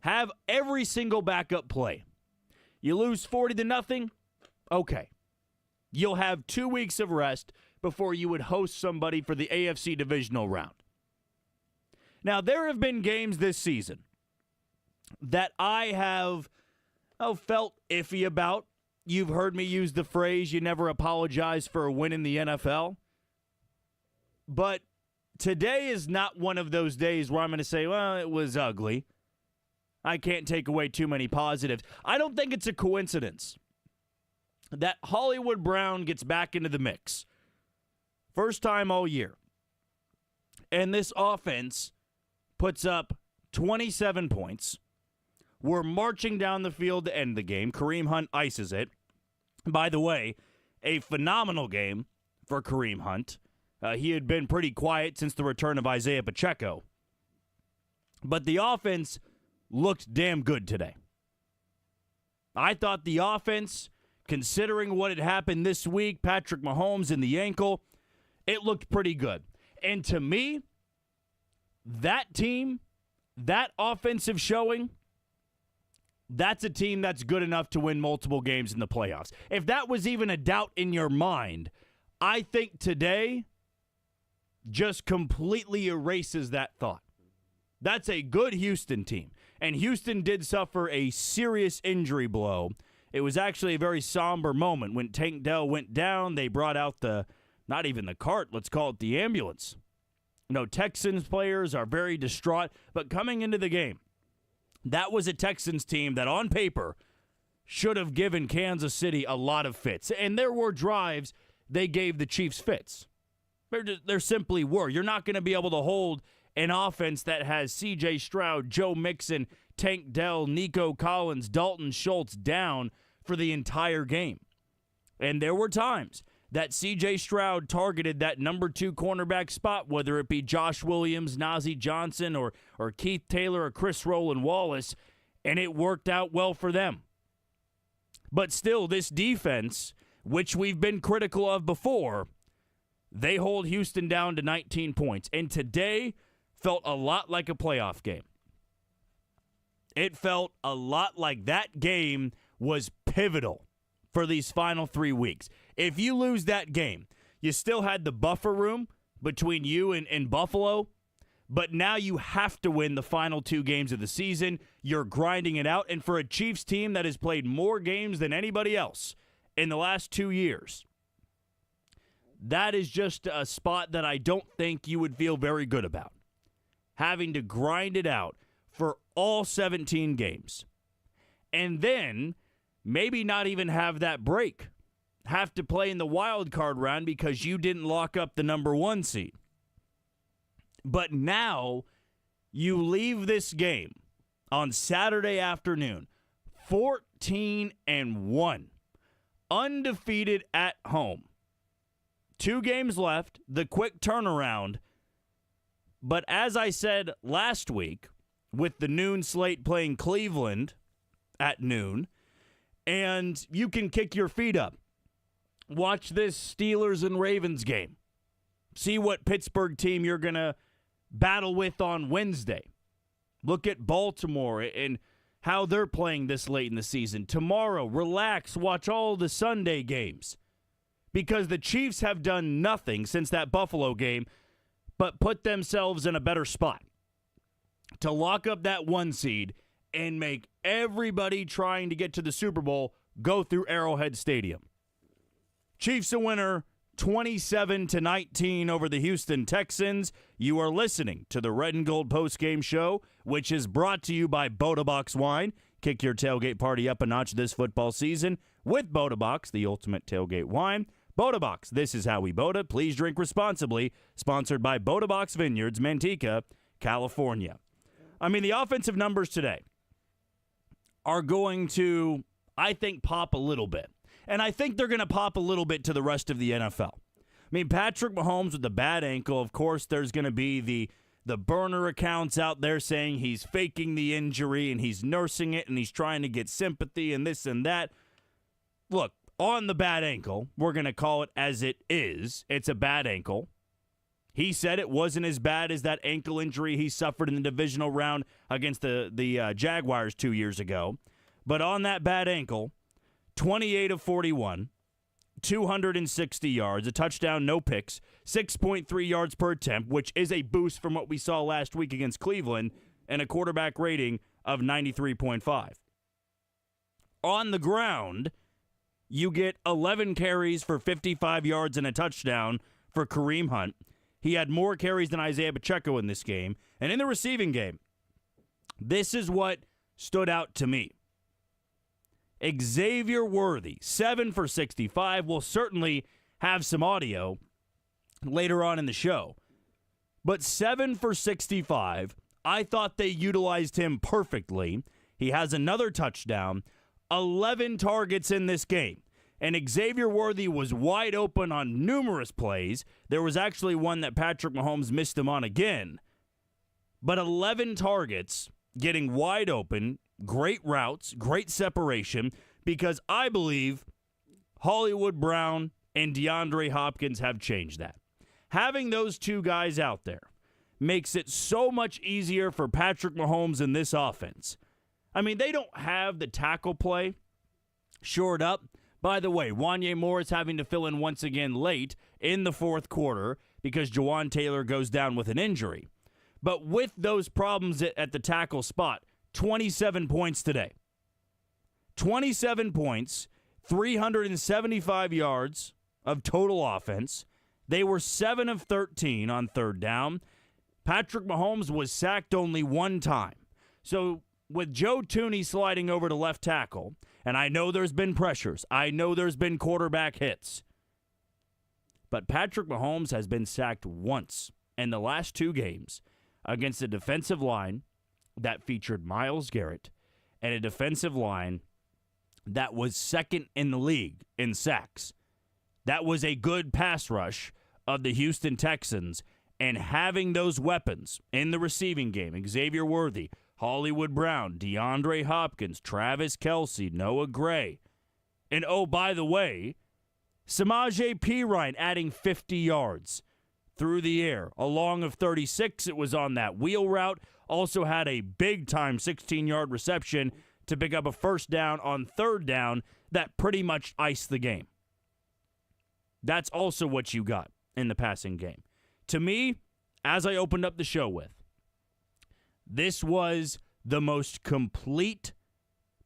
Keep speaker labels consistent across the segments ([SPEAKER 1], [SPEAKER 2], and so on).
[SPEAKER 1] Have every single backup play. You lose 40-0, okay. You'll have 2 weeks of rest before you would host somebody for the AFC divisional round. Now, there have been games this season that I have felt iffy about. You've heard me use the phrase, you never apologize for a win in the NFL. But today is not one of those days where I'm going to say, well, it was ugly. I can't take away too many positives. I don't think it's a coincidence that Hollywood Brown gets back into the mix. First time all year. And this offense puts up 27 points. We're marching down the field to end the game. Kareem Hunt ices it. By the way, a phenomenal game for Kareem Hunt. He had been pretty quiet since the return of Isaiah Pacheco. But the offense looked damn good today. I thought the offense, considering what had happened this week, Patrick Mahomes and the ankle, it looked pretty good. And to me, that team, that offensive showing, that's a team that's good enough to win multiple games in the playoffs. If that was even a doubt in your mind, I think today just completely erases that thought. That's a good Houston team. And Houston did suffer a serious injury blow. It was actually a very somber moment. When Tank Dell went down, they brought out not even the cart, let's call it the ambulance. Texans players are very distraught. But coming into the game, that was a Texans team that on paper should have given Kansas City a lot of fits. And there were drives they gave the Chiefs fits. There simply were. You're not going to be able to hold an offense that has C.J. Stroud, Joe Mixon, Tank Dell, Nico Collins, Dalton Schultz down for the entire game. And there were times that C.J. Stroud targeted that number 2 cornerback spot, whether it be Josh Williams, Najee Johnson, or Keith Taylor, or Chris Rowland Wallace, and it worked out well for them. But still, this defense, which we've been critical of before, they hold Houston down to 19 points. And today felt a lot like a playoff game. It felt a lot like that game was pivotal for these final 3 weeks. If you lose that game, you still had the buffer room between you and Buffalo, but now you have to win the final 2 games of the season. You're grinding it out. And for a Chiefs team that has played more games than anybody else in the last 2 years, that is just a spot that I don't think you would feel very good about. Having to grind it out for all 17 games. And then maybe not even have that break. Have to play in the wild card round because you didn't lock up the number 1 seed. But now you leave this game on Saturday afternoon 14-1, undefeated at home. 2 games left, the quick turnaround. But as I said last week, with the noon slate playing Cleveland at noon, and you can kick your feet up. Watch this Steelers and Ravens game. See what Pittsburgh team you're going to battle with on Wednesday. Look at Baltimore and how they're playing this late in the season. Tomorrow, relax, watch all the Sunday games. Because the Chiefs have done nothing since that Buffalo game but put themselves in a better spot to lock up that 1 seed and make everybody trying to get to the Super Bowl go through Arrowhead Stadium. Chiefs a winner, 27-19 over the Houston Texans. You are listening to the Red and Gold Postgame Show, which is brought to you by Boda Box Wine. Kick your tailgate party up a notch this football season with Boda Box, the ultimate tailgate wine. Boda Box, this is how we Boda. Please drink responsibly. Sponsored by Boda Box Vineyards, Manteca, California. I mean, the offensive numbers today are going to, I think, pop a little bit. And I think they're going to pop a little bit to the rest of the NFL. I mean, Patrick Mahomes with the bad ankle, of course, there's going to be the burner accounts out there saying he's faking the injury and he's nursing it and he's trying to get sympathy and this and that. Look, on the bad ankle, we're going to call it as it is. It's a bad ankle. He said it wasn't as bad as that ankle injury he suffered in the divisional round against the Jaguars 2 years ago. But on that bad ankle, 28 of 41, 260 yards, a touchdown, no picks, 6.3 yards per attempt, which is a boost from what we saw last week against Cleveland, and a quarterback rating of 93.5. On the ground, you get 11 carries for 55 yards and a touchdown for Kareem Hunt. He had more carries than Isaiah Pacheco in this game. And in the receiving game, this is what stood out to me. Xavier Worthy, 7 for 65. We'll certainly have some audio later on in the show. But 7 for 65, I thought they utilized him perfectly. He has another touchdown, 11 targets in this game. And Xavier Worthy was wide open on numerous plays. There was actually one that Patrick Mahomes missed him on again. But 11 targets, getting wide open, great routes, great separation, because I believe Hollywood Brown and DeAndre Hopkins have changed that. Having those two guys out there makes it so much easier for Patrick Mahomes in this offense. I mean, they don't have the tackle play shored up. By the way, Wanye Moore is having to fill in once again late in the fourth quarter because Jawan Taylor goes down with an injury. But with those problems at the tackle spot, 27 points today. 27 points, 375 yards of total offense. They were 7 of 13 on third down. Patrick Mahomes was sacked only one time. So with Joe Thuney sliding over to left tackle, and I know there's been pressures. I know there's been quarterback hits. But Patrick Mahomes has been sacked once in the last 2 games against a defensive line that featured Myles Garrett and a defensive line that was second in the league in sacks. That was a good pass rush of the Houston Texans, and having those weapons in the receiving game, Xavier Worthy, Hollywood Brown, DeAndre Hopkins, Travis Kelce, Noah Gray. And oh, by the way, Samaje Perine adding 50 yards through the air. A long of 36, it was on that wheel route. Also had a big-time 16-yard reception to pick up a first down on third down that pretty much iced the game. That's also what you got in the passing game. To me, as I opened up the show with, this was the most complete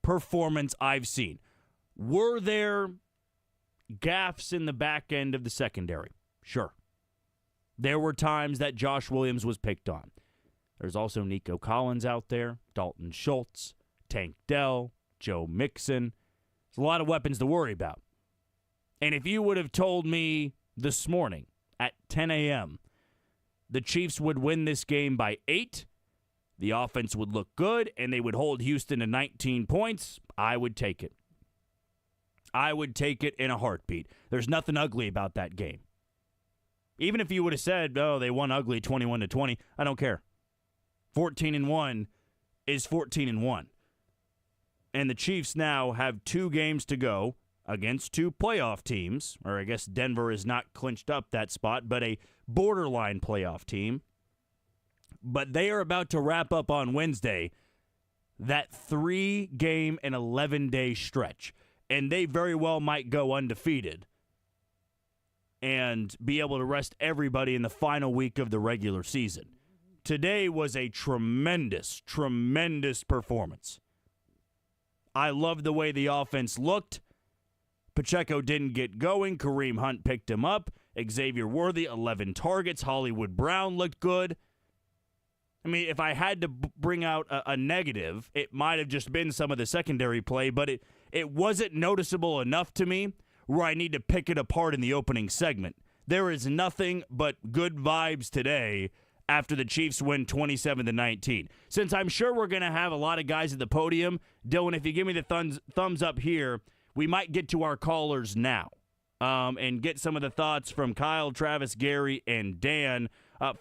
[SPEAKER 1] performance I've seen. Were there gaffes in the back end of the secondary? Sure. There were times that Josh Williams was picked on. There's also Nico Collins out there, Dalton Schultz, Tank Dell, Joe Mixon. There's a lot of weapons to worry about. And if you would have told me this morning at 10 a.m. the Chiefs would win this game by 8, the offense would look good, and they would hold Houston to 19 points, I would take it. I would take it in a heartbeat. There's nothing ugly about that game. Even if you would have said, oh, they won ugly 21-20, I don't care. 14-1 is 14-1. And the Chiefs now have 2 games to go against 2 playoff teams, or I guess Denver is not clinched up that spot, but a borderline playoff team. But they are about to wrap up on Wednesday that 3-game and 11-day stretch. And they very well might go undefeated and be able to rest everybody in the final week of the regular season. Today was a tremendous, tremendous performance. I loved the way the offense looked. Pacheco didn't get going. Kareem Hunt picked him up. Xavier Worthy, 11 targets. Hollywood Brown looked good. I mean, if I had to bring out a negative, it might have just been some of the secondary play, but it wasn't noticeable enough to me where I need to pick it apart in the opening segment. There is nothing but good vibes today after the Chiefs win 27-19. Since I'm sure we're going to have a lot of guys at the podium, Dylan, if you give me the thumbs up here, we might get to our callers now and get some of the thoughts from Kyle, Travis, Gary, and Dan.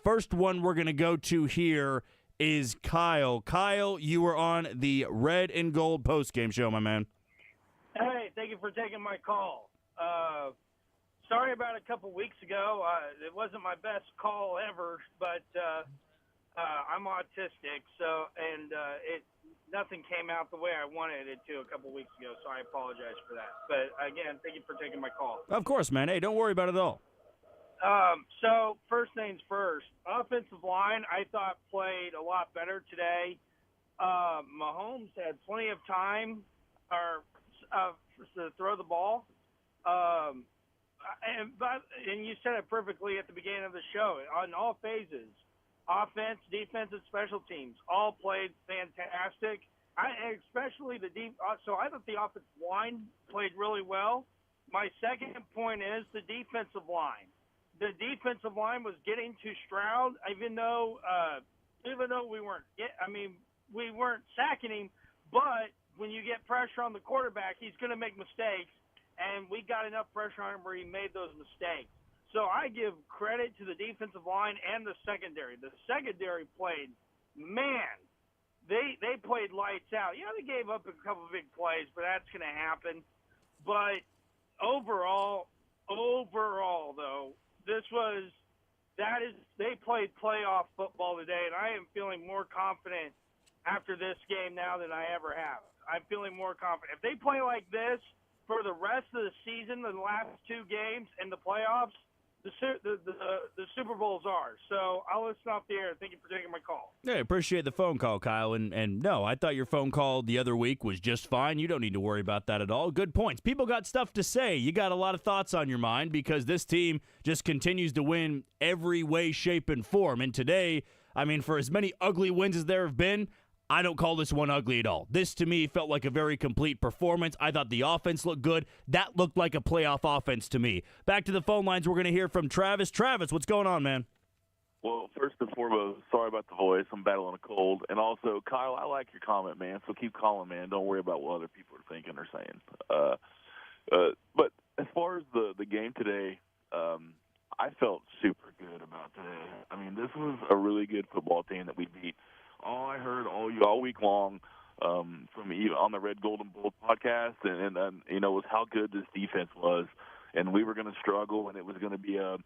[SPEAKER 1] First one we're going to go to here is Kyle. Kyle, you were on the Red and Gold postgame show, my man.
[SPEAKER 2] Hey, thank you for taking my call. sorry about a couple weeks ago. It wasn't my best call ever, but I'm autistic, nothing came out the way I wanted it to a couple weeks ago, so I apologize for that. But again, thank you for taking my call.
[SPEAKER 1] Of course, man. Hey, don't worry about it at all.
[SPEAKER 2] So first things first, offensive line I thought played a lot better today. Mahomes had plenty of time to throw the ball. And you said it perfectly at the beginning of the show. On all phases, offense, defense, and special teams all played fantastic. Especially so I thought the offensive line played really well. My second point is the defensive line. The defensive line was getting to Stroud, even though we weren't sacking him. But when you get pressure on the quarterback, he's going to make mistakes. And we got enough pressure on him where he made those mistakes. So I give credit to the defensive line and the secondary. The secondary played, they played lights out. Yeah, they gave up a couple of big plays, but that's going to happen. But overall, though, they played playoff football today, and I am feeling more confident after this game now than I ever have. I'm feeling more confident. If they play like this for the rest of the season, the last two games and the playoffs, the Super Bowl's ours. So I'll listen off the air. Thank you for taking my call.
[SPEAKER 1] Yeah, I appreciate the phone call, Kyle. And no, I thought your phone call the other week was just fine. You don't need to worry about that at all. Good points. People got stuff to say. You got a lot of thoughts on your mind because this team just continues to win every way, shape, and form. And today, for as many ugly wins as there have been, I don't call this one ugly at all. This, to me, felt like a very complete performance. I thought the offense looked good. That looked like a playoff offense to me. Back to the phone lines. We're going to hear from Travis. Travis, what's going on, man?
[SPEAKER 3] Well, first and foremost, sorry about the voice. I'm battling a cold. And also, Kyle, I like your comment, man, so keep calling, man. Don't worry about what other people are thinking or saying. But as far as the game today, I felt super good about today. This was a really good football team that we beat. All I heard all week long from you on the Red Gold and Bull podcast and was how good this defense was. And we were going to struggle, and it was going to be a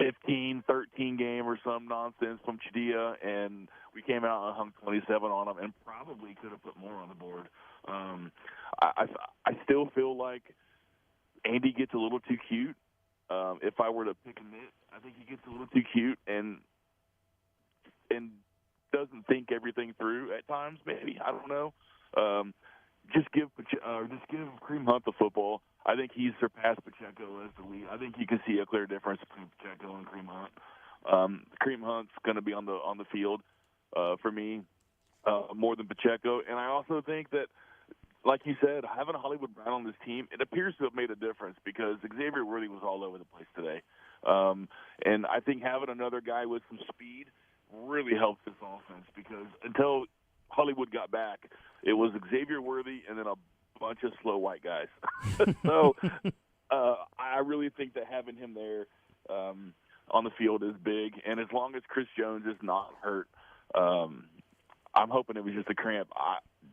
[SPEAKER 3] 15-13 game or some nonsense from Chidea, and we came out and hung 27 on them and probably could have put more on the board. I still feel like Andy gets a little too cute. If I were to pick a nit, I think he gets a little too cute and doesn't think everything through at times. Maybe, I don't know. Just give Kareem Hunt the football. I think he's surpassed Pacheco as the lead. I think you can see a clear difference between Pacheco and Kareem Hunt. Kareem Hunt's going to be on the field for me more than Pacheco, and I also think that, like you said, having a Hollywood Brown on this team, it appears to have made a difference because Xavier Worthy was all over the place today, and I think having another guy with some speed really helped this offense because until Hollywood got back, it was Xavier Worthy and then a bunch of slow white guys. So I really think that having him there on the field is big. And as long as Chris Jones is not hurt, I'm hoping it was just a cramp.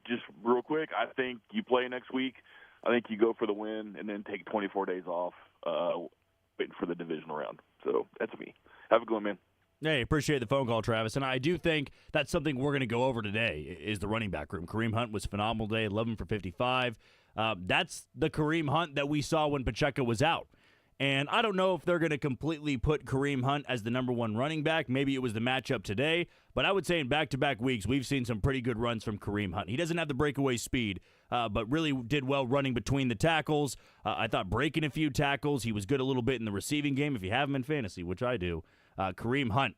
[SPEAKER 3] Just real quick, I think you play next week. I think you go for the win and then take 24 days off waiting for the divisional round. So that's me. Have a good one, man.
[SPEAKER 1] Hey, appreciate the phone call, Travis. And I do think that's something we're going to go over today is the running back room. Kareem Hunt was phenomenal today, 11 for 55. That's the Kareem Hunt that we saw when Pacheco was out. And I don't know if they're going to completely put Kareem Hunt as the number one running back. Maybe it was the matchup today. But I would say in back-to-back weeks, we've seen some pretty good runs from Kareem Hunt. He doesn't have the breakaway speed, but really did well running between the tackles. I thought breaking a few tackles. He was good a little bit in the receiving game if you have him in fantasy, which I do. Kareem Hunt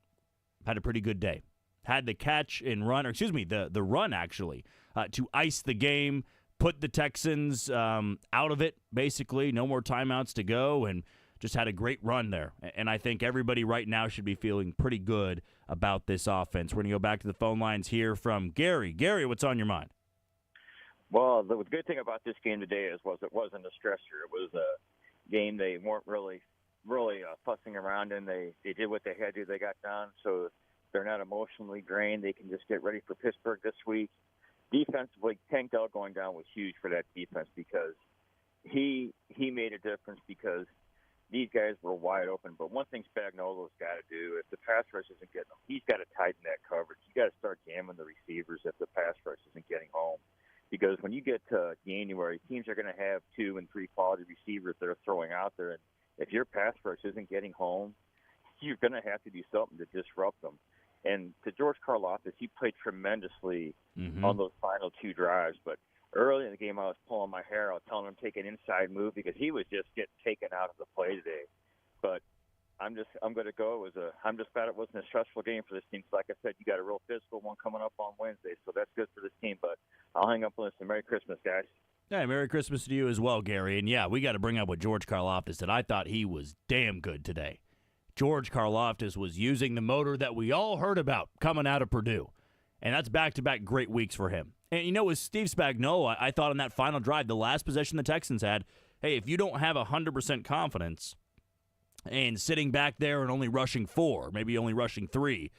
[SPEAKER 1] had a pretty good day. Had the catch and run, or excuse me, the run actually, to ice the game, put the Texans out of it, basically. No more timeouts to go, and just had a great run there. And I think everybody right now should be feeling pretty good about this offense. We're going to go back to the phone lines here from Gary. Gary, what's on your mind?
[SPEAKER 4] Well, the good thing about this game today was it wasn't a stressor. It was a game they weren't really fussing around in. They did what they had to do. They got done, so they're not emotionally drained. They can just get ready for Pittsburgh this week. Defensively, Tank Dell going down was huge for that defense because he made a difference because these guys were wide open. But one thing Spagnuolo's got to do, if the pass rush isn't getting them, he's got to tighten that coverage. You got to start jamming the receivers if the pass rush isn't getting home. Because when you get to January, teams are going to have 2 and 3 quality receivers that are throwing out there. And if your pass rush isn't getting home, you're going to have to do something to disrupt them. And to George Karlaftis, he played tremendously on those final 2 drives. But early in the game, I was pulling my hair out, telling him to take an inside move because he was just getting taken out of the play today. But I'm going to go. I'm just glad it wasn't a stressful game for this team. So like I said, you got a real physical one coming up on Wednesday, so that's good for this team. But I'll hang up on this. And Merry Christmas, guys.
[SPEAKER 1] Hey, Merry Christmas to you as well, Gary. And yeah, we got to bring up what George Karlaftis did. I thought he was damn good today. George Karlaftis was using the motor that we all heard about coming out of Purdue. And that's back-to-back great weeks for him. And, you know, with Steve Spagnuolo, I thought on that final drive, the last possession the Texans had, hey, if you don't have 100% confidence and sitting back there and only rushing 4, maybe only rushing 3,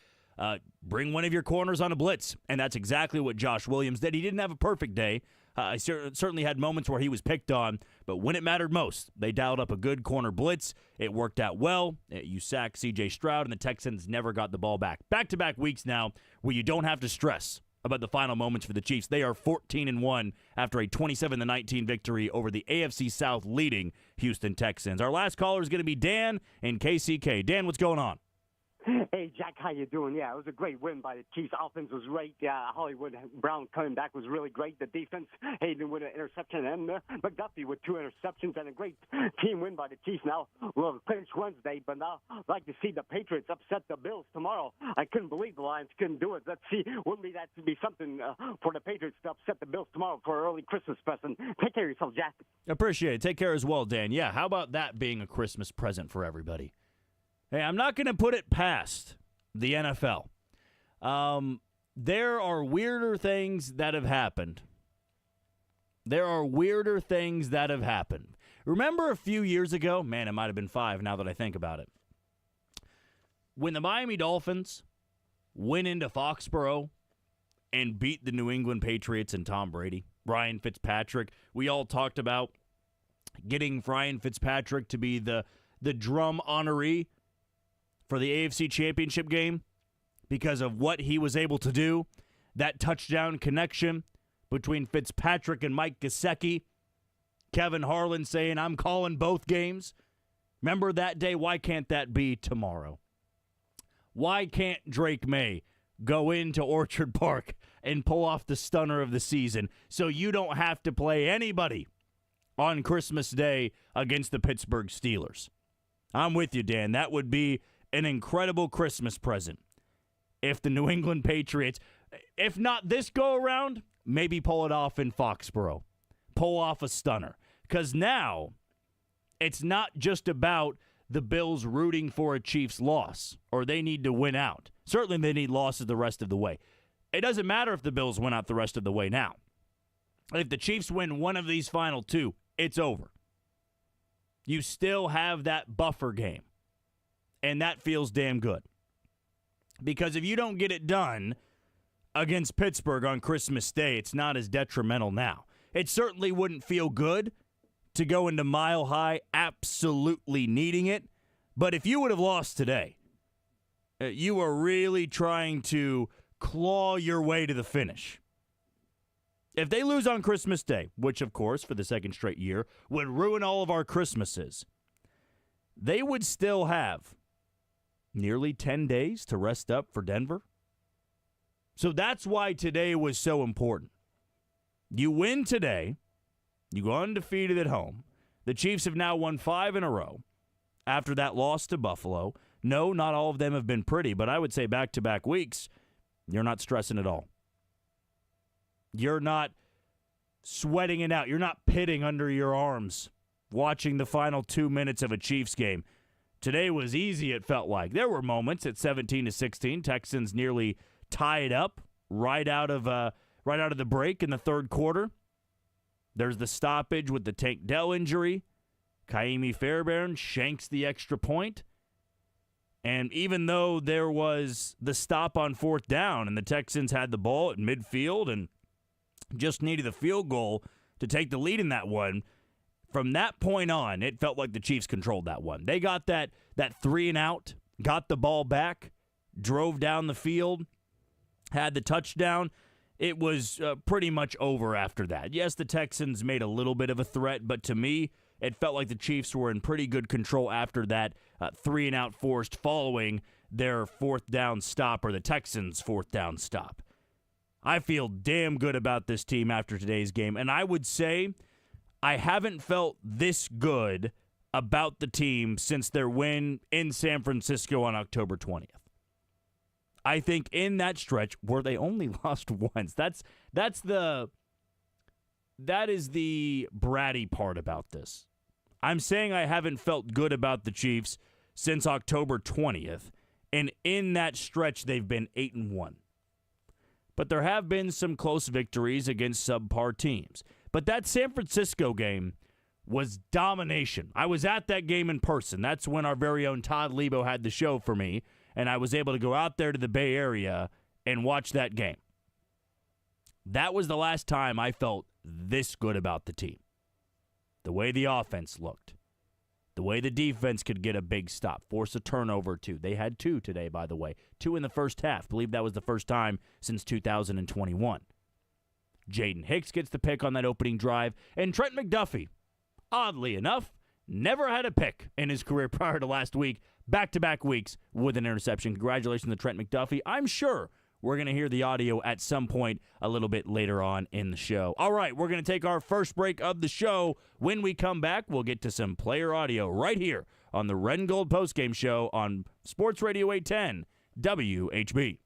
[SPEAKER 1] bring one of your corners on a blitz. And that's exactly what Josh Williams did. He didn't have a perfect day. I certainly had moments where he was picked on, but when it mattered most, they dialed up a good corner blitz. It worked out well. You sacked C.J. Stroud, and the Texans never got the ball back. Back-to-back weeks now where you don't have to stress about the final moments for the Chiefs. They are 14-1 after a 27-19 victory over the AFC South leading Houston Texans. Our last caller is going to be Dan in KCK. Dan, what's going on?
[SPEAKER 5] Hey, Jack, how you doing? Yeah, it was a great win by the Chiefs. Offense was great. Hollywood Brown coming back was really great. The defense, Hayden with an interception, and McDuffie with 2 interceptions, and a great team win by the Chiefs. Now, we'll finish Wednesday, but now I'd like to see the Patriots upset the Bills tomorrow. I couldn't believe the Lions couldn't do it. Let's see. Wouldn't that be something for the Patriots to upset the Bills tomorrow for an early Christmas present? Take care of yourself, Jack. Appreciate
[SPEAKER 1] it. Take care as well, Dan. Yeah, how about that being a Christmas present for everybody? Hey, I'm not going to put it past the NFL. There are weirder things that have happened. Remember a few years ago? Man, it might have been 5 now that I think about it. When the Miami Dolphins went into Foxborough and beat the New England Patriots and Tom Brady, Ryan Fitzpatrick, we all talked about getting Ryan Fitzpatrick to be the drum honoree for the AFC Championship game because of what he was able to do, that touchdown connection between Fitzpatrick and Mike Gesicki, Kevin Harlan saying, I'm calling both games. Remember that day? Why can't that be tomorrow? Why can't Drake May go into Orchard Park and pull off the stunner of the season so you don't have to play anybody on Christmas Day against the Pittsburgh Steelers? I'm with you, Dan. That would be an incredible Christmas present if the New England Patriots, if not this go-around, maybe pull it off in Foxborough. Pull off a stunner. Because now it's not just about the Bills rooting for a Chiefs loss or they need to win out. Certainly they need losses the rest of the way. It doesn't matter if the Bills win out the rest of the way now. If the Chiefs win one of these final 2, it's over. You still have that buffer game. And that feels damn good. Because if you don't get it done against Pittsburgh on Christmas Day, it's not as detrimental now. It certainly wouldn't feel good to go into Mile High absolutely needing it. But if you would have lost today, you are really trying to claw your way to the finish. If they lose on Christmas Day, which, of course, for the second straight year, would ruin all of our Christmases, they would still have nearly 10 days to rest up for Denver. So that's why today was so important. You win today, you go undefeated at home. The Chiefs have now won 5 in a row after that loss to Buffalo. No, not all of them have been pretty, but I would say back-to-back weeks, you're not stressing at all. You're not sweating it out. You're not pitting under your arms watching the final 2 minutes of a Chiefs game. Today was easy, it felt like. There were moments at 17-16. Texans nearly tied up right out of the break in the third quarter. There's the stoppage with the Tank Dell injury. Kaimi Fairbairn shanks the extra point. And even though there was the stop on 4th down and the Texans had the ball at midfield and just needed a field goal to take the lead in that one, From that point on, it felt like the Chiefs controlled that one. They got that 3-and-out, got the ball back, drove down the field, had the touchdown. It was pretty much over after that. Yes, the Texans made a little bit of a threat, but to me, it felt like the Chiefs were in pretty good control after that 3-and-out forced following their fourth down stop, or the Texans' fourth down stop. I feel damn good about this team after today's game, and I would say I haven't felt this good about the team since their win in San Francisco on October 20th. I think in that stretch where they only lost once, that is the bratty part about this. I'm saying I haven't felt good about the Chiefs since October 20th, and in that stretch they've been 8-1. But there have been some close victories against subpar teams. But that San Francisco game was domination. I was at that game in person. That's when our very own Todd Lebo had the show for me, and I was able to go out there to the Bay Area and watch that game. That was the last time I felt this good about the team. The way the offense looked. The way the defense could get a big stop, force a turnover or two. They had 2 today, by the way. 2 in the first half. I believe that was the first time since 2021. Jaden Hicks gets the pick on that opening drive. And Trent McDuffie, oddly enough, never had a pick in his career prior to last week. Back-to-back weeks with an interception. Congratulations to Trent McDuffie. I'm sure we're going to hear the audio at some point a little bit later on in the show. All right, we're going to take our first break of the show. When we come back, we'll get to some player audio right here on the Red and Gold Postgame Show on Sports Radio 810 WHB.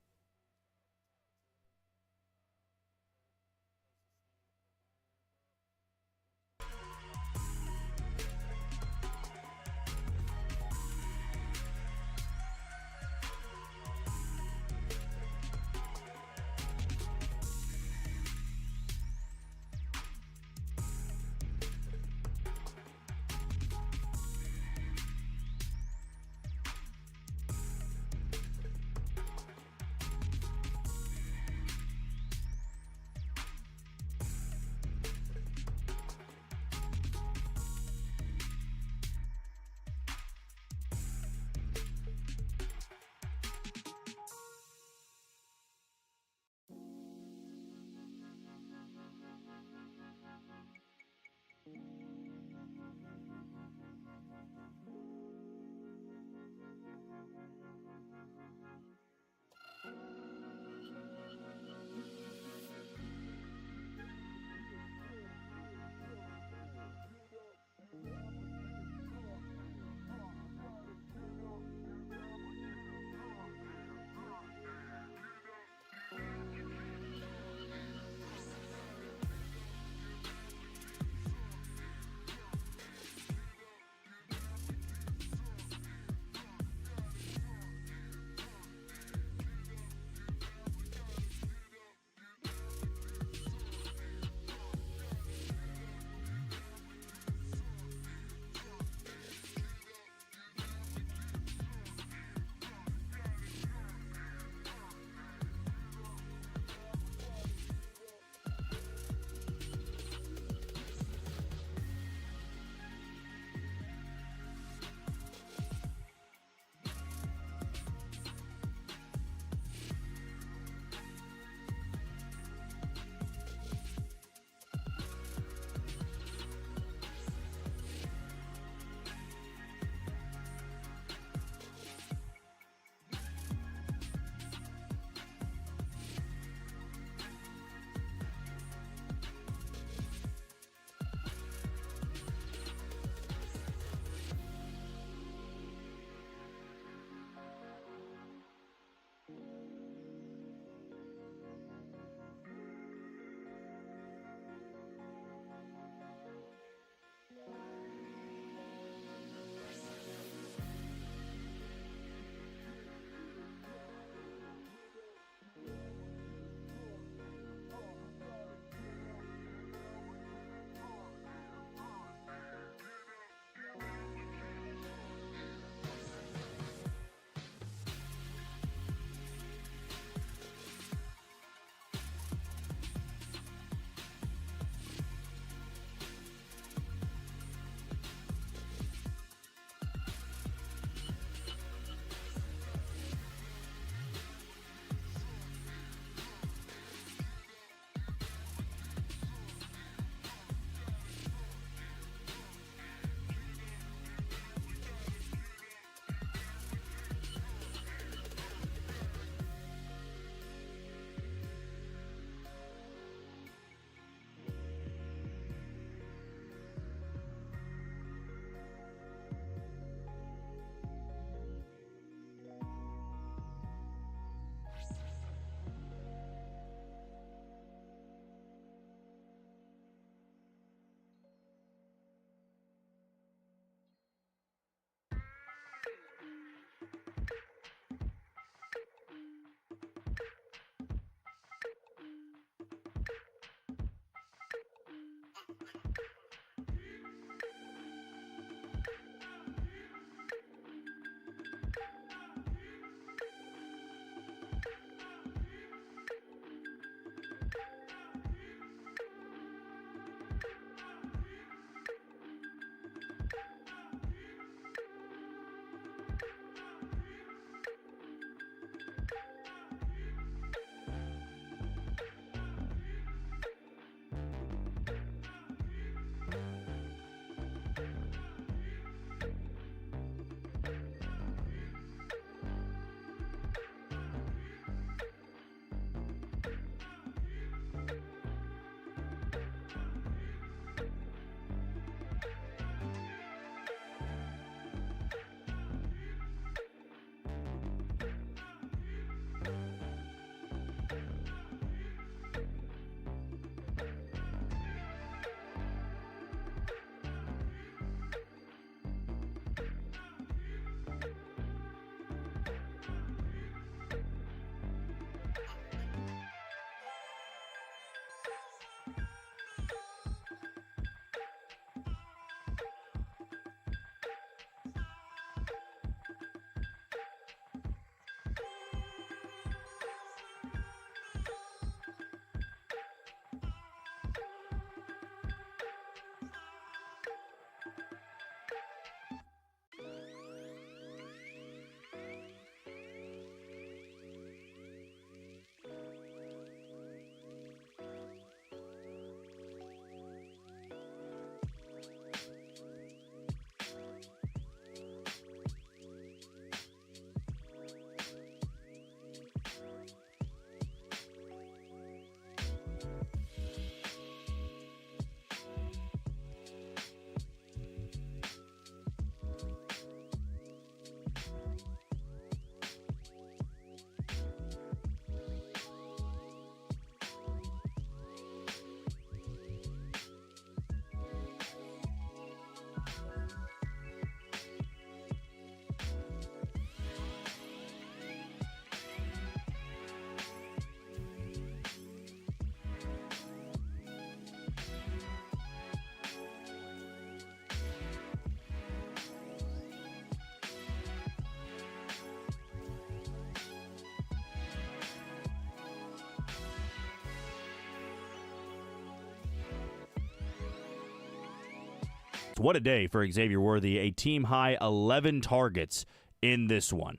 [SPEAKER 1] What a day for Xavier Worthy. A team-high 11 targets in this one.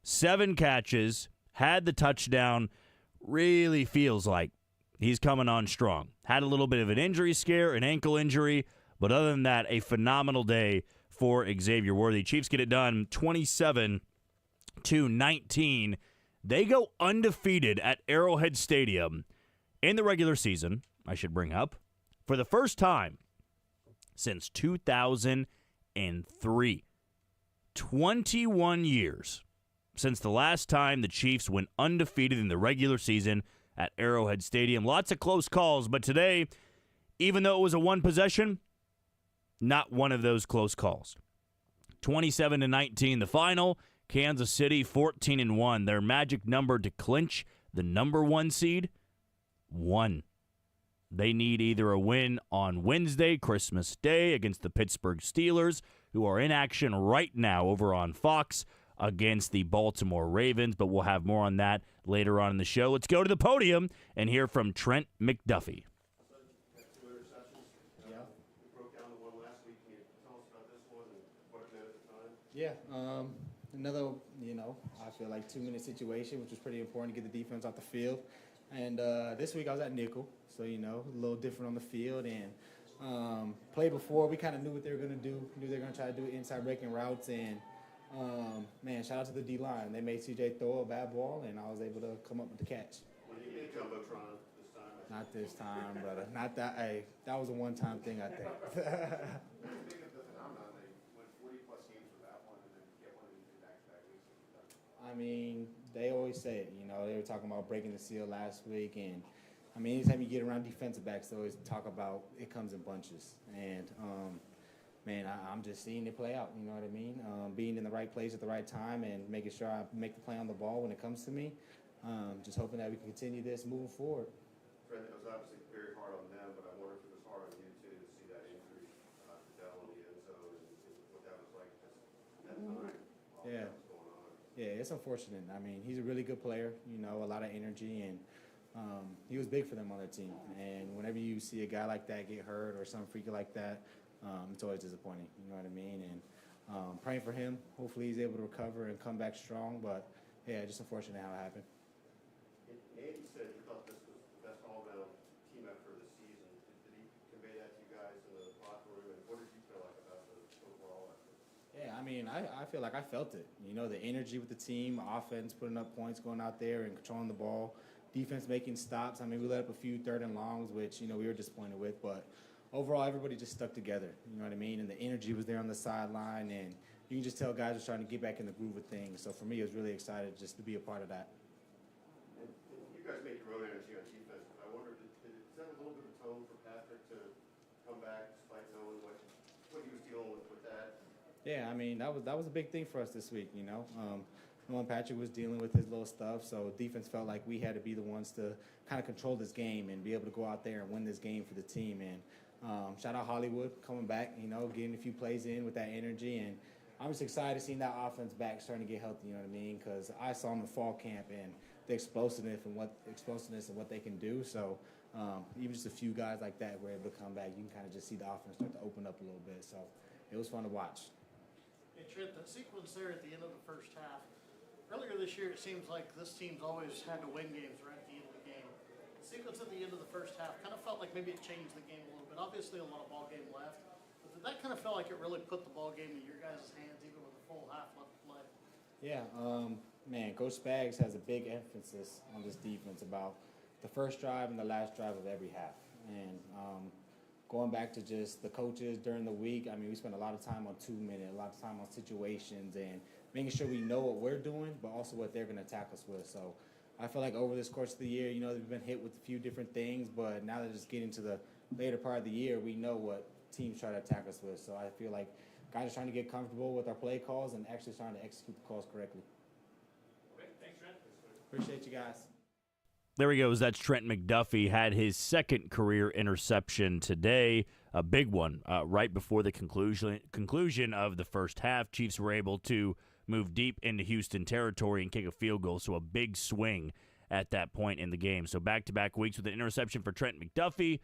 [SPEAKER 1] 7 catches, had the touchdown. Really feels like he's coming on strong. Had a little bit of an injury scare, an ankle injury, but other than that, a phenomenal day for Xavier Worthy. Chiefs get it done 27-19. They go undefeated at Arrowhead Stadium in the regular season, I should bring up, for the first time since 2003. 21 years since the last time the Chiefs went undefeated in the regular season at Arrowhead Stadium. Lots of close calls, but today, even though it was a one possession, not one of those close calls. 27-19 the final. Kansas City 14-1. Their magic number to clinch the number 1 seed, 1. They need either a win on Wednesday, Christmas Day, against the Pittsburgh Steelers, who are in action right now over on Fox against the Baltimore Ravens, but we'll have more on that later on in the show. Let's go to the podium and hear from Trent McDuffie.
[SPEAKER 6] Yeah, another, I feel like 2-minute situation, which was pretty important to get the defense off the field. And this week I was at nickel, so, a little different on the field. And play before, we kind of knew what they were going to do. Knew they were going to try to do inside breaking routes. And, man, shout out to the D-line. They made CJ throw a bad ball, and I was able to come up with the catch.
[SPEAKER 7] When you made Jumbotron this time?
[SPEAKER 6] Not this time, brother. Not that. Hey, that was a one-time thing, I think. I mean, they always say it, they were talking about breaking the seal last week. And, I mean, anytime you get around defensive backs, they always talk about it comes in bunches. And, man, I'm just seeing it play out, you know what I mean? Being in the right place at the right time and making sure I make the play on the ball when it comes to me. Just hoping that we can continue this moving forward.
[SPEAKER 7] Fred, it was obviously very hard on them, but I wonder if it was hard on you, too, to see that injury to Dell in the end zone and what that was like just at that time.
[SPEAKER 6] Yeah. Yeah, it's unfortunate. I mean, he's a really good player, a lot of energy, and he was big for them on their team. And whenever you see a guy like that get hurt or some freak like that, it's always disappointing, you know what I mean? And praying for him. Hopefully he's able to recover and come back strong. But, yeah, just unfortunate how it happened.
[SPEAKER 7] Andy said he thought this was the best all-around team effort of the season. Did he convey that to you guys in the locker room? And what did you feel like about the overall effort?
[SPEAKER 6] Yeah, I mean, I feel like I felt it. The energy with the team, offense putting up points, going out there and controlling the ball, defense making stops. I mean, we let up a few 3rd and longs, which, we were disappointed with. But overall, everybody just stuck together, you know what I mean? And the energy was there on the sideline, and you can just tell guys were trying to get back in the groove of things. So for me, I was really excited just to be a part of that.
[SPEAKER 7] And you guys make your own energy on defense, but I wonder, did it set a little bit of tone for Patrick to come back despite knowing what he was dealing with that?
[SPEAKER 6] Yeah, I mean, that was a big thing for us this week, knowing Patrick was dealing with his little stuff, so defense felt like we had to be the ones to kind of control this game and be able to go out there and win this game for the team. And shout out Hollywood coming back, getting a few plays in with that energy. And I'm just excited seeing that offense back starting to get healthy, you know what I mean? Because I saw them in fall camp and the explosiveness and what they can do. So even just a few guys like that were able to come back, you can kind of just see the offense start to open up a little bit. So it was fun to watch.
[SPEAKER 8] Hey, Trent, that sequence there at the end of the first half, earlier this year it seems like this team's always had to win games right at the end of the game. The sequence at the end of the first half kind of felt like maybe it changed the game a little bit. Obviously a lot of ball game left, but did that kind of felt like it really put the ball game in your guys' hands even with a full half left to play?
[SPEAKER 6] Yeah, man, Coach Spags has a big emphasis on this defense about the first drive and the last drive of every half. And going back to just the coaches during the week, I mean, we spent a lot of time on 2-minute, a lot of time on situations and making sure we know what we're doing, but also what they're going to attack us with. So I feel like over this course of the year, we've been hit with a few different things, but now that it's getting to the later part of the year, we know what teams try to attack us with. So I feel like guys are trying to get comfortable with our play calls and actually trying to execute the calls correctly.
[SPEAKER 7] Okay, thanks, Trent.
[SPEAKER 6] Appreciate you guys.
[SPEAKER 1] There he goes. That's Trent McDuffie. Had his second career interception today, a big one, right before the conclusion of the first half. Chiefs were able to move deep into Houston territory and kick a field goal, so a big swing at that point in the game. So back-to-back weeks with an interception for Trent McDuffie.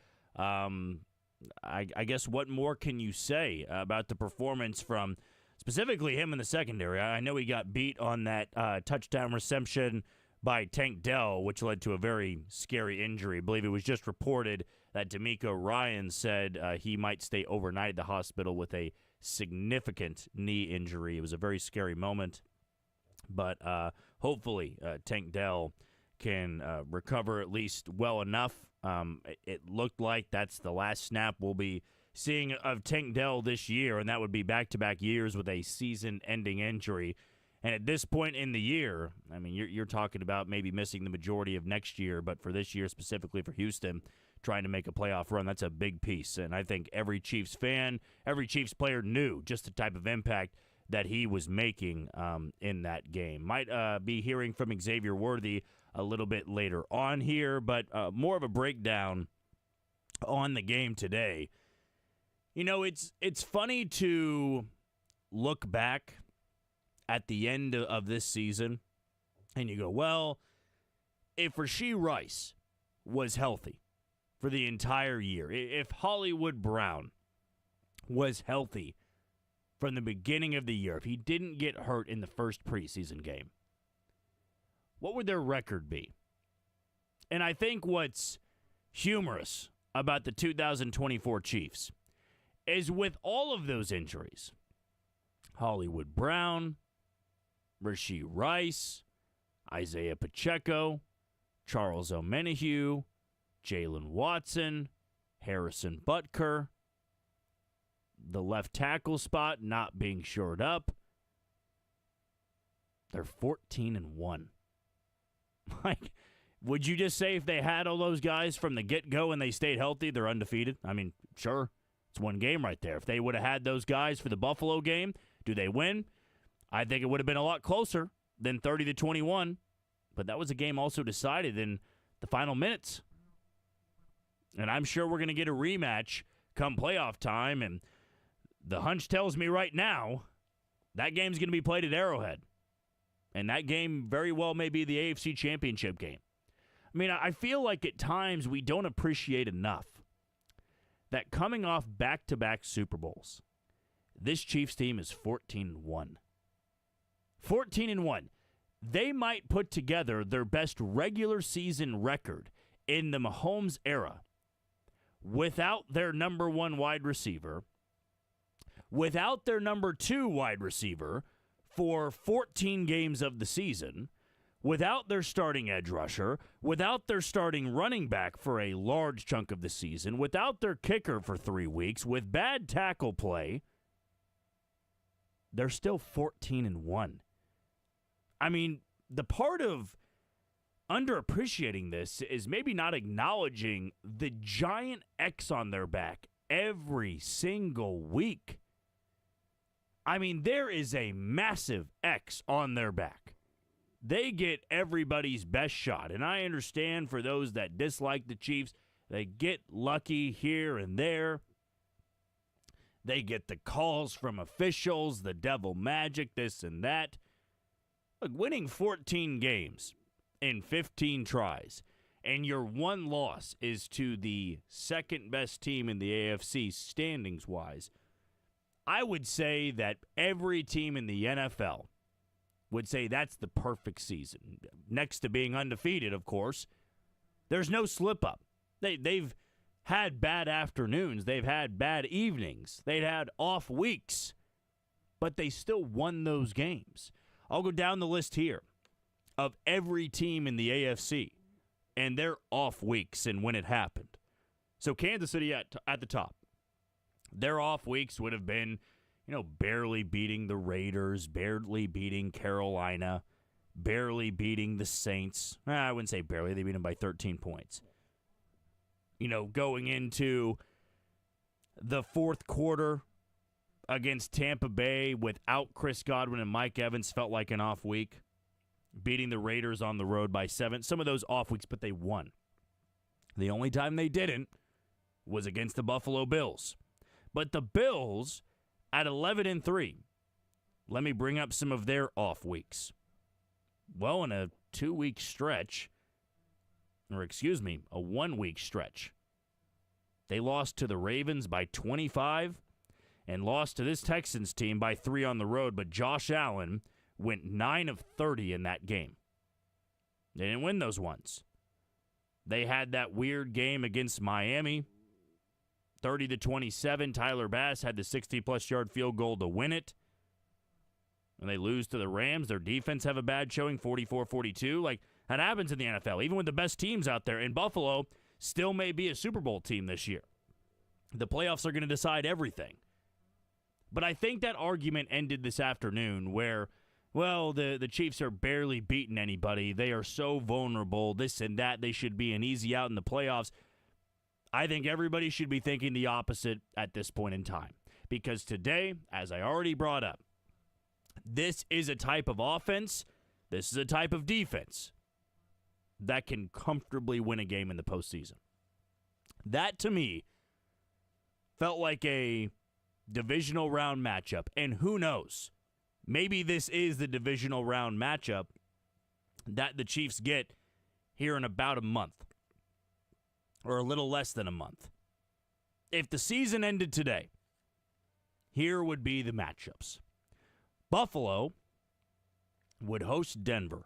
[SPEAKER 1] I guess what more can you say about the performance from specifically him in the secondary? I know he got beat on that touchdown reception by Tank Dell, which led to a very scary injury. I believe it was just reported that D'Amico Ryan said he might stay overnight at the hospital with a significant knee injury. It was a very scary moment, but hopefully Tank Dell can recover at least well enough. It looked like that's the last snap we'll be seeing of Tank Dell this year, and that would be back-to-back years with a season-ending injury. And at this point in the year, I mean, you're talking about maybe missing the majority of next year, but for this year specifically for Houston, trying to make a playoff run, that's a big piece. And I think every Chiefs fan, every Chiefs player knew just the type of impact that he was making in that game. Might be hearing from Xavier Worthy a little bit later on here, but more of a breakdown on the game today. You know, it's funny to look back at the end of this season and you go, well, if Rashee Rice was healthy for the entire year, if Hollywood Brown was healthy from the beginning of the year, if he didn't get hurt in the first preseason game, what would their record be? And I think what's humorous about the 2024 Chiefs is with all of those injuries, Hollywood Brown, Rashee Rice, Isaiah Pacheco, Charles Omenihu, Jalen Watson, Harrison Butker, the left tackle spot not being shored up, they're 14-1. Like, would you just say if they had all those guys from the get-go and they stayed healthy, they're undefeated? I mean, sure, it's one game right there. If they would have had those guys for the Buffalo game, do they win? I think it would have been a lot closer than 30-21, but that was a game also decided in the final minutes. And I'm sure we're going to get a rematch come playoff time, and the hunch tells me right now that game's going to be played at Arrowhead. And that game very well may be the AFC Championship game. I mean, I feel like at times we don't appreciate enough that coming off back-to-back Super Bowls, this Chiefs team is 14-1. 14-1. They might put together their best regular season record in the Mahomes era without their number one wide receiver, without their number two wide receiver for 14 games of the season, without their starting edge rusher, without their starting running back for a large chunk of the season, without their kicker for 3 weeks, with bad tackle play, they're still 14-1. I mean, the part of underappreciating this is maybe not acknowledging the giant X on their back every single week. I mean, there is a massive X on their back. They get everybody's best shot. And I understand for those that dislike the Chiefs, they get lucky here and there. They get the calls from officials, the devil magic, this and that. Look, winning 14 games in 15 tries, and your one loss is to the second best team in the AFC standings-wise, I would say that every team in the NFL would say that's the perfect season. Next to being undefeated, of course, there's no slip-up. They've had bad afternoons. They've had bad evenings. They've had off weeks, but they still won those games. I'll go down the list here of every team in the AFC and their off weeks and when it happened. So Kansas City at the top. Their off weeks would have been, barely beating the Raiders, barely beating Carolina, barely beating the Saints. I wouldn't say barely. They beat them by 13 points. Going into the fourth quarter against Tampa Bay without Chris Godwin and Mike Evans felt like an off week. Beating the Raiders on the road by 7. Some of those off weeks, but they won. The only time they didn't was against the Buffalo Bills. But the Bills at 11-3, let me bring up some of their off weeks. Well, in a 2-week stretch, a 1-week stretch, They lost to the Ravens by 25 and lost to this Texans team by 3 on the road, but Josh Allen went 9 of 30 in that game. They didn't win those ones. They had that weird game against Miami, 30-27. Tyler Bass had the 60-plus yard field goal to win it. And they lose to the Rams. Their defense have a bad showing, 44-42. Like, that happens in the NFL, even with the best teams out there. And Buffalo still may be a Super Bowl team this year. The playoffs are going to decide everything. But I think that argument ended this afternoon where, well, the Chiefs are barely beating anybody. They are so vulnerable, this and that. They should be an easy out in the playoffs. I think everybody should be thinking the opposite at this point in time. Because today, as I already brought up, this is a type of offense, this is a type of defense that can comfortably win a game in the postseason. That, to me, felt like a divisional round matchup. And who knows? Maybe this is the divisional round matchup that the Chiefs get here in about a month. Or a little less than a month. If the season ended today, here would be the matchups. Buffalo would host Denver.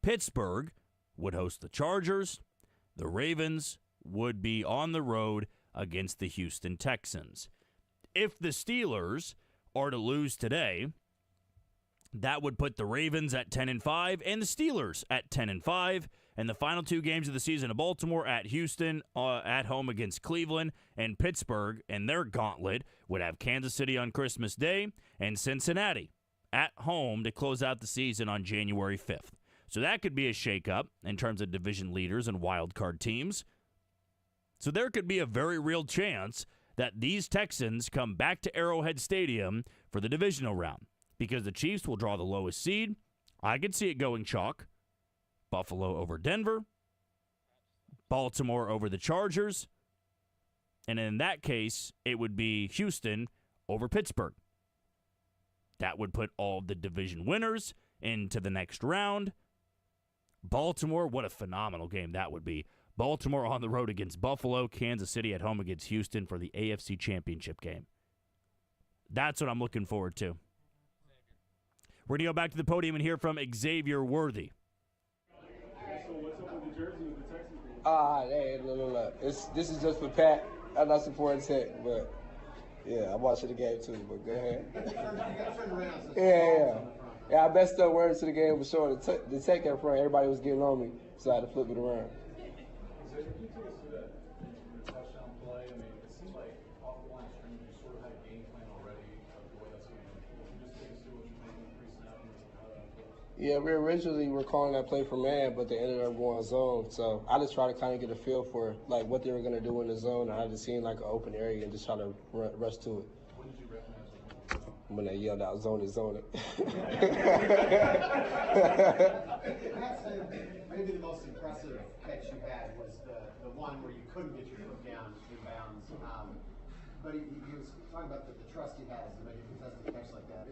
[SPEAKER 1] Pittsburgh would host the Chargers. The Ravens would be on the road against the Houston Texans. If the Steelers are to lose today, that would put the Ravens at 10-5 and the Steelers at 10-5. And the final 2 games of the season of Baltimore at Houston, at home against Cleveland, and Pittsburgh and their gauntlet would have Kansas City on Christmas Day and Cincinnati at home to close out the season on January 5th. So that could be a shakeup in terms of division leaders and wild card teams. So there could be a very real chance that these Texans come back to Arrowhead Stadium for the divisional round because the Chiefs will draw the lowest seed. I could see it going chalk. Buffalo over Denver, Baltimore over the Chargers, and in that case, it would be Houston over Pittsburgh. That would put all of the division winners into the next round. Baltimore, what a phenomenal game that would be. Baltimore on the road against Buffalo, Kansas City at home against Houston for the AFC Championship game. That's what I'm looking forward to. We're going to go back to the podium and hear from Xavier Worthy.
[SPEAKER 9] Hey, look. This is just for Pat. I'm not supporting Tech, but yeah, I'm watching the game too. But go ahead. Yeah. I messed up words to the game for sure. The Tech up front, everybody was getting on me, so I had to flip it around. Yeah, we originally were calling that play for man, but they ended up going zone. So I just try to kind of get a feel for like what they were going to do in the zone. I just seen like an open area and just try to rush to it.
[SPEAKER 7] When did you recognize it?
[SPEAKER 9] When they yelled out, zone it, zone it.
[SPEAKER 7] Maybe the most impressive catch you had was the one where you couldn't get your foot down in bounds. But he was talking about the trust he has to make a contested catch like that.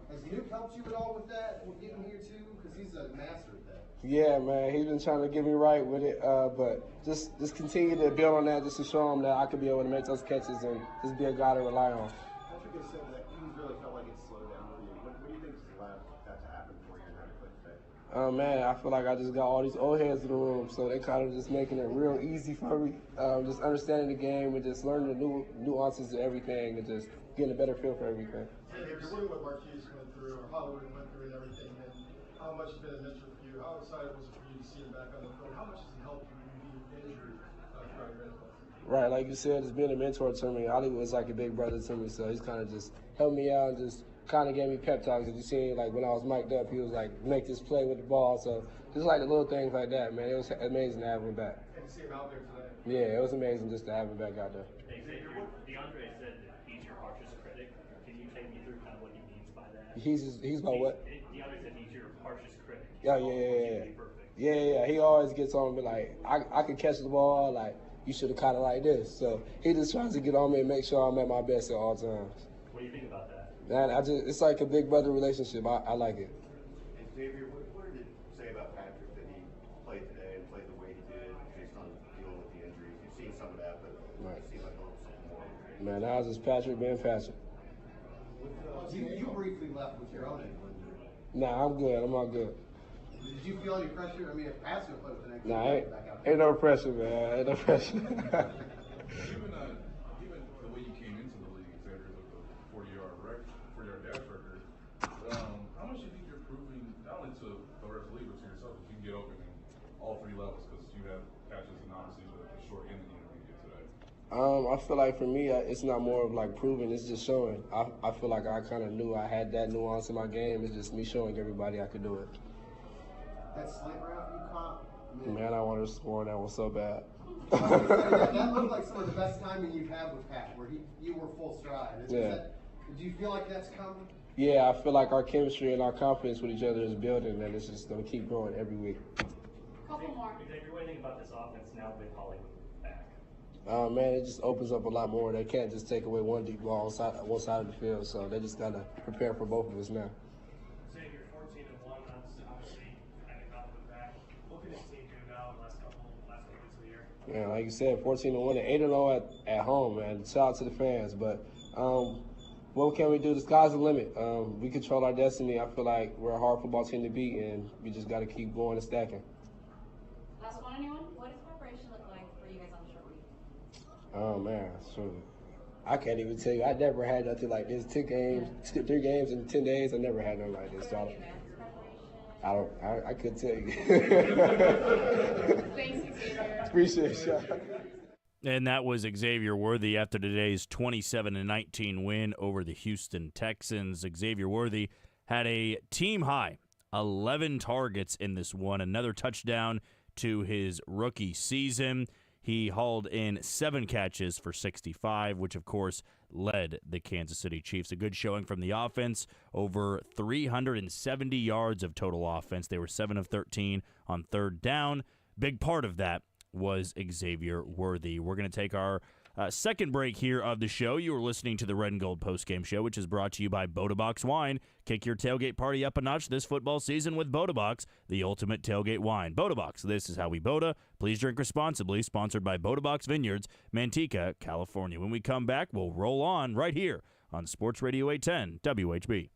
[SPEAKER 7] Has Nuke helped you at all with that, with getting here too? Because he's a master at that.
[SPEAKER 9] Yeah, man, he's been trying to get me right with it. But just continue to build on that, just to show him that I could be able to make those catches and just be a guy to rely on.
[SPEAKER 7] Patrick has said that he really felt like it slowed down for you. What do you think has allowed that to happen for you in that play today?
[SPEAKER 9] Man, I feel like I just got all these old heads in the room, so they kind of just making it real easy for me. Just understanding the game and just learning the new nuances of everything and just getting a better feel for everything.
[SPEAKER 7] You're seeing what Marquise went through, or Hollywood went through and everything, and how much has been a mentor for you? How excited was it for you to see him back on the field? How much has he helped you when you injured throughout your NFL season?
[SPEAKER 9] Right, like you said, it's been a mentor to me. Hollywood's like a big brother to me, so he's kind of just helped me out and just kind of gave me pep talks. If you see, like when I was mic'd up, he was like, make this play with the ball. So just like the little things like that, man. It was amazing to have him back.
[SPEAKER 7] And to see him out there today.
[SPEAKER 9] Yeah, it was amazing just to have him back out there.
[SPEAKER 10] DeAndre said that he's your harshest critic. Can you take me through kind of what he means by that?
[SPEAKER 9] He's my what?
[SPEAKER 10] DeAndre said he's your harshest critic.
[SPEAKER 9] Yeah. He always gets on me like, I can catch the ball, like, you should have caught it like this. So he just tries to get on me and make sure I'm at my best at all times.
[SPEAKER 10] What do you think about that?
[SPEAKER 9] Man, it's like a big brother relationship. I like it.
[SPEAKER 7] And Xavier, what did it say about Patrick that he played today and played the way he did based on dealing with the injuries? You've seen some of that, but
[SPEAKER 9] Man, I was just Patrick being Patrick.
[SPEAKER 7] You briefly left with your own ankle injury.
[SPEAKER 9] Nah, I'm good. I'm all good.
[SPEAKER 7] Did you feel any pressure? I mean, if Pat's going to play with the next
[SPEAKER 9] Nah,
[SPEAKER 7] game, back out.
[SPEAKER 9] ain't no pressure, man. Ain't no pressure.
[SPEAKER 11] Even the way you came into the league, Xavier, with the 40-yard dash record, how much do you think you're proving not only to the rest of the league, but to yourself, that you can get open in all three levels, because you have catches and obviously the short end that you intermediate today?
[SPEAKER 9] I feel like for me, it's not more of like proving, it's just showing. I feel like I kind of knew I had that nuance in my game. It's just me showing everybody I could do it.
[SPEAKER 7] That slant route you caught,
[SPEAKER 9] Man, I wanted to score on that one so bad.
[SPEAKER 7] that looked like some of the best timing you've had with Pat, where you were full stride. Do you feel like that's coming?
[SPEAKER 9] Yeah, I feel like our chemistry and our confidence with each other is building, and it's just going to keep growing every week.
[SPEAKER 10] Couple more. Xavier, what do you think about this offense now with Hollywood back?
[SPEAKER 9] Man, it just opens up a lot more. They can't just take away one deep ball on one side of the field, so they just got to prepare for both of us now.
[SPEAKER 10] Xavier, 14-1, that's obviously having Hollywood back. What can this team do now in the last couple weeks of the year?
[SPEAKER 9] Yeah, like you said, 14-1 and 8-0 at home, man. Shout out to the fans, but what can we do? The sky's the limit. We control our destiny. I feel like we're a hard football team to beat, and we just got to keep going and stacking.
[SPEAKER 12] Last one, anyone? What does preparation look like for you guys on the short week?
[SPEAKER 9] Oh, man, sure. I can't even tell you. I never had nothing like this. 3 games in 10 days. I never had nothing like this. So I couldn't tell you.
[SPEAKER 12] Thanks, Xavier.
[SPEAKER 9] Appreciate it.
[SPEAKER 1] And that was Xavier Worthy after today's 27-19 win over the Houston Texans. Xavier Worthy had a team-high 11 targets in this one, another touchdown to his rookie season. He hauled in 7 catches for 65, which, of course, led the Kansas City Chiefs. A good showing from the offense, over 370 yards of total offense. They were 7 of 13 on third down. Big part of that was Xavier Worthy. We're going to take our second break here of the show. You are listening to the Red and Gold Postgame Show, which is brought to you by Boda Box Wine. Kick your tailgate party up a notch this football season with Boda Box, the ultimate tailgate wine. Boda Box, this is how we Boda. Please drink responsibly. Sponsored by Boda Box Vineyards, Manteca, California. When we come back, we'll roll on right here on Sports Radio 810 WHB.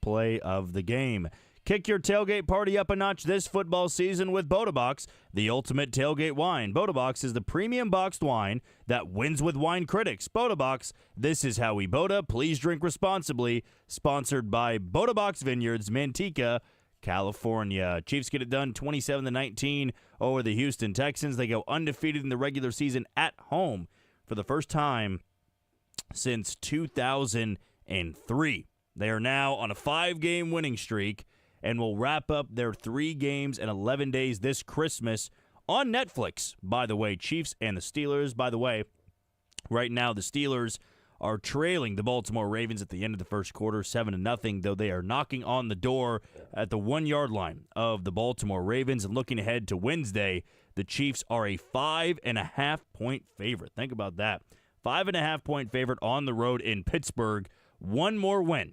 [SPEAKER 1] play of the game. Kick your tailgate party up a notch this football season with Bodabox, the ultimate tailgate wine. Bodabox is the premium boxed wine that wins with wine critics. Bodabox, this is how we Boda. Please drink responsibly. Sponsored by Bodabox Vineyards, Manteca, California. Chiefs get it done 27-19 over the Houston Texans. They go undefeated in the regular season at home for the first time since 2003. They are now on a 5-game winning streak and will wrap up their 3 games and 11 days this Christmas on Netflix. By the way, Chiefs and the Steelers. By the way, right now the Steelers are trailing the Baltimore Ravens at the end of the first quarter, 7-0, though they are knocking on the door at the 1-yard line of the Baltimore Ravens. And looking ahead to Wednesday, the Chiefs are a 5.5-point favorite. Think about that. 5.5-point favorite on the road in Pittsburgh. One more win,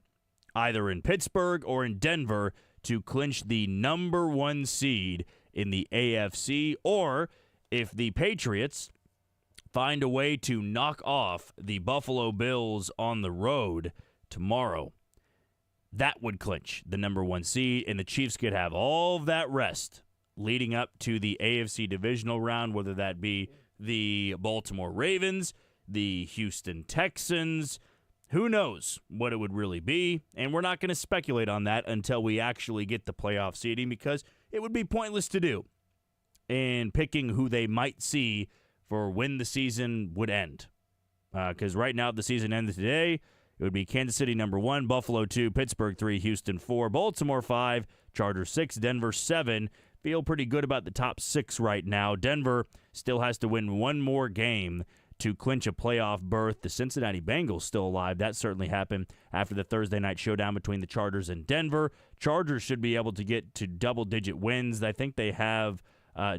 [SPEAKER 1] either in Pittsburgh or in Denver, to clinch the number 1 seed in the AFC, or if the Patriots find a way to knock off the Buffalo Bills on the road tomorrow, that would clinch the number 1 seed, and the Chiefs could have all of that rest leading up to the AFC divisional round, whether that be the Baltimore Ravens, the Houston Texans. Who knows what it would really be, and we're not going to speculate on that until we actually get the playoff seeding, because it would be pointless to do in picking who they might see for when the season would end. Because right now, if the season ended today, it would be Kansas City number 1, Buffalo 2, Pittsburgh 3, Houston 4, Baltimore 5, Chargers 6, Denver 7. Feel pretty good about the top 6 right now. Denver still has to win one more game to clinch a playoff berth. The Cincinnati Bengals still alive. That certainly happened after the Thursday night showdown between the Chargers and Denver. Chargers should be able to get to double-digit wins. I think they have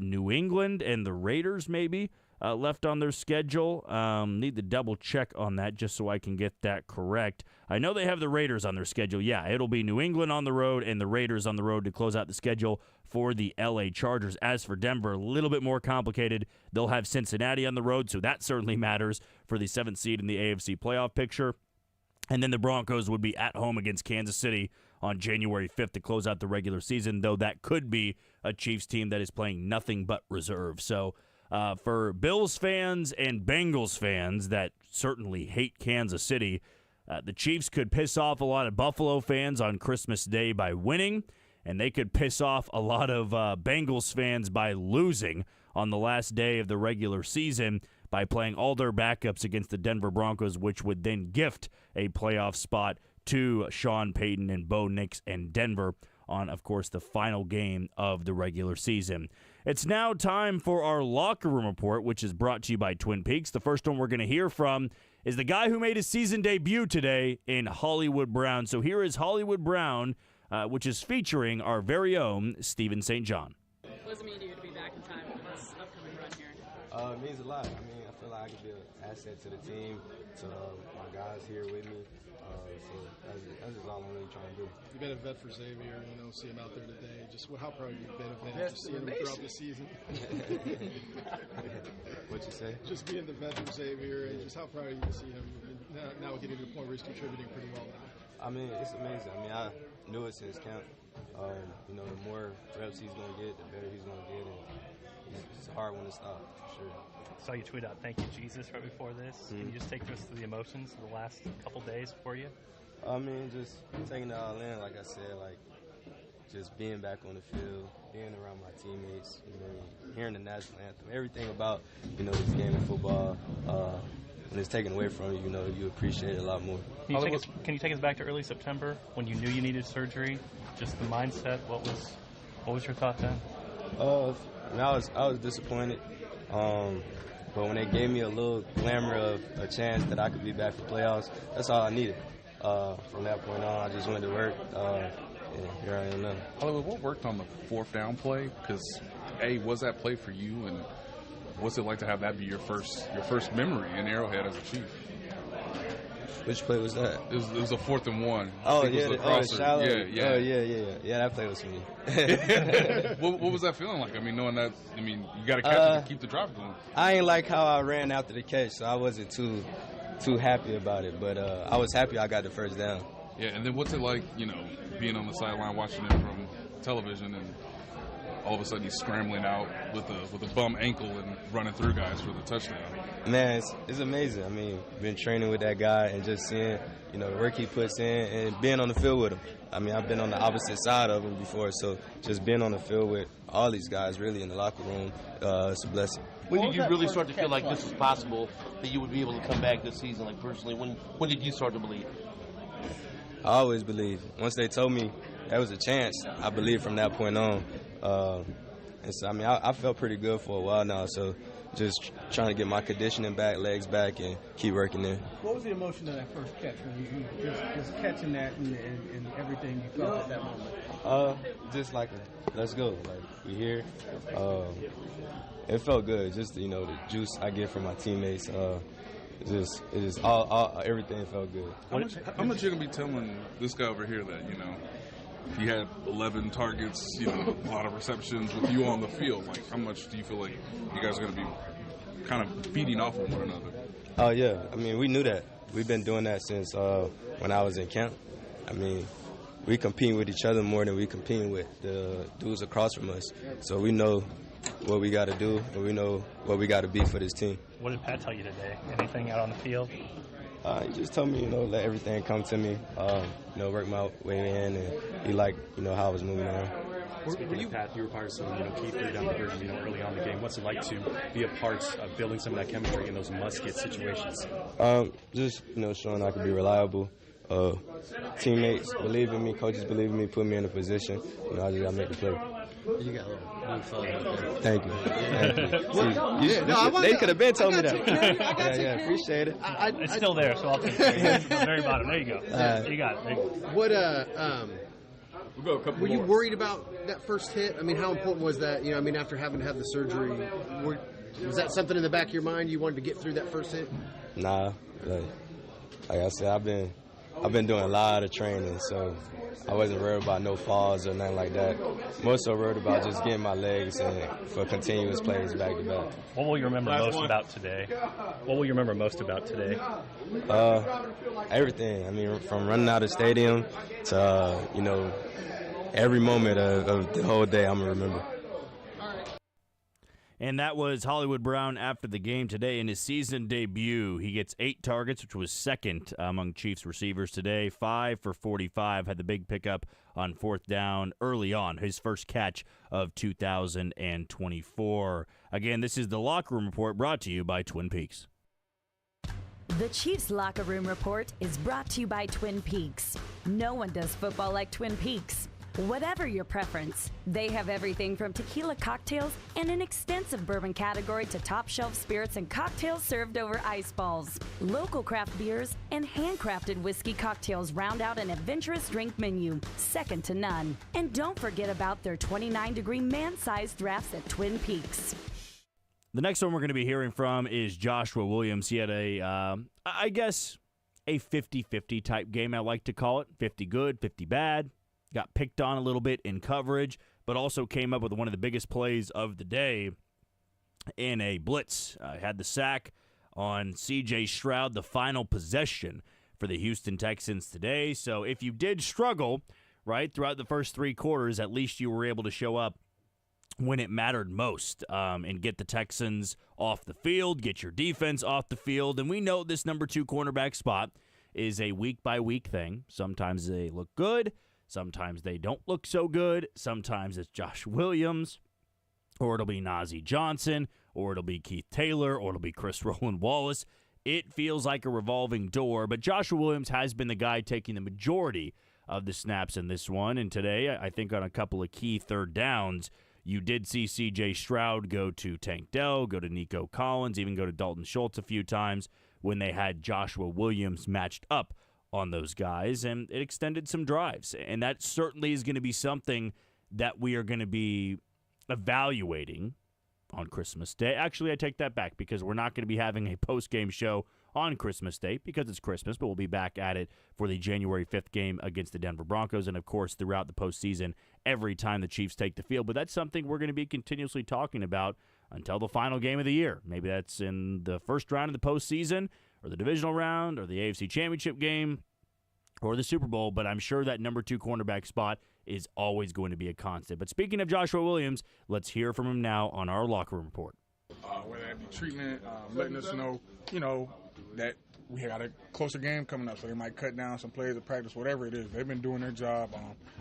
[SPEAKER 1] New England and the Raiders maybe left on their schedule. Need to double-check on that just so I can get that correct. I know they have the Raiders on their schedule. Yeah, it'll be New England on the road and the Raiders on the road to close out the schedule for the L.A. Chargers. As for Denver, a little bit more complicated. They'll have Cincinnati on the road, so that certainly matters for the 7th seed in the AFC playoff picture. And then the Broncos would be at home against Kansas City on January 5th to close out the regular season, though that could be a Chiefs team that is playing nothing but reserve. So for Bills fans and Bengals fans that certainly hate Kansas City, the Chiefs could piss off a lot of Buffalo fans on Christmas Day by winning, and they could piss off a lot of Bengals fans by losing on the last day of the regular season by playing all their backups against the Denver Broncos, which would then gift a playoff spot to Sean Payton and Bo Nix and Denver on, of course, the final game of the regular season. It's now time for our locker room report, which is brought to you by Twin Peaks. The first one we're going to hear from is the guy who made his season debut today in Hollywood Brown. So here is Hollywood Brown, which is featuring our very own Steven St. John.
[SPEAKER 13] What does it mean to you to be back in time for this upcoming run here?
[SPEAKER 9] It means a lot. I mean, I feel like I could be an asset to the team, to my guys here with me. So that's just all I'm really trying to do.
[SPEAKER 14] You've been a vet for Xavier, see him out there today. Just how proud you've been of him, just seeing him throughout the season.
[SPEAKER 9] What you say?
[SPEAKER 14] Just being the vet for Xavier, and just how proud are you to see him now getting to the point where he's contributing pretty well now?
[SPEAKER 9] I mean, it's amazing. I mean, I knew it since camp. The more reps he's going to get, the better he's going to get, and it's a hard one to stop, for sure.
[SPEAKER 10] Saw you tweet out, "Thank you, Jesus," right before this. Can you just take us through the emotions of the last couple days for you?
[SPEAKER 9] I mean, just taking it all in, like I said, just being back on the field, being around my teammates, hearing the national anthem, everything about, this game of football. When it's taken away from you, you appreciate it a lot more.
[SPEAKER 10] Can you take us back to early September when you knew you needed surgery? Just the mindset. What was your thought then?
[SPEAKER 9] I was disappointed. But when they gave me a little glimmer of a chance that I could be back for playoffs, that's all I needed. From that point on, I just went to work, and here I am now.
[SPEAKER 11] Hollywood, what worked on the 4th down play? Because, was that play for you, and what's it like to have that be your first memory in Arrowhead as a Chief?
[SPEAKER 9] Which play was that?
[SPEAKER 11] It was a 4th and 1.
[SPEAKER 9] Oh, yeah,
[SPEAKER 11] the
[SPEAKER 9] shallow.
[SPEAKER 11] Yeah.
[SPEAKER 9] Oh, yeah, that play was for me.
[SPEAKER 11] What was that feeling like? Knowing that, you got to catch it to keep the drive going.
[SPEAKER 9] I ain't like how I ran after the catch, so I wasn't too happy about it. But I was happy I got the first down.
[SPEAKER 11] Yeah, and then what's it like, being on the sideline watching it from television, and all of a sudden he's scrambling out with a bum ankle and running through guys for the touchdown?
[SPEAKER 15] Man, it's amazing. I mean, been training with that guy and just seeing, the work he puts in and being on the field with him. I mean, I've been on the opposite side of him before, so just being on the field with all these guys really in the locker room, it's a blessing.
[SPEAKER 16] When did you really start to feel like this is possible, that you would be able to come back this season, like personally? When did you start to believe?
[SPEAKER 15] I always believed. Once they told me there was a chance, I believed from that point on. And so, I felt pretty good for a while now, so just trying to get my conditioning back, legs back, and keep working there.
[SPEAKER 17] What was the emotion of that first catch when you just catching that and everything you felt at that moment?
[SPEAKER 15] Just like, let's go. Like, we here. It felt good. Just, the juice I get from my teammates. Everything felt good.
[SPEAKER 11] How much you going to be telling this guy over here that, he had 11 targets, a lot of receptions with you on the field? Like, how much do you feel like you guys are going to be kind of feeding off of one another?
[SPEAKER 15] Oh, yeah. I mean, we knew that. We've been doing that since when I was in camp. I mean, we compete with each other more than we compete with the dudes across from us. So we know what we got to do, and we know what we got to be for this team.
[SPEAKER 10] What did Pat tell you today? Anything out on the field?
[SPEAKER 15] He just told me, let everything come to me, work my way in, and he liked, how I was moving around.
[SPEAKER 18] Speaking of Pat, you were part of some, key third down conversion, early on in the game. What's it like to be a part of building some of that chemistry in those must-get situations?
[SPEAKER 15] Just, showing I could be reliable. Teammates believe in me, coaches believe in me, put me in a position. I just got to make the play.
[SPEAKER 19] You got a little fun out there.
[SPEAKER 15] Thank you. They could have been told me that. Yeah, appreciate it.
[SPEAKER 10] It's still there, so I'll take it. At the very bottom. There you go. You got it. There you go.
[SPEAKER 19] What, were you worried about that first hit? I mean, how important was that? After having had the surgery, was that something in the back of your mind? You wanted to get through that first hit?
[SPEAKER 15] Nah. Like I said, I've been doing a lot of training, so I wasn't worried about no falls or nothing like that. More so worried about just getting my legs in for continuous plays back to back.
[SPEAKER 10] What will you remember most about today?
[SPEAKER 15] Everything. I mean, from running out of the stadium to, every moment of the whole day I'm going to remember.
[SPEAKER 1] And that was Hollywood Brown after the game today in his season debut. He gets 8 targets, which was second among Chiefs receivers today. 5 for 45, had the big pickup on 4th down early on, his first catch of 2024. Again, this is the Locker Room Report brought to you by Twin Peaks.
[SPEAKER 20] The Chiefs Locker Room Report is brought to you by Twin Peaks. No one does football like Twin Peaks. Whatever your preference, they have everything from tequila cocktails and an extensive bourbon category to top-shelf spirits and cocktails served over ice balls. Local craft beers and handcrafted whiskey cocktails round out an adventurous drink menu, second to none. And don't forget about their 29-degree man-sized drafts at Twin Peaks.
[SPEAKER 1] The next one we're going to be hearing from is Joshua Williams. He had a 50-50 type game, I like to call it. 50 good, 50 bad. Got picked on a little bit in coverage, but also came up with one of the biggest plays of the day in a blitz. Had the sack on C.J. Stroud, the final possession for the Houston Texans today. So if you did struggle, right, throughout the first 3 quarters, at least you were able to show up when it mattered most and get the Texans off the field, get your defense off the field. And we know this number 2 cornerback spot is a week-by-week thing. Sometimes they look good. Sometimes they don't look so good. Sometimes it's Josh Williams, or it'll be Najee Johnson, or it'll be Keith Taylor, or it'll be Chris Rowland Wallace. It feels like a revolving door, but Joshua Williams has been the guy taking the majority of the snaps in this one. And today, I think on a couple of key 3rd downs, you did see C.J. Stroud go to Tank Dell, go to Nico Collins, even go to Dalton Schultz a few times when they had Joshua Williams matched up on those guys, and it extended some drives. And that certainly is going to be something that we are going to be evaluating on Christmas Day. Actually, I take that back because we're not going to be having a post-game show on Christmas Day because it's Christmas, but we'll be back at it for the January 5th game against the Denver Broncos and, of course, throughout the postseason every time the Chiefs take the field. But that's something we're going to be continuously talking about until the final game of the year. Maybe that's in the first round of the postseason or the divisional round or the AFC Championship game. or the Super Bowl, but I'm sure that number 2 cornerback spot is always going to be a constant. But speaking of Joshua Williams, let's hear from him now on our locker room report.
[SPEAKER 21] Whether that be treatment, letting us know, that we got a closer game coming up, so they might cut down some plays at practice, whatever it is. They've been doing their job.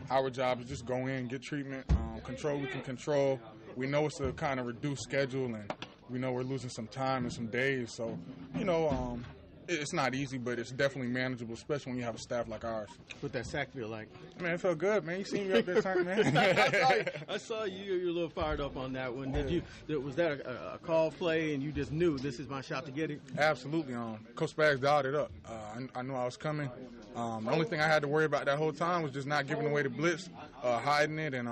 [SPEAKER 21] Our job is just go in, get treatment, control what we can control. We know it's a kind of reduced schedule, and we know we're losing some time and some days. So, it's not easy, but it's definitely manageable, especially when you have a staff like ours.
[SPEAKER 17] What that sack feel like?
[SPEAKER 21] Man, it felt good, man. You seen me up there turning, man.
[SPEAKER 17] I saw you. You're a little fired up on that one. Was that a call play, and you just knew this is my shot to get it?
[SPEAKER 21] Absolutely. Coach Spags dialed it up. I knew I was coming. The only thing I had to worry about that whole time was just not giving away the blitz, hiding it, and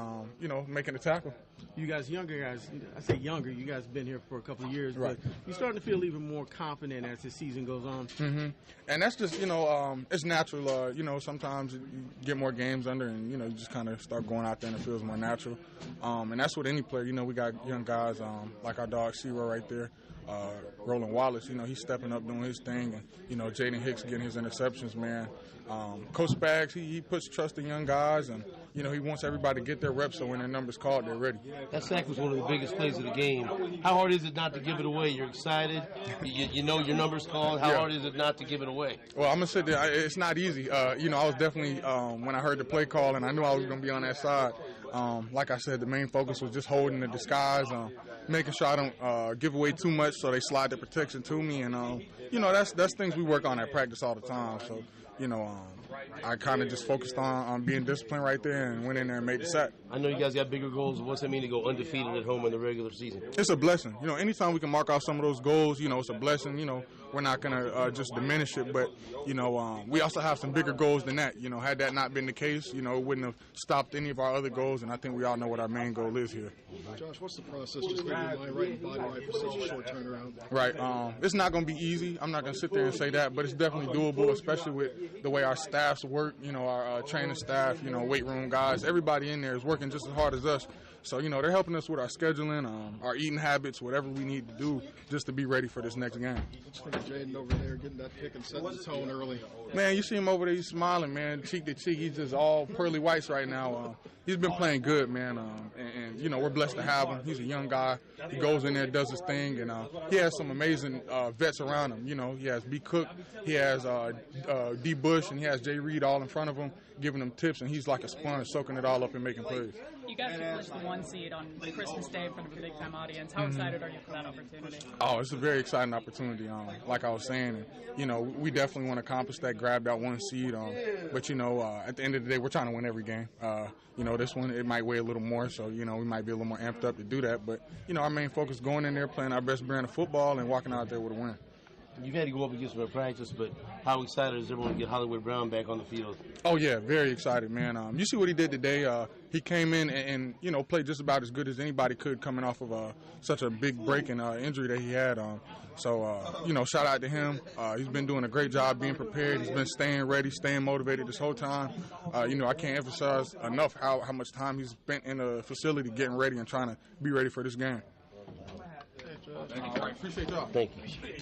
[SPEAKER 21] making the tackle.
[SPEAKER 17] You guys, younger guys, I say younger, you guys have been here for a couple of years,
[SPEAKER 21] right.
[SPEAKER 17] But you're starting to feel even more confident as the season goes on.
[SPEAKER 21] Mm-hmm. And that's just, it's natural. Sometimes you get more games under and, you just kind of start going out there and it feels more natural. And that's with any player. We got young guys like our dog Zero right there. Roland Wallace, he's stepping up doing his thing. And, Jaden Hicks getting his interceptions, man. Coach Spags, he puts trust in young guys and, he wants everybody to get their reps so when their number's called, they're ready.
[SPEAKER 16] That sack was one of the biggest plays of the game. How hard is it not to give it away? You're excited. You know your number's called. How hard is it not to give it away?
[SPEAKER 21] Well, I'm going to say that it's not easy. I was definitely, when I heard the play call and I knew I was going to be on that side, like I said, the main focus was just holding the disguise, making sure I don't give away too much so they slide the protection to me. And, that's things we work on at practice all the time. So, I kind of just focused on being disciplined right there and went in there and made the sack.
[SPEAKER 16] I know you guys got bigger goals. What's it mean to go undefeated at home in the regular season?
[SPEAKER 21] It's a blessing. Anytime we can mark off some of those goals, it's a blessing. We're not going to just diminish it, but, we also have some bigger goals than that. Had that not been the case, it wouldn't have stopped any of our other goals, and I think we all know what our main goal is here.
[SPEAKER 14] Josh, what's the process just getting your mind right and body right for such a short turnaround?
[SPEAKER 21] Right. It's not going to be easy. I'm not going to sit there and say that, but it's definitely doable, especially with the way our staffs work, our training staff, weight room guys. Everybody in there is working just as hard as us. So, they're helping us with our scheduling, our eating habits, whatever we need to do just to be ready for this next game.
[SPEAKER 14] What's for Jaden over there getting that pick and setting the tone early?
[SPEAKER 21] Man, you see him over there, he's smiling, man, cheek to cheek. He's just all pearly whites right now. He's been playing good, man, and we're blessed to have him. He's a young guy. He goes in there, does his thing, and he has some amazing vets around him. He has B. Cook, he has D. Bush, and he has Jay Reid all in front of him, giving him tips, and he's like a sponge, soaking it all up and making plays.
[SPEAKER 13] You guys can push the 1 seed on Christmas Day in front of a big-time audience. How excited are you for that opportunity?
[SPEAKER 21] Oh, it's a very exciting opportunity. Like I was saying, we definitely want to accomplish that, grab that 1 seed. But, at the end of the day, we're trying to win every game. This one, it might weigh a little more, so, we might be a little more amped up to do that. But, our main focus going in there, playing our best brand of football and walking out there with a win.
[SPEAKER 16] You've had to go up against him at practice, but how excited is everyone to get Hollywood Brown back on the field?
[SPEAKER 21] Oh, yeah, very excited, man. You see what he did today. He came in and played just about as good as anybody could coming off of such a big break and injury that he had. Shout out to him. He's been doing a great job being prepared. He's been staying ready, staying motivated this whole time. I can't emphasize enough how much time he's spent in the facility getting ready and trying to be ready for this game. All right, appreciate y'all.
[SPEAKER 16] Thank you.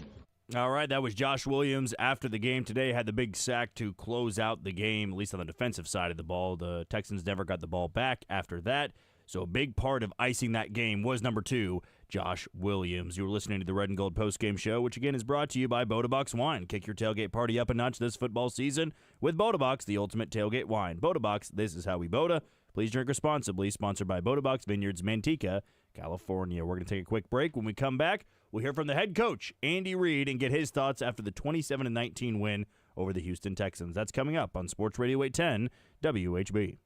[SPEAKER 1] All right, that was Josh Williams after the game today. Had the big sack to close out the game, at least on the defensive side of the ball. The Texans never got the ball back after that. So a big part of icing that game was number 2, Josh Williams. You were listening to the Red and Gold Postgame Show, which again is brought to you by Boda Wine. Kick your tailgate party up a notch this football season with Boda, the ultimate tailgate wine. Boda, this is how we Boda. Please drink responsibly. Sponsored by Boda Vineyards, Manteca, California. We're going to take a quick break. When we come back, we'll hear from the head coach, Andy Reid, and get his thoughts after the 27-19 win over the Houston Texans. That's coming up on Sports Radio 810 WHB.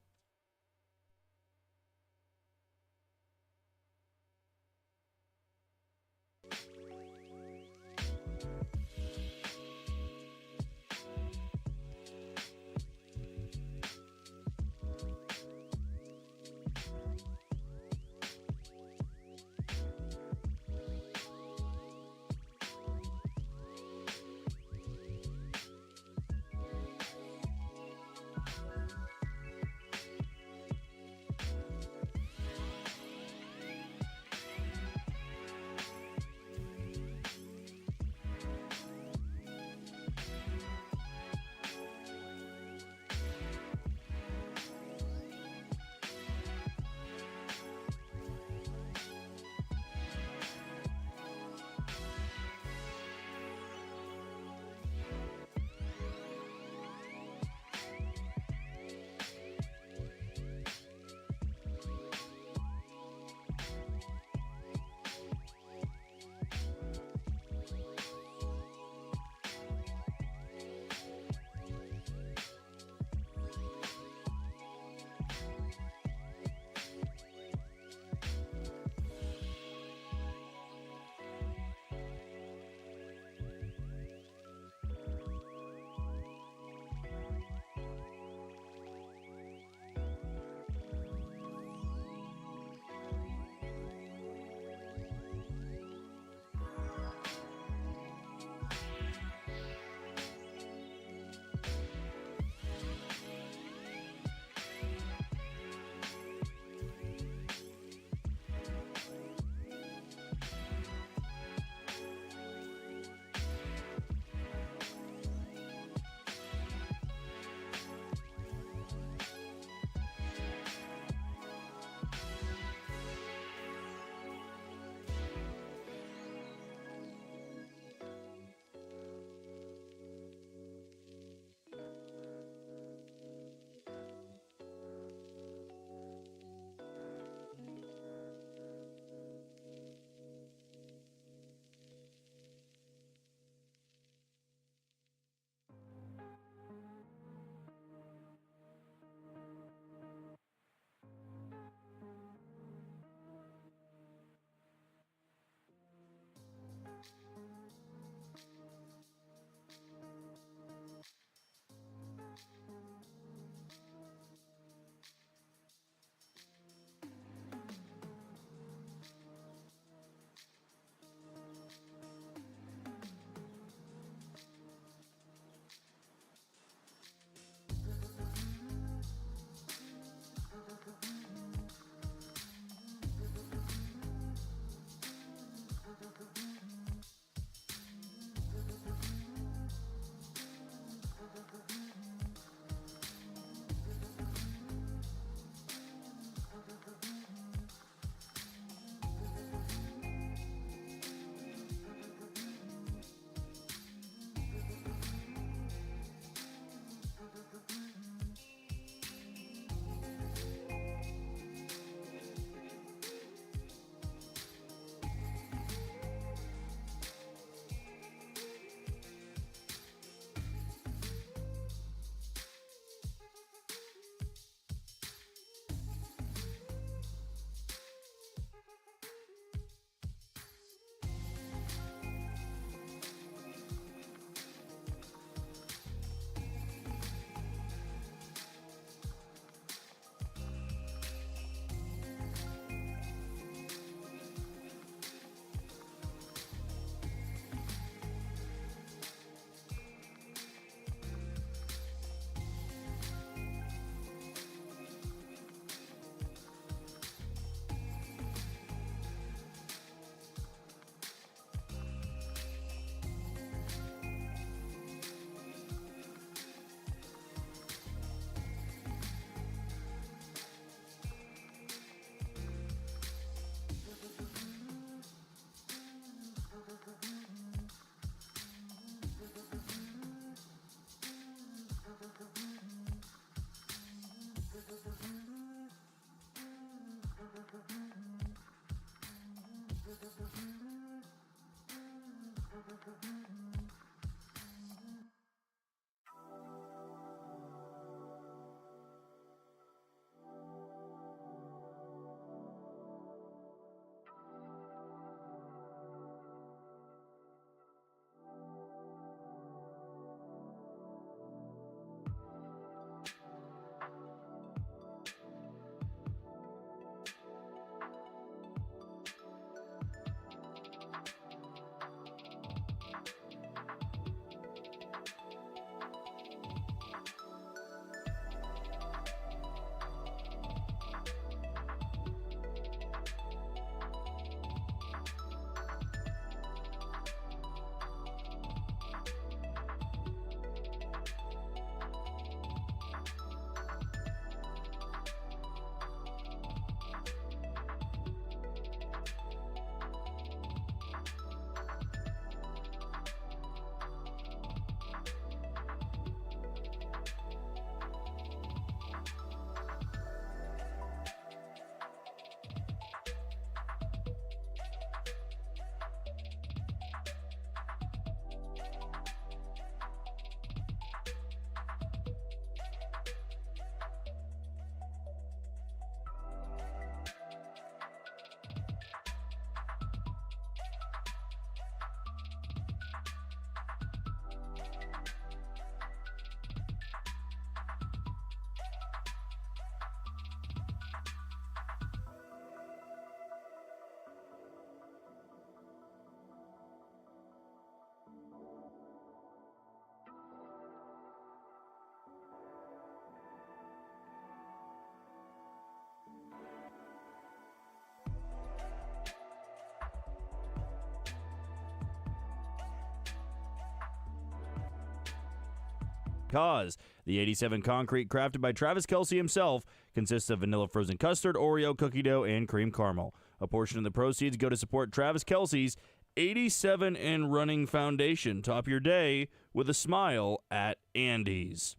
[SPEAKER 1] Cause the 87 concrete crafted by Travis Kelce himself consists of vanilla frozen custard, Oreo, cookie dough, and cream caramel. A portion of the proceeds go to support Travis Kelce's 87 and running foundation. Top your day with a smile at Andy's.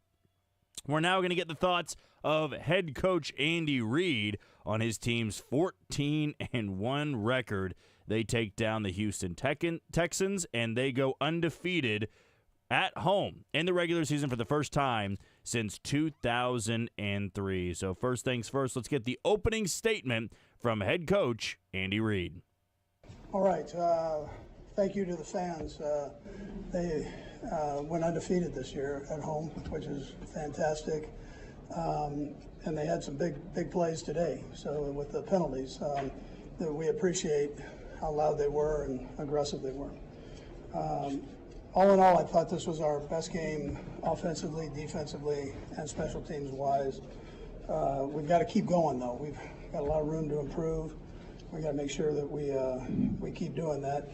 [SPEAKER 1] We're now going to get the thoughts of head coach Andy Reid on his team's 14-1 record. They take down the Houston Texans, and they go undefeated at home in the regular season for the first time since 2003. So first things first, let's get the opening statement from head coach Andy Reid.
[SPEAKER 2] All right. Thank you to the fans. They went undefeated this year at home, which is fantastic. And they had some big plays today. So with the penalties, that we appreciate how loud they were and aggressive they were. All in all, I thought this was our best game offensively, defensively, and special teams wise. We've got to keep going though. We've got a lot of room to improve. We got to make sure that we keep doing that.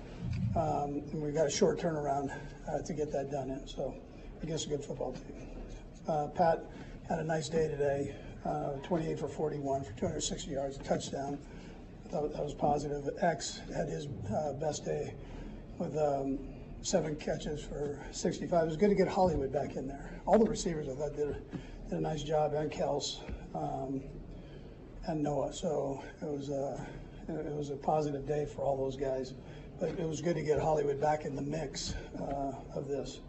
[SPEAKER 2] And we've got a short turnaround to get that done in. So against a good football team. Pat had a nice day today. 28 for 41 for 260 yards, a touchdown. I thought that was positive. X had his best day with 7 catches for 65. It was good to get Hollywood back in there. All the receivers I thought did a nice job, and Kels and Noah. So it was a positive day for all those guys. But it was good to get Hollywood back in the mix of this.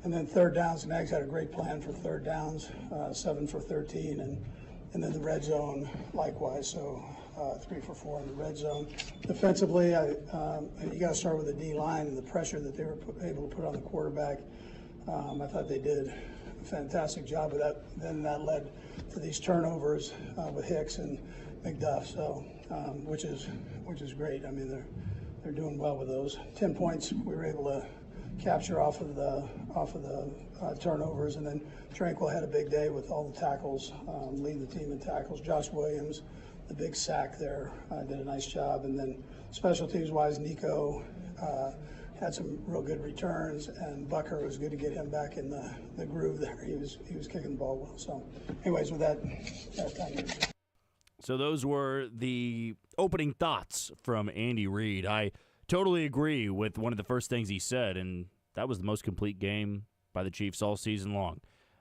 [SPEAKER 2] And then third downs, Nags had a great plan for third downs, 7 for 13, and then the red zone likewise. So 3 for 4 in the red zone. Defensively, you got to start with the D line and the pressure that they were able to put on the quarterback. I thought they did a fantastic job of that. Then that led to these turnovers with Hicks and McDuff. So which is great. I mean they're doing well with those. 10 points we were able to capture off of the turnovers, and then Tranquil had a big day with all the tackles, leading the team in tackles. Josh Williams, the big sack there, did a nice job, and then special teams wise, Nico had some real good returns, and Bucker, was good to get him back in the groove there. He was kicking the ball well. So, anyways, with that time.
[SPEAKER 1] So those were the opening thoughts from Andy Reid. I totally agree with one of the first things he said, and that was the most complete game by the Chiefs all season long.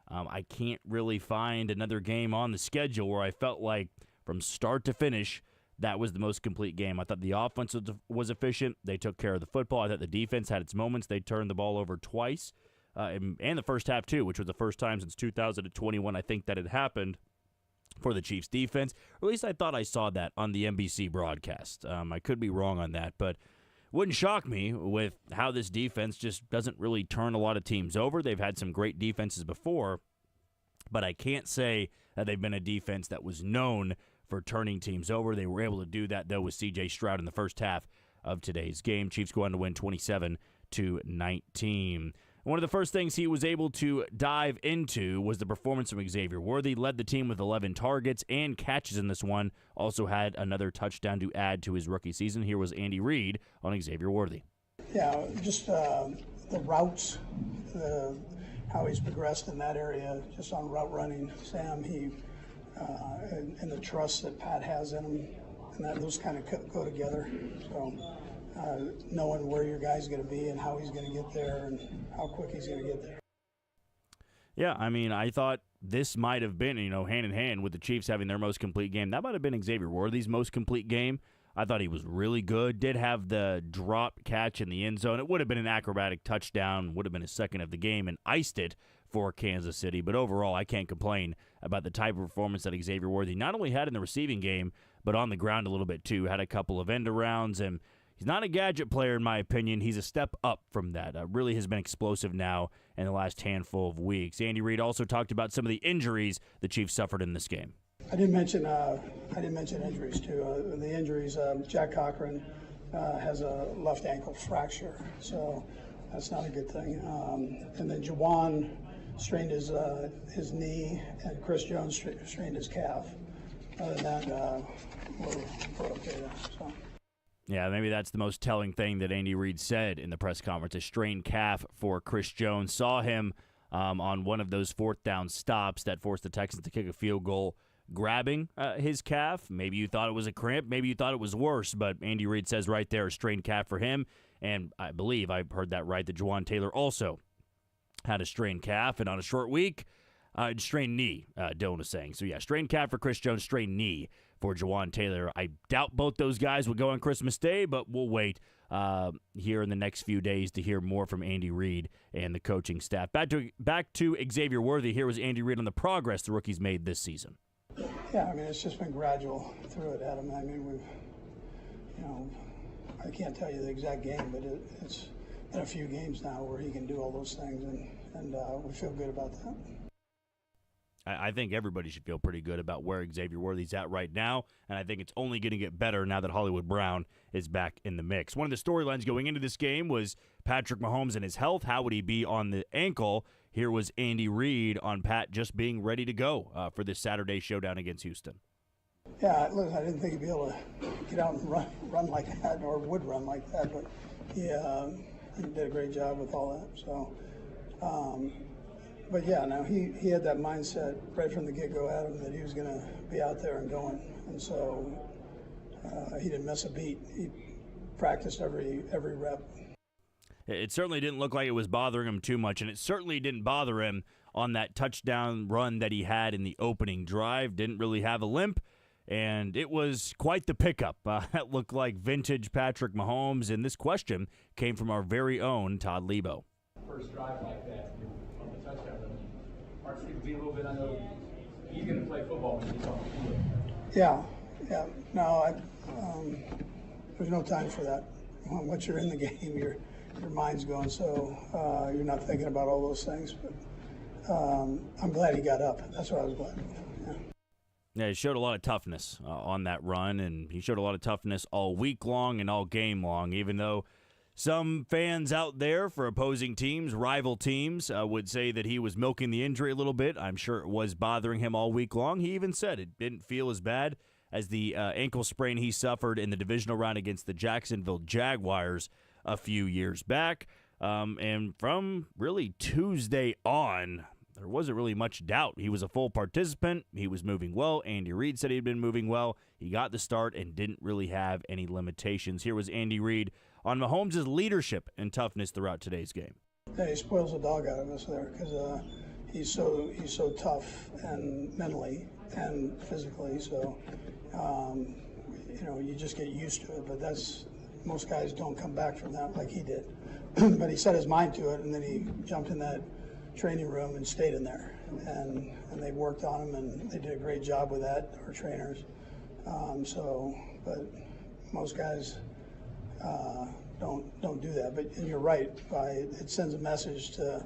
[SPEAKER 1] I can't really find another game on the schedule where I felt like from start to finish that was the most complete game. I thought the offense was efficient. They took care of the football. I thought the defense had its moments. They turned the ball over twice, and the first half too, which was the first time since 2021 I think that had happened for the Chiefs defense. Or at least I thought I saw that on the NBC broadcast. I could be wrong on that, but wouldn't shock me with how this defense just doesn't really turn a lot of teams over. They've had some great defenses before, but I can't say that they've been a defense that was known for turning teams over. They were able to do that, though, with C.J. Stroud in the first half of today's game. Chiefs go on to win 27-19. One of the first things he was able to dive into was the performance of Xavier Worthy. Led the team with 11 targets and catches in this one. Also had another touchdown to add to his rookie season. Here was Andy Reid on Xavier Worthy.
[SPEAKER 2] Yeah, just the routes, how he's progressed in that area, just on route running. Sam, and the trust that Pat has in him, and that those kind of go together. So knowing where your guy's going to be and how he's going to get there and how quick he's going to get there.
[SPEAKER 1] Yeah, I mean, I thought this might have been, hand in hand with the Chiefs having their most complete game. That might have been Xavier Worthy's most complete game. I thought he was really good. Did have the drop catch in the end zone. It would have been an acrobatic touchdown, would have been his second of the game, and iced it for Kansas City. But overall, I can't complain about the type of performance that Xavier Worthy not only had in the receiving game, but on the ground a little bit too. Had a couple of end arounds, and he's not a gadget player in my opinion. He's a step up from that. Really has been explosive now in the last handful of weeks. Andy Reid also talked about some of the injuries the Chiefs suffered in this game.
[SPEAKER 2] I didn't mention injuries too. The injuries, Jack Cochran has a left ankle fracture, so that's not a good thing. And then Juwan strained his knee, and Chris Jones strained his calf. Other than that, we're okay there. So.
[SPEAKER 1] Yeah, maybe that's the most telling thing that Andy Reid said in the press conference. A strained calf for Chris Jones. Saw him on one of those fourth down stops that forced the Texans to kick a field goal, grabbing his calf. Maybe you thought it was a cramp. Maybe you thought it was worse. But Andy Reid says right there, a strained calf for him. And I believe I heard that right, that Juwan Taylor also had a strained calf. And on a short week, strained knee, Dylan was saying. So, yeah, strained calf for Chris Jones, strained knee for Juwan Taylor. I doubt both those guys will go on Christmas Day, but we'll wait here in the next few days to hear more from Andy Reid and the coaching staff. Back to Xavier Worthy. Here was Andy Reid on the progress the rookies made this season.
[SPEAKER 2] Yeah, I mean, it's just been gradual through it, Adam. I mean, I can't tell you the exact game, but it's been a few games now where he can do all those things, and we feel good about that.
[SPEAKER 1] I think everybody should feel pretty good about where Xavier Worthy's at right now, and I think it's only going to get better now that Hollywood Brown is back in the mix. One of the storylines going into this game was Patrick Mahomes and his health. How would he be on the ankle? Here was Andy Reid on Pat just being ready to go for this Saturday showdown against Houston.
[SPEAKER 2] Yeah, look, I didn't think he'd be able to get out and run like that, or would run like that, but he did a great job with all that. So, but yeah, now he had that mindset right from the get-go, Adam, that he was going to be out there and going, and so he didn't miss a beat. He practiced every rep.
[SPEAKER 1] It certainly didn't look like it was bothering him too much, and it certainly didn't bother him on that touchdown run that he had in the opening drive. Didn't really have a limp, and it was quite the pickup. That looked like vintage Patrick Mahomes, and this question came from our very own Todd Lebo.
[SPEAKER 3] First drive like that on the touchdown run, hard to be a little bit. I know he's going to play football when he's on the field.
[SPEAKER 2] Yeah. No, there's no time for that. Once you're in the game, your mind's going, so you're not thinking about all those things. But I'm glad he got up. That's what I was glad.
[SPEAKER 1] Yeah, he showed a lot of toughness on that run, and he showed a lot of toughness all week long and all game long, even though some fans out there for opposing teams, rival teams, would say that he was milking the injury a little bit. I'm sure it was bothering him all week long. He even said it didn't feel as bad as the ankle sprain he suffered in the divisional round against the Jacksonville Jaguars a few years back. And from really Tuesday on, there wasn't really much doubt. He was a full participant. He was moving well. Andy Reid said he'd been moving well. He got the start and didn't really have any limitations. Here was Andy Reid on Mahomes' leadership and toughness throughout today's game.
[SPEAKER 2] Yeah, he spoils the dog out of us there because he's so tough and mentally and physically. So you just get used to it. But most guys don't come back from that like he did. But he set his mind to it, and then he jumped in that training room and stayed in there. And they worked on him, and they did a great job with that, our trainers. But most guys don't do that. And you're right. It sends a message to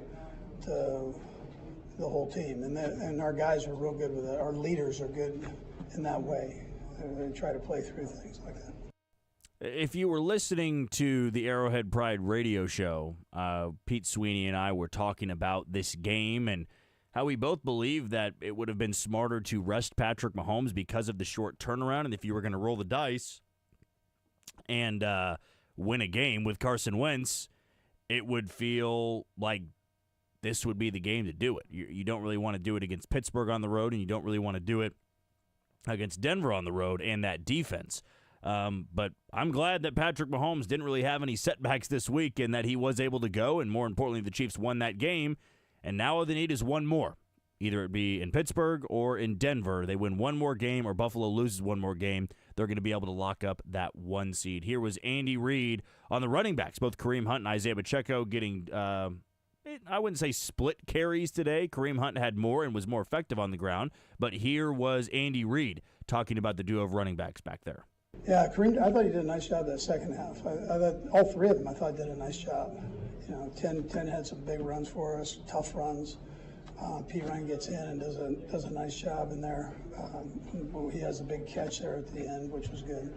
[SPEAKER 2] the whole team, and our guys are real good with it. Our leaders are good in that way. They try to play through things like that.
[SPEAKER 1] If you were listening to the Arrowhead Pride radio show, Pete Sweeney and I were talking about this game and how we both believe that it would have been smarter to rest Patrick Mahomes because of the short turnaround. And if you were going to roll the dice and win a game with Carson Wentz, it would feel like this would be the game to do it. You don't really want to do it against Pittsburgh on the road, and you don't really want to do it against Denver on the road and that defense. But I'm glad that Patrick Mahomes didn't really have any setbacks this week and that he was able to go, and more importantly, the Chiefs won that game, and now all they need is one more. Either it be in Pittsburgh or in Denver. They win one more game or Buffalo loses one more game. They're going to be able to lock up that 1 seed. Here was Andy Reid on the running backs, both Kareem Hunt and Isaiah Pacheco getting, I wouldn't say split carries today. Kareem Hunt had more and was more effective on the ground. But here was Andy Reid talking about the duo of running backs back there.
[SPEAKER 2] Yeah, Kareem, I thought he did a nice job that second half. I thought all three of them, did a nice job. 10 had some big runs for us, tough runs. P. Ryan gets in and does a nice job in there. He has a big catch there at the end, which was good.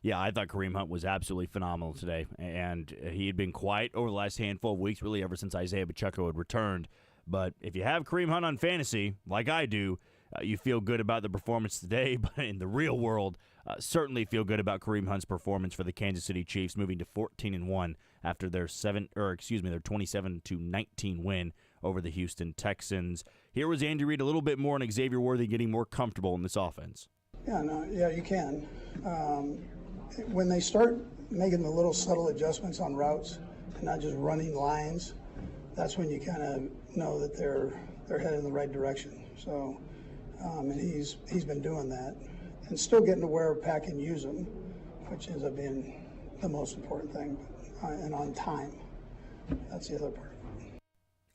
[SPEAKER 1] Yeah, I thought Kareem Hunt was absolutely phenomenal today, and he had been quiet over the last handful of weeks, really ever since Isaiah Pacheco had returned. But if you have Kareem Hunt on fantasy, like I do, you feel good about the performance today, but in the real world, certainly feel good about Kareem Hunt's performance for the Kansas City Chiefs, moving to 14-1 after their 27-19 win over the Houston Texans. Here was Andy Reid a little bit more, and Xavier Worthy getting more comfortable in this offense.
[SPEAKER 2] Yeah, you can. When they start making the little subtle adjustments on routes and not just running lines, that's when you kind of know that they're headed in the right direction. So, and he's been doing that, and still getting to where Pat can use them, which ends up being the most important thing, and on time. That's the other part.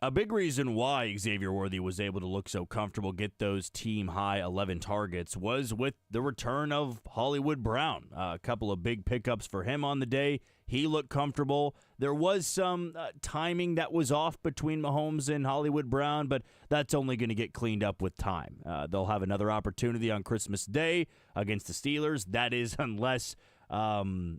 [SPEAKER 1] A big reason why Xavier Worthy was able to look so comfortable, get those team-high 11 targets, was with the return of Hollywood Brown. A couple of big pickups for him on the day. He looked comfortable. There was some timing that was off between Mahomes and Hollywood Brown, but that's only going to get cleaned up with time. They'll have another opportunity on Christmas Day against the Steelers. That is unless the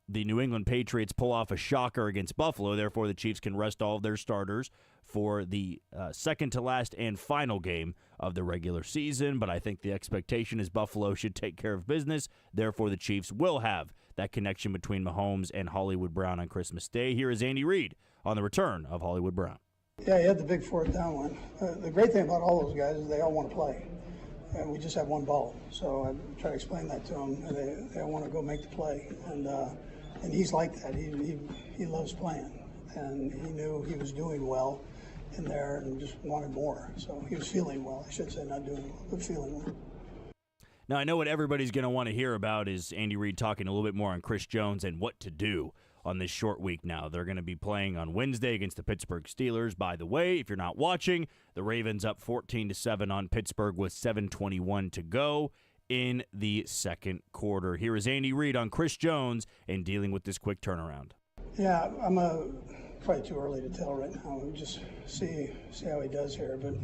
[SPEAKER 1] New England Patriots pull off a shocker against Buffalo. Therefore, the Chiefs can rest all of their starters for the second-to-last and final game of the regular season. But I think the expectation is Buffalo should take care of business. Therefore, the Chiefs will have that connection between Mahomes and Hollywood Brown on Christmas Day. Here is Andy Reid on the return of Hollywood Brown.
[SPEAKER 2] Yeah, he had the big fourth down one. The great thing about all those guys is they all want to play. And we just have one ball. So I try to explain that to them. They all want to go make the play. And he's like that. He loves playing. And he knew he was doing well in there and just wanted more. So he was feeling well. I should say not doing well, but feeling well.
[SPEAKER 1] Now, I know what everybody's going to want to hear about is Andy Reid talking a little bit more on Chris Jones and what to do on this short week now. They're going to be playing on Wednesday against the Pittsburgh Steelers. By the way, if you're not watching, the Ravens up 14-7 on Pittsburgh with 7:21 to go in the second quarter. Here is Andy Reid on Chris Jones and dealing with this quick turnaround.
[SPEAKER 2] Yeah, I'm probably too early to tell right now. We'll just see how he does here, but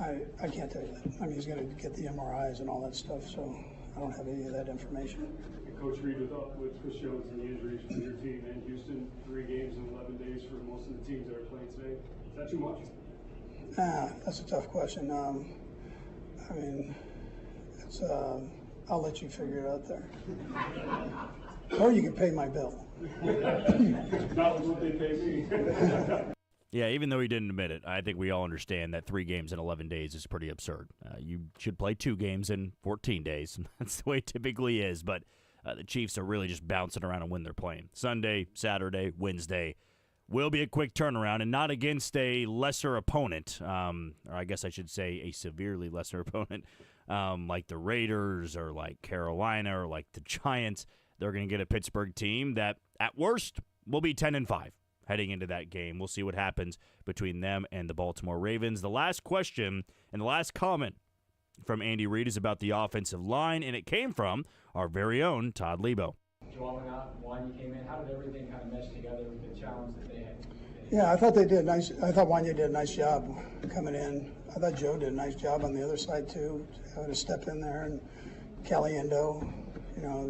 [SPEAKER 2] I can't tell you that. I mean, he's going to get the MRIs and all that stuff, so I don't have any of that information.
[SPEAKER 10] Coach Reid, with Chris Jones and the injuries for your team and Houston, 3 games in 11 days for most of the teams that are playing today, is that too much?
[SPEAKER 2] That's a tough question. I mean, it's I'll let you figure it out there. Or you can pay my bill.
[SPEAKER 10] Not what they pay me.
[SPEAKER 1] Yeah, even though he didn't admit it, I think we all understand that 3 games in 11 days is pretty absurd. You should play 2 games in 14 days. That's the way it typically is. But the Chiefs are really just bouncing around on when they're playing. Sunday, Saturday, Wednesday will be a quick turnaround, and not against a lesser opponent, or I guess I should say a severely lesser opponent. like the Raiders or like Carolina or like the Giants. They're going to get a Pittsburgh team that, at worst, will be 10-5 heading into that game. We'll see what happens between them and the Baltimore Ravens. The last question and the last comment from Andy Reid is about the offensive line, and it came from our very own Todd Lebo.
[SPEAKER 3] Joel went out, Wanya came in. How did everything kind of mesh together with the challenge that they had?
[SPEAKER 2] Yeah, I thought they did nice. I thought Wanya did a nice job coming in. I thought Joe did a nice job on the other side too, having to step in there, and Caliendo,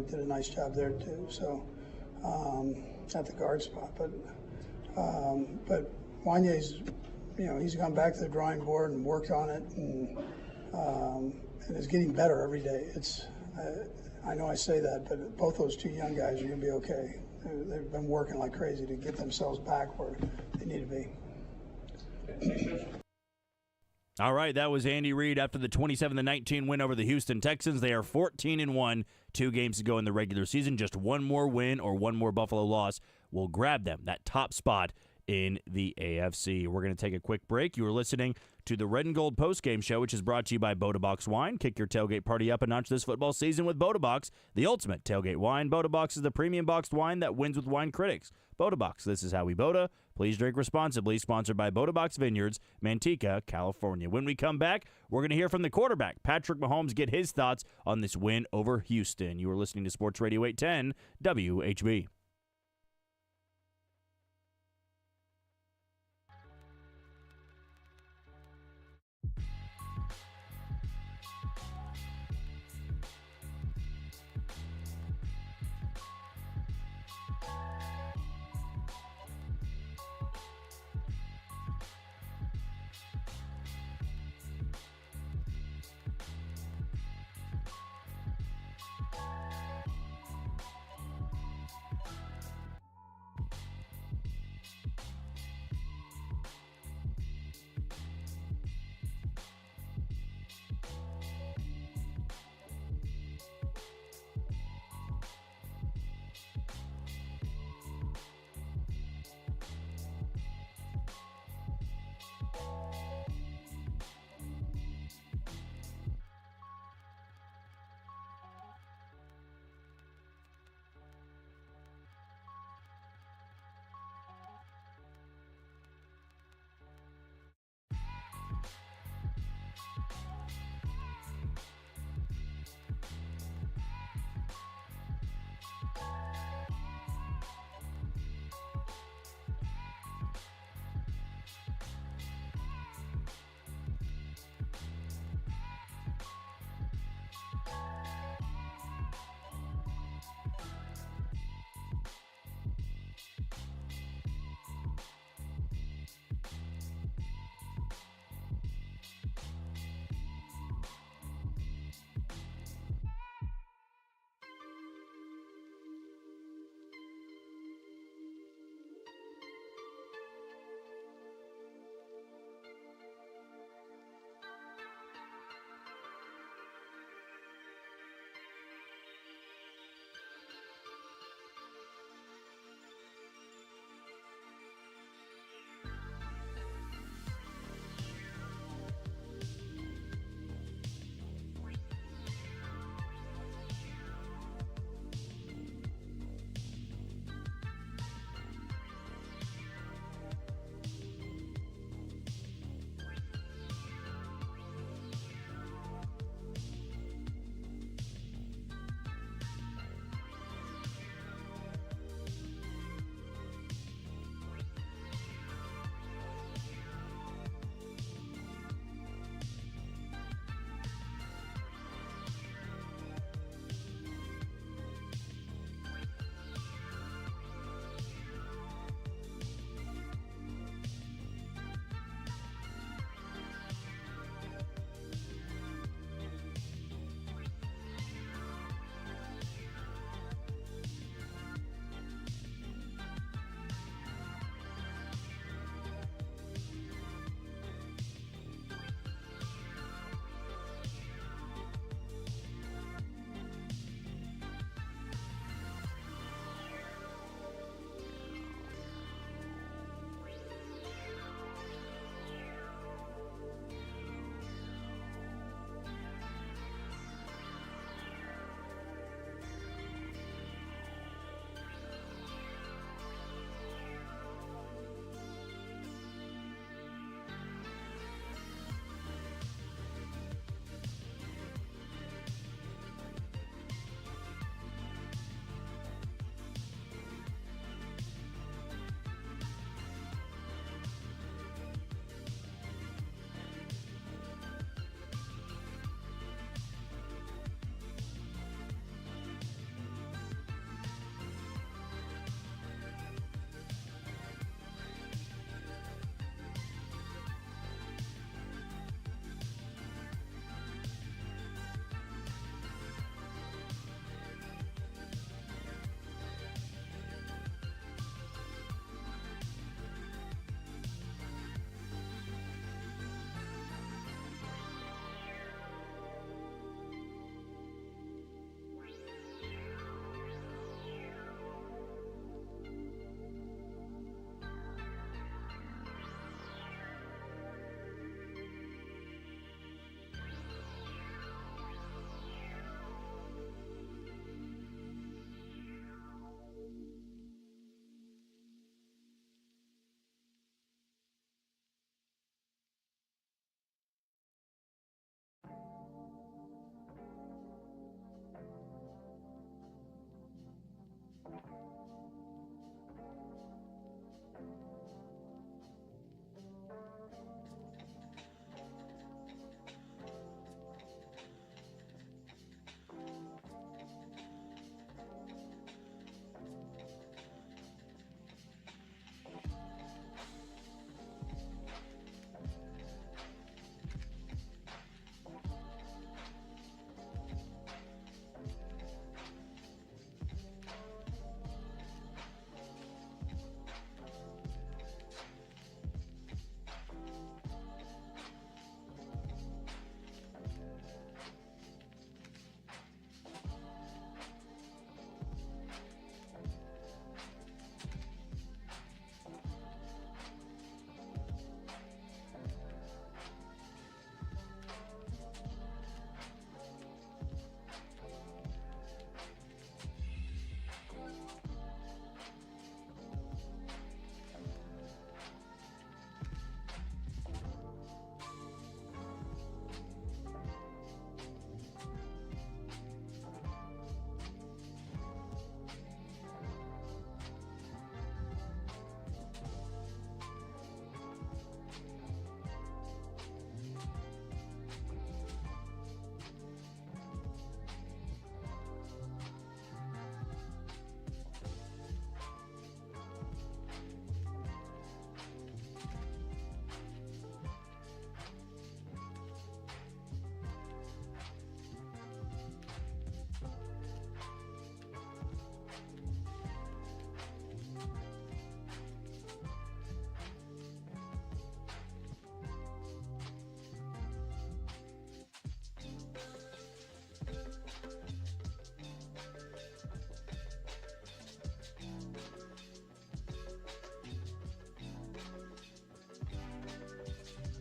[SPEAKER 2] did a nice job there too. So at the guard spot, but Wanya's, he's gone back to the drawing board and worked on it, and is getting better every day. I know I say that, but both those two young guys are going to be okay. They've been working like crazy to get themselves back where they need to be.
[SPEAKER 1] All right, that was Andy Reid after the 27-19 win over the Houston Texans. They are 14-1, 2 games to go in the regular season. Just one more win or one more Buffalo loss will grab them that top spot in the AFC. We're going to take a quick break. You are listening to the Red and Gold Postgame Show, which is brought to you by Boda Box Wine. Kick your tailgate party up a notch this football season with Boda Box, the ultimate tailgate wine. Boda Box is the premium boxed wine that wins with wine critics. Boda Box, this is how we Boda. Please drink responsibly. Sponsored by Boda Box Vineyards, Manteca, California. When we come back, we're going to hear from the quarterback, Patrick Mahomes, get his thoughts on this win over Houston. You are listening to Sports Radio 810 WHB.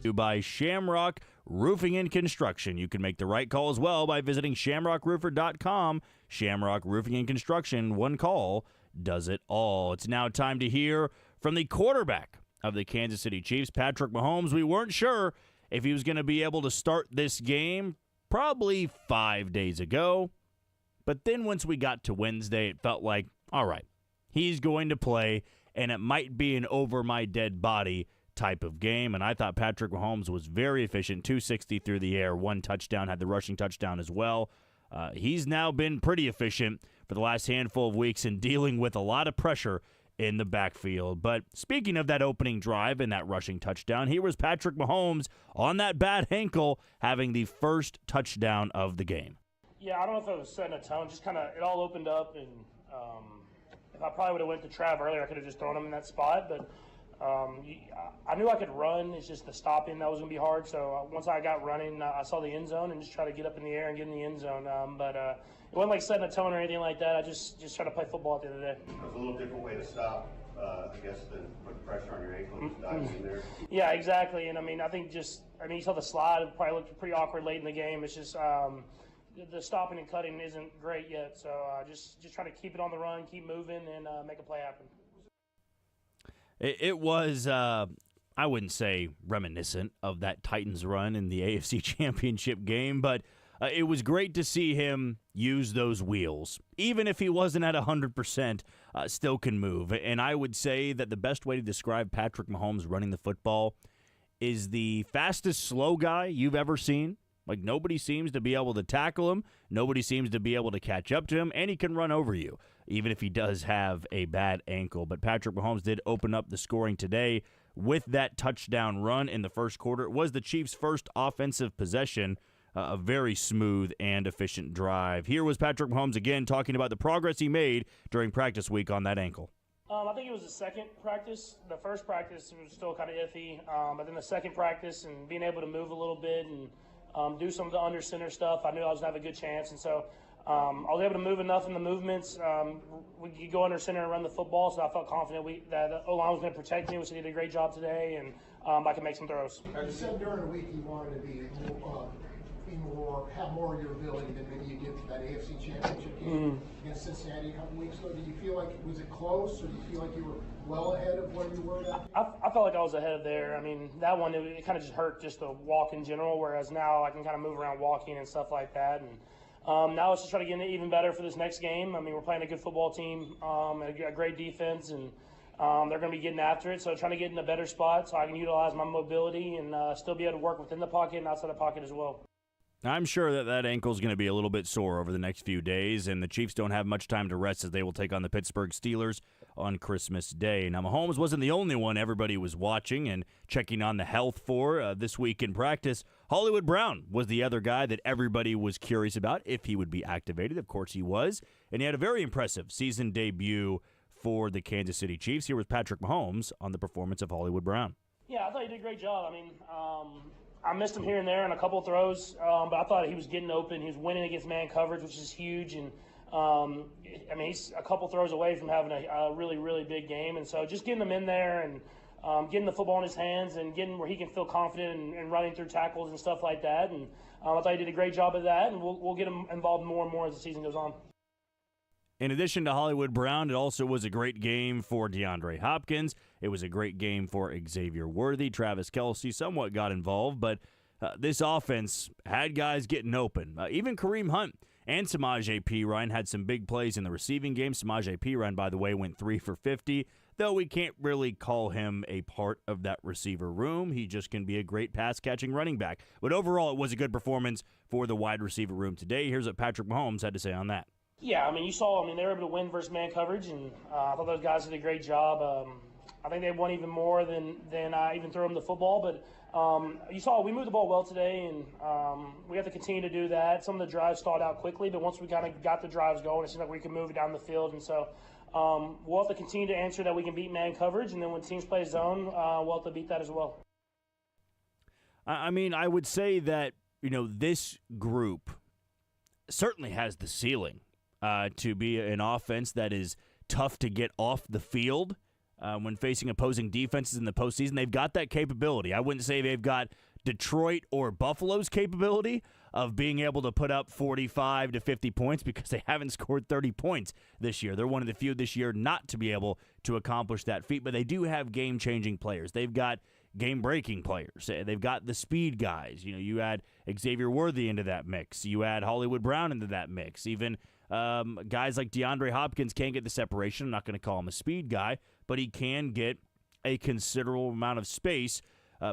[SPEAKER 1] By Shamrock Roofing and Construction. You can make the right call as well by visiting shamrockroofer.com. Shamrock Roofing and Construction, one call does it all. It's now time to hear from the quarterback of the Kansas City Chiefs, Patrick Mahomes. We weren't sure if he was going to be able to start this game probably 5 days ago. But then once we got to Wednesday, it felt like, all right, he's going to play, and it might be an over-my-dead-body type of game. And I thought Patrick Mahomes was very efficient, 260 through the air, 1 touchdown, had the rushing touchdown as well. He's now been pretty efficient for the last handful of weeks in dealing with a lot of pressure in the backfield. But speaking of that opening drive and that rushing touchdown, here was Patrick Mahomes on that bad ankle having the first touchdown of the game.
[SPEAKER 10] Yeah, I don't know if it was setting a tone. Just kind of, it all opened up, and if I probably would have went to Trav earlier, I could have just thrown him in that spot. But I knew I could run. It's just the stopping that was going to be hard. So once I got running, I saw the end zone and just try to get up in the air and get in the end zone. But it wasn't like setting a tone or anything like that. I just tried to play football at the end of the day.
[SPEAKER 4] It was a little different way to stop, I guess, than put pressure on your ankle and just diving in there.
[SPEAKER 10] Yeah, exactly. And I think you saw the slide. It probably looked pretty awkward late in the game. It's just the stopping and cutting isn't great yet. So just try to keep it on the run, keep moving, and make a play happen.
[SPEAKER 1] It was, I wouldn't say reminiscent of that Titans run in the AFC Championship game, but it was great to see him use those wheels. Even if he wasn't at 100%, still can move. And I would say that the best way to describe Patrick Mahomes running the football is the fastest slow guy you've ever seen. Like, nobody seems to be able to tackle him. Nobody seems to be able to catch up to him, and he can run over you, even if he does have a bad ankle. But Patrick Mahomes did open up the scoring today with that touchdown run in the first quarter. It was the Chiefs' first offensive possession, a very smooth and efficient drive. Here was Patrick Mahomes again talking about the progress he made during practice week on that ankle.
[SPEAKER 10] I think it was the second practice. The first practice was still kind of iffy, but then the second practice and being able to move a little bit and do some of the under center stuff, I knew I was going to have a good chance. And so I was able to move enough in the movements. We could go under center and run the football, so I felt confident that the O-line was going to protect me, which they did a great job today, and I could make some throws.
[SPEAKER 7] You said during the week you wanted to have more of your ability than maybe you did for that AFC Championship game against Cincinnati a couple weeks ago. Did you feel like, was it close, or do you feel like you were well ahead of where you were that?
[SPEAKER 10] I felt like I was ahead of there. I mean, that one, it kind of just hurt just to walk in general, whereas now I can kind of move around walking and stuff like that. And now let's just try to get it even better for this next game. I mean, we're playing a good football team, a great defense, and they're going to be getting after it. So trying to get in a better spot so I can utilize my mobility and still be able to work within the pocket and outside the pocket as well.
[SPEAKER 1] I'm sure that ankle is going to be a little bit sore over the next few days, and the Chiefs don't have much time to rest as they will take on the Pittsburgh Steelers on Christmas Day. Now, Mahomes wasn't the only one everybody was watching and checking on the health for this week in practice. Hollywood Brown was the other guy that everybody was curious about if he would be activated. Of course he was, and he had a very impressive season debut for the Kansas City Chiefs. Here was Patrick Mahomes on the performance of Hollywood Brown.
[SPEAKER 10] Yeah, I thought he did a great job. I mean, I missed him here and there in a couple of throws, but I thought he was getting open. He was winning against man coverage, which is huge. And, I mean, he's a couple throws away from having a really, really big game. And so just getting him in there and getting the football in his hands and getting where he can feel confident and running through tackles and stuff like that. And I thought he did a great job of that, and we'll get him involved more and more as the season goes on.
[SPEAKER 1] In addition to Hollywood Brown, it also was a great game for DeAndre Hopkins. It was a great game for Xavier Worthy. Travis Kelce somewhat got involved, but this offense had guys getting open. Even Kareem Hunt and Samaje Perine had some big plays in the receiving game. Samaje Perine, by the way, went 3 for 50, though we can't really call him a part of that receiver room. He just can be a great pass-catching running back. But overall, it was a good performance for the wide receiver room today. Here's what Patrick Mahomes had to say on that.
[SPEAKER 10] Yeah, I mean, they were able to win versus man coverage, and I thought those guys did a great job. I think they won even more than I even threw them the football. But you saw we moved the ball well today, and we have to continue to do that. Some of the drives stalled out quickly, but once we kind of got the drives going, it seemed like we could move it down the field. And so we'll have to continue to answer that we can beat man coverage, and then when teams play zone, we'll have to beat that as well.
[SPEAKER 1] I mean, I would say that, this group certainly has the ceiling to be an offense that is tough to get off the field. when facing opposing defenses in the postseason. They've got that capability. I wouldn't say they've got Detroit or Buffalo's capability of being able to put up 45 to 50 points because they haven't scored 30 points this year. They're one of the few this year not to be able to accomplish that feat, but they do have game-changing players. They've got game-breaking players. They've got the speed guys. You add Xavier Worthy into that mix. You add Hollywood Brown into that mix. Even guys like DeAndre Hopkins can't get the separation. I'm not going to call him a speed guy, but he can get a considerable amount of space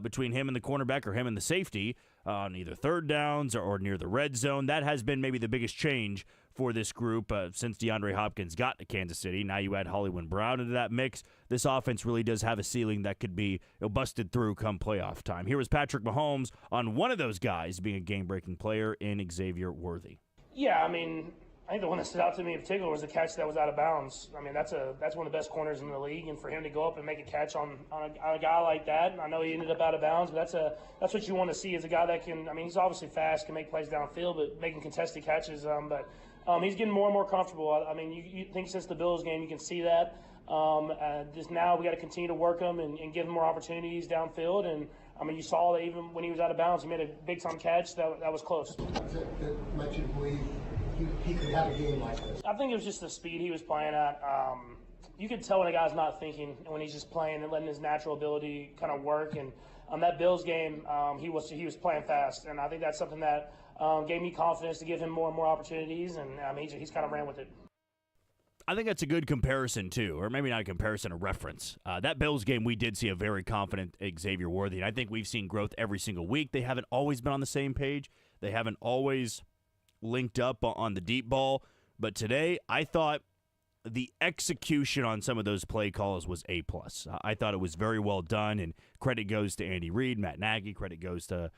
[SPEAKER 1] between him and the cornerback or him and the safety on either third downs or near the red zone. That has been maybe the biggest change for this group since DeAndre Hopkins got to Kansas City. Now you add Hollywood Brown into that mix. This offense really does have a ceiling that could be busted through come playoff time. Here was Patrick Mahomes on one of those guys being a game-breaking player in Xavier Worthy.
[SPEAKER 10] Yeah, I mean, I think the one that stood out to me in particular was the catch that was out of bounds. I mean, that's one of the best corners in the league, and for him to go up and make a catch on a guy like that, I know he ended up out of bounds, but that's what you want to see is a guy that can. I mean, he's obviously fast, can make plays downfield, but making contested catches. But he's getting more and more comfortable. I mean, you think since the Bills game, you can see that. Just now, we got to continue to work him and give him more opportunities downfield. And I mean, you saw that even when he was out of bounds, he made a big time catch that was close.
[SPEAKER 7] That lets you believe he could have a game like this.
[SPEAKER 10] I think it was just the speed he was playing at. You could tell when a guy's not thinking and when he's just playing and letting his natural ability kind of work. And on that Bills game, he was playing fast, and I think that's something that gave me confidence to give him more and more opportunities. And he's kind of ran with it.
[SPEAKER 1] I think that's a good comparison, too, or maybe not a comparison, a reference. That Bills game, we did see a very confident Xavier Worthy, and I think we've seen growth every single week. They haven't always been on the same page. They haven't always linked up on the deep ball, but today I thought the execution on some of those play calls was A+. I thought it was very well done, and credit goes to Andy Reid, Matt Nagy, credit goes to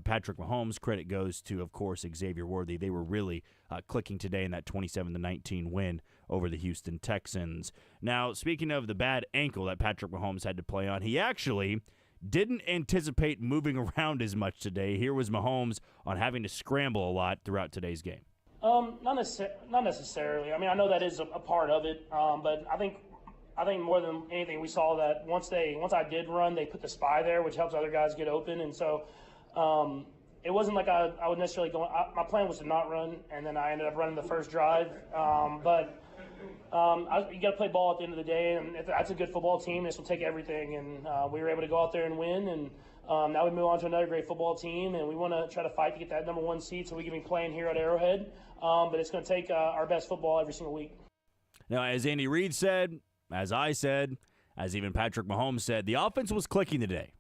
[SPEAKER 1] Patrick Mahomes, credit goes to, of course, Xavier Worthy. They were really clicking today in that 27-19 win over the Houston Texans. Now, speaking of the bad ankle that Patrick Mahomes had to play on, he actually didn't anticipate moving around as much today. Here was Mahomes on having to scramble a lot throughout today's game.
[SPEAKER 10] Not necessarily. I mean, I know that is a part of it, but I think more than anything, we saw that once I did run, they put the spy there, which helps other guys get open, and so it wasn't like I would necessarily go. My plan was to not run, and then I ended up running the first drive, but. You got to play ball at the end of the day, and if that's a good football team, this will take everything. And we were able to go out there and win, and now we move on to another great football team, and we want to try to fight to get that number one seed so we can be playing here at Arrowhead. But it's going to take our best football every single week.
[SPEAKER 1] Now, as Andy Reid said, as I said, as even Patrick Mahomes said, the offense was clicking today.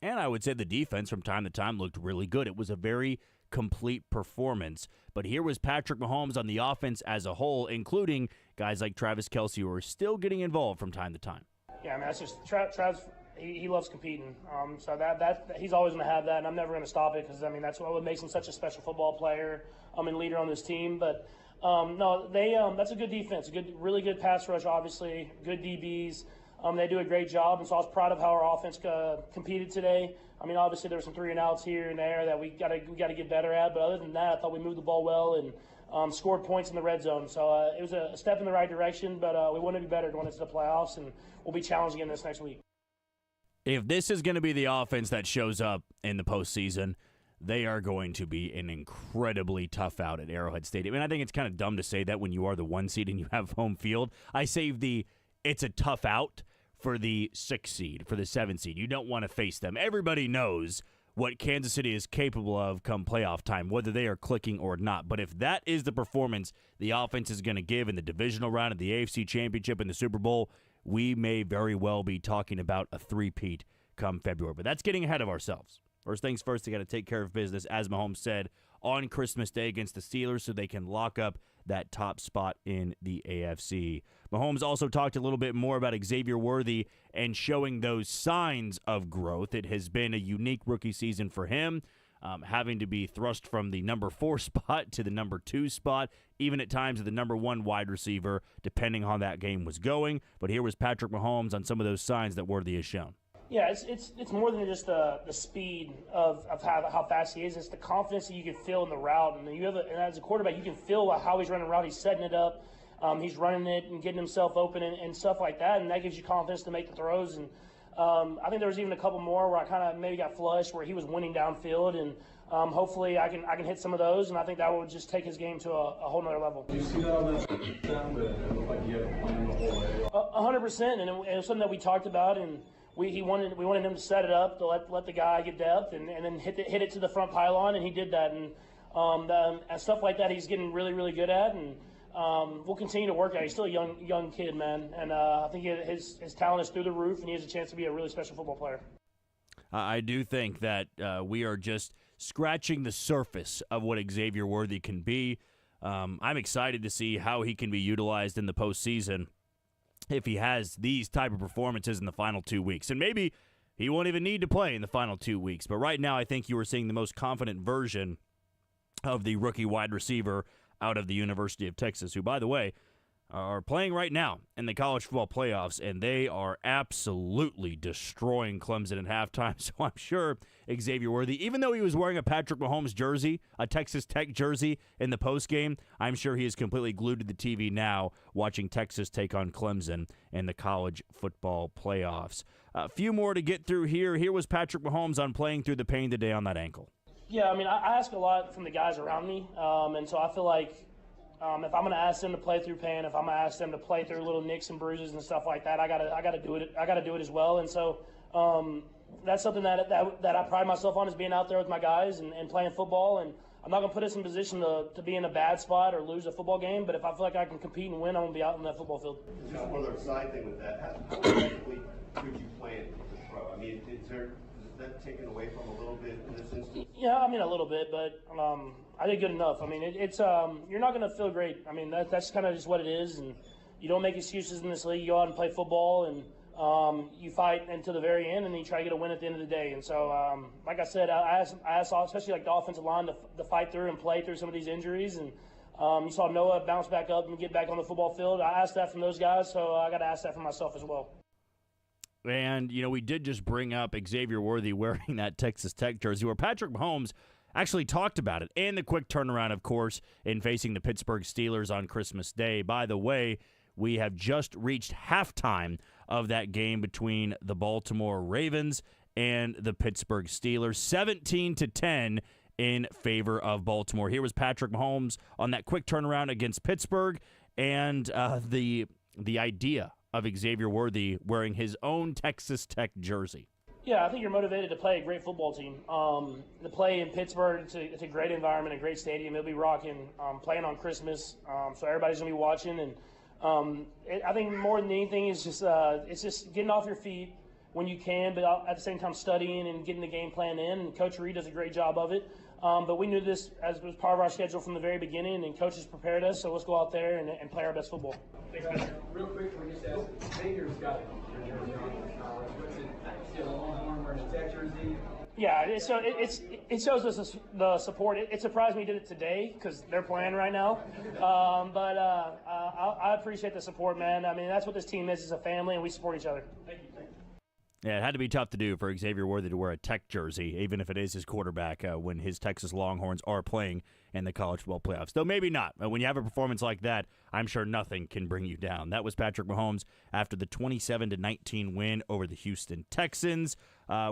[SPEAKER 1] And I would say the defense from time to time looked really good. It was a very complete performance. But here was Patrick Mahomes on the offense as a whole, including guys like Travis Kelce who are still getting involved from time to time.
[SPEAKER 10] Yeah, I mean, that's just Travis. He loves competing. So that he's always going to have that, and I'm never going to stop it because, I mean, that's what makes him such a special football player and leader on this team. But, no, that's a good defense, really good pass rush, obviously, good DBs. They do a great job, and so I was proud of how our offense competed today. I mean, obviously there were some 3-and-outs here and there that we got to get better at, but other than that, I thought we moved the ball well and scored points in the red zone. So it was a step in the right direction, but we want to be better going into the playoffs, and we'll be challenged again this next week.
[SPEAKER 1] If this is going to be the offense that shows up in the postseason, they are going to be an incredibly tough out at Arrowhead Stadium. And I think it's kind of dumb to say that when you are the 1 seed and you have home field. I save it's a tough out for the 6 seed, for the 7 seed. You don't want to face them. Everybody knows what Kansas City is capable of come playoff time, whether they are clicking or not. But if that is the performance the offense is going to give in the divisional round of the AFC Championship and the Super Bowl, we may very well be talking about a three-peat come February. But that's getting ahead of ourselves. First things first, they got to take care of business, as Mahomes said, on Christmas Day against the Steelers so they can lock up that top spot in the AFC. Mahomes also talked a little bit more about Xavier Worthy and showing those signs of growth. It has been a unique rookie season for him, having to be thrust from the number 4 spot to the number 2 spot, even at times the number 1 wide receiver, depending on how that game was going. But here was Patrick Mahomes on some of those signs that Worthy has shown.
[SPEAKER 10] Yeah, it's more than just the speed of how fast he is. It's the confidence that you can feel in the route, and and as a quarterback, you can feel how he's running the route. He's setting it up. he's running it and getting himself open and stuff like that, and that gives you confidence to make the throws. And I think there was even a couple more where I kind of maybe got flushed where he was winning downfield, and hopefully I can hit some of those, and I think that would just take his game to a whole nother level.
[SPEAKER 3] Do you see that on that sound, but it looked like he had a plan the whole way?
[SPEAKER 10] 100%, and it was something that we talked about, and we wanted him to set it up to let the guy get depth and then hit it to the front pylon, and he did that. And stuff like that he's getting really, really good at, and we'll continue to work at it. He's still a young kid, man, and I think his talent is through the roof, and he has a chance to be a really special football player.
[SPEAKER 1] I do think that we are just scratching the surface of what Xavier Worthy can be. I'm excited to see how he can be utilized in the postseason if he has these type of performances in the final 2 weeks. And maybe he won't even need to play in the final 2 weeks. But right now I think you are seeing the most confident version of the rookie wide receiver out of the University of Texas, who, by the way, are playing right now in the college football playoffs, and they are absolutely destroying Clemson at halftime. So I'm sure Xavier Worthy, even though he was wearing a Patrick Mahomes jersey, a Texas Tech jersey in the postgame, I'm sure he is completely glued to the TV now watching Texas take on Clemson in the college football playoffs. A few more to get through here. Here was Patrick Mahomes on playing through the pain today on that ankle.
[SPEAKER 10] Yeah, I mean, I ask a lot from the guys around me, and so I feel like if I'm going to ask them to play through pain, if I'm going to ask them to play through little nicks and bruises and stuff like that, I gotta do it. I gotta do it as well. And so that's something that I pride myself on, is being out there with my guys and playing football. And I'm not going to put us in position to be in a bad spot or lose a football game. But if I feel like I can compete and win, I'm going to be out on that football field.
[SPEAKER 4] Just one other side thing with that. How effectively could you play it as a pro? I mean, is that taken away from a little bit in this instance?
[SPEAKER 10] Yeah, I mean a little bit, but I did good enough. I mean, it's you're not going to feel great. I mean, that's kind of just what it is, and you don't make excuses in this league. You go out and play football, and you fight until the very end, and then you try to get a win at the end of the day. And so, like I said, I asked especially like the offensive line to fight through and play through some of these injuries, and you saw Noah bounce back up and get back on the football field. I asked that from those guys, so I got to ask that for myself as well.
[SPEAKER 1] And, you know, we did just bring up Xavier Worthy wearing that Texas Tech jersey, where Patrick Mahomes actually talked about it, and the quick turnaround, of course, in facing the Pittsburgh Steelers on Christmas Day. By the way, we have just reached halftime of that game between the Baltimore Ravens and the Pittsburgh Steelers, 17-10 in favor of Baltimore. Here was Patrick Mahomes on that quick turnaround against Pittsburgh, and the idea of Xavier Worthy wearing his own Texas Tech jersey.
[SPEAKER 10] Yeah, I think you're motivated to play a great football team. To play in Pittsburgh, it's a great environment, a great stadium. It'll be rocking. Playing on Christmas, so everybody's gonna be watching. And I think more than anything is just it's just getting off your feet when you can, but at the same time studying and getting the game plan in. And Coach Reid does a great job of it. But we knew this as was part of our schedule from the very beginning, and coaches prepared us. So let's go out there and play our best football.
[SPEAKER 3] Real quick, we just asked, Xavier's got your jersey on. What's it? Still a Longhorn wearing a Tech jersey?
[SPEAKER 10] Yeah, it shows us the support. It surprised me he did it today because they're playing right now. But I appreciate the support, man. I mean, that's what this team is. It's a family, and we support each other.
[SPEAKER 3] Thank you.
[SPEAKER 1] Yeah, it had to be tough to do for Xavier Worthy to wear a Tech jersey, even if it is his quarterback, when his Texas Longhorns are playing in the college football playoffs. Though maybe not. When you have a performance like that, I'm sure nothing can bring you down. That was Patrick Mahomes after the 27-19 win over the Houston Texans.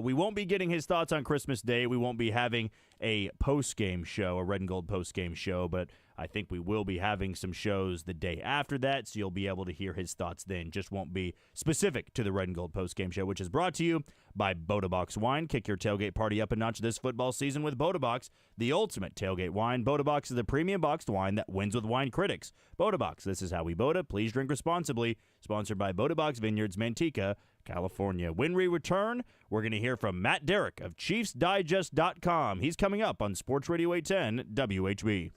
[SPEAKER 1] We won't be getting his thoughts on Christmas Day. We won't be having a post-game show, a Red and Gold post-game show, but I think we will be having some shows the day after that, so you'll be able to hear his thoughts then. Just won't be specific to the Red and Gold post-game show, which is brought to you by Boda Box Wine. Kick your tailgate party up a notch this football season with Boda Box, the ultimate tailgate wine. Boda Box is the premium boxed wine that wins with wine critics. Boda Box, this is how we Boda. Please drink responsibly. Sponsored by Boda Box Vineyards, Manteca, California. When we return, we're going to hear from Matt Derrick of ChiefsDigest.com. He's coming up on Sports Radio 810 WHB.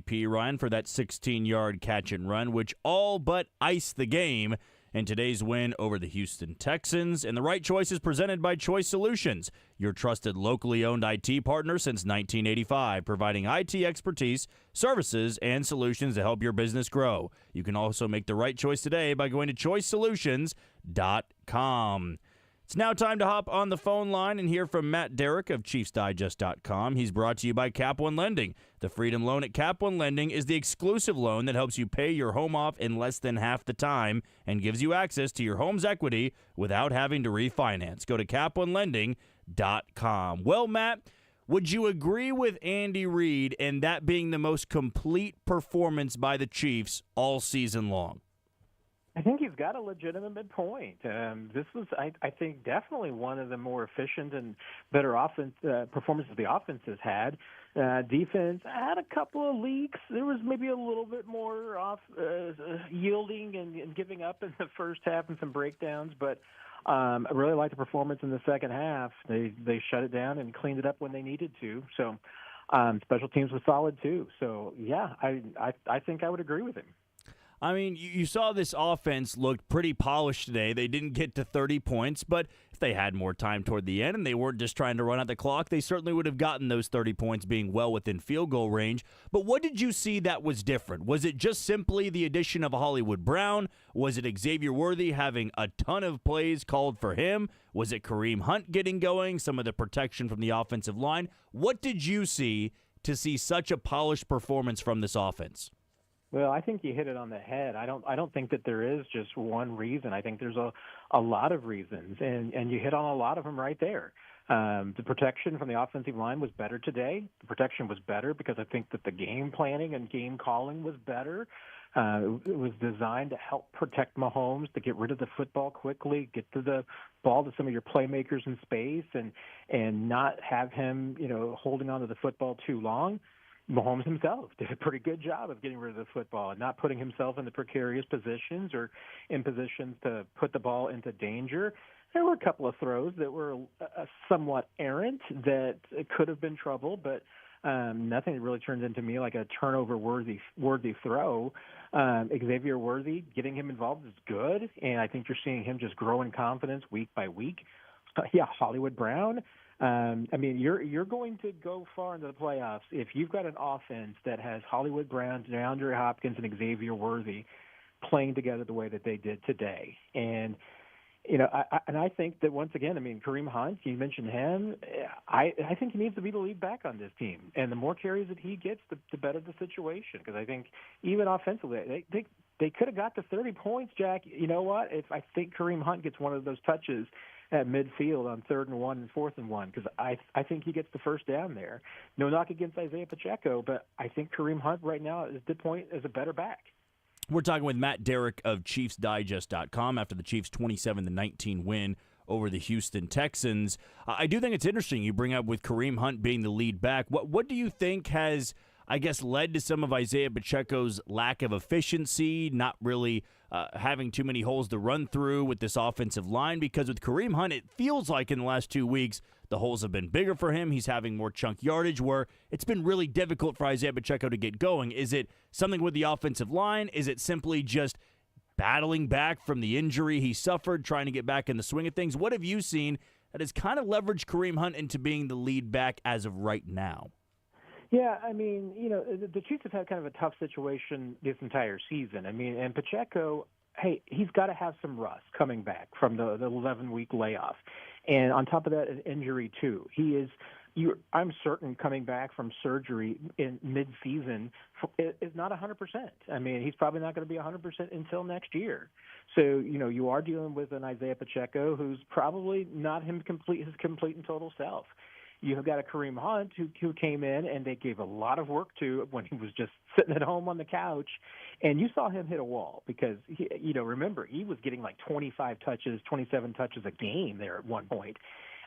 [SPEAKER 1] P. Ryan for that 16-yard catch and run, which all but iced the game in today's win over the Houston Texans. And the right choice is presented by Choice Solutions, your trusted locally owned IT partner since 1985, providing IT expertise, services, and solutions to help your business grow. You can also make the right choice today by going to choicesolutions.com. It's now time to hop on the phone line and hear from Matt Derrick of ChiefsDigest.com. He's brought to you by Cap One Lending. The Freedom Loan at Cap One Lending is the exclusive loan that helps you pay your home off in less than half the time and gives you access to your home's equity without having to refinance. Go to CapOneLending.com. Well, Matt, would you agree with Andy Reid and that being the most complete performance by the Chiefs all season long?
[SPEAKER 5] I think he's got a legitimate point. This was, I think, definitely one of the more efficient and better offense performances the offense has had. Defense had a couple of leaks. There was maybe a little bit more off yielding and giving up in the first half and some breakdowns, but I really liked the performance in the second half. They shut it down and cleaned it up when they needed to. So special teams was solid too. So yeah, I think I would agree with him.
[SPEAKER 1] I mean, you saw this offense looked pretty polished today. They didn't get to 30 points, but if they had more time toward the end and they weren't just trying to run out the clock, they certainly would have gotten those 30 points being well within field goal range. But what did you see that was different? Was it just simply the addition of Hollywood Brown? Was it Xavier Worthy having a ton of plays called for him? Was it Kareem Hunt getting going, some of the protection from the offensive line? What did you see to see such a polished performance from this offense?
[SPEAKER 5] Well, I think you hit it on the head. I don't think that there is just one reason. I think there's a lot of reasons, and you hit on a lot of them right there. The protection from the offensive line was better today. The protection was better because I think that the game planning and game calling was better. It was designed to help protect Mahomes, to get rid of the football quickly, get to the ball to some of your playmakers in space, and not have him, holding on to the football too long. Mahomes himself did a pretty good job of getting rid of the football and not putting himself in the precarious positions or in positions to put the ball into danger. There were a couple of throws that were somewhat errant that could have been trouble, but nothing that really turned into me like a turnover-worthy throw. Xavier Worthy, getting him involved is good, and I think you're seeing him just grow in confidence week by week. Hollywood Brown. You're going to go far into the playoffs if you've got an offense that has Hollywood Brown, DeAndre Hopkins, and Xavier Worthy playing together the way that they did today. And I think that once again, Kareem Hunt, you mentioned him. I think he needs to be the lead back on this team, and the more carries that he gets, the better the situation. Because I think even offensively, they could have got to 30 points, Jack. You know what? If I think Kareem Hunt gets one of those touches at midfield on 3rd and 1 and 4th and 1, because I think he gets the first down there. No knock against Isaiah Pacheco, but I think Kareem Hunt right now is the point as a better back.
[SPEAKER 1] We're talking with Matt Derrick of ChiefsDigest.com after the Chiefs' 27-19 win over the Houston Texans. I do think it's interesting you bring up with Kareem Hunt being the lead back. What do you think has, I guess, led to some of Isaiah Pacheco's lack of efficiency, not really having too many holes to run through with this offensive line? Because with Kareem Hunt, it feels like in the last 2 weeks, the holes have been bigger for him. He's having more chunk yardage where it's been really difficult for Isaiah Pacheco to get going. Is it something with the offensive line? Is it simply just battling back from the injury he suffered, trying to get back in the swing of things? What have you seen that has kind of leveraged Kareem Hunt into being the lead back as of right now?
[SPEAKER 5] Yeah, I mean, the Chiefs have had kind of a tough situation this entire season. I mean, and Pacheco, hey, he's got to have some rust coming back from the 11-week layoff. And on top of that, an injury, too. He is, I'm certain, coming back from surgery in mid-season is not 100%. I mean, he's probably not going to be 100% until next year. So, you are dealing with an Isaiah Pacheco who's probably not his complete and total self. You have got a Kareem Hunt who came in and they gave a lot of work to when he was just sitting at home on the couch, and you saw him hit a wall because, remember, he was getting like 25 touches, 27 touches a game there at one point.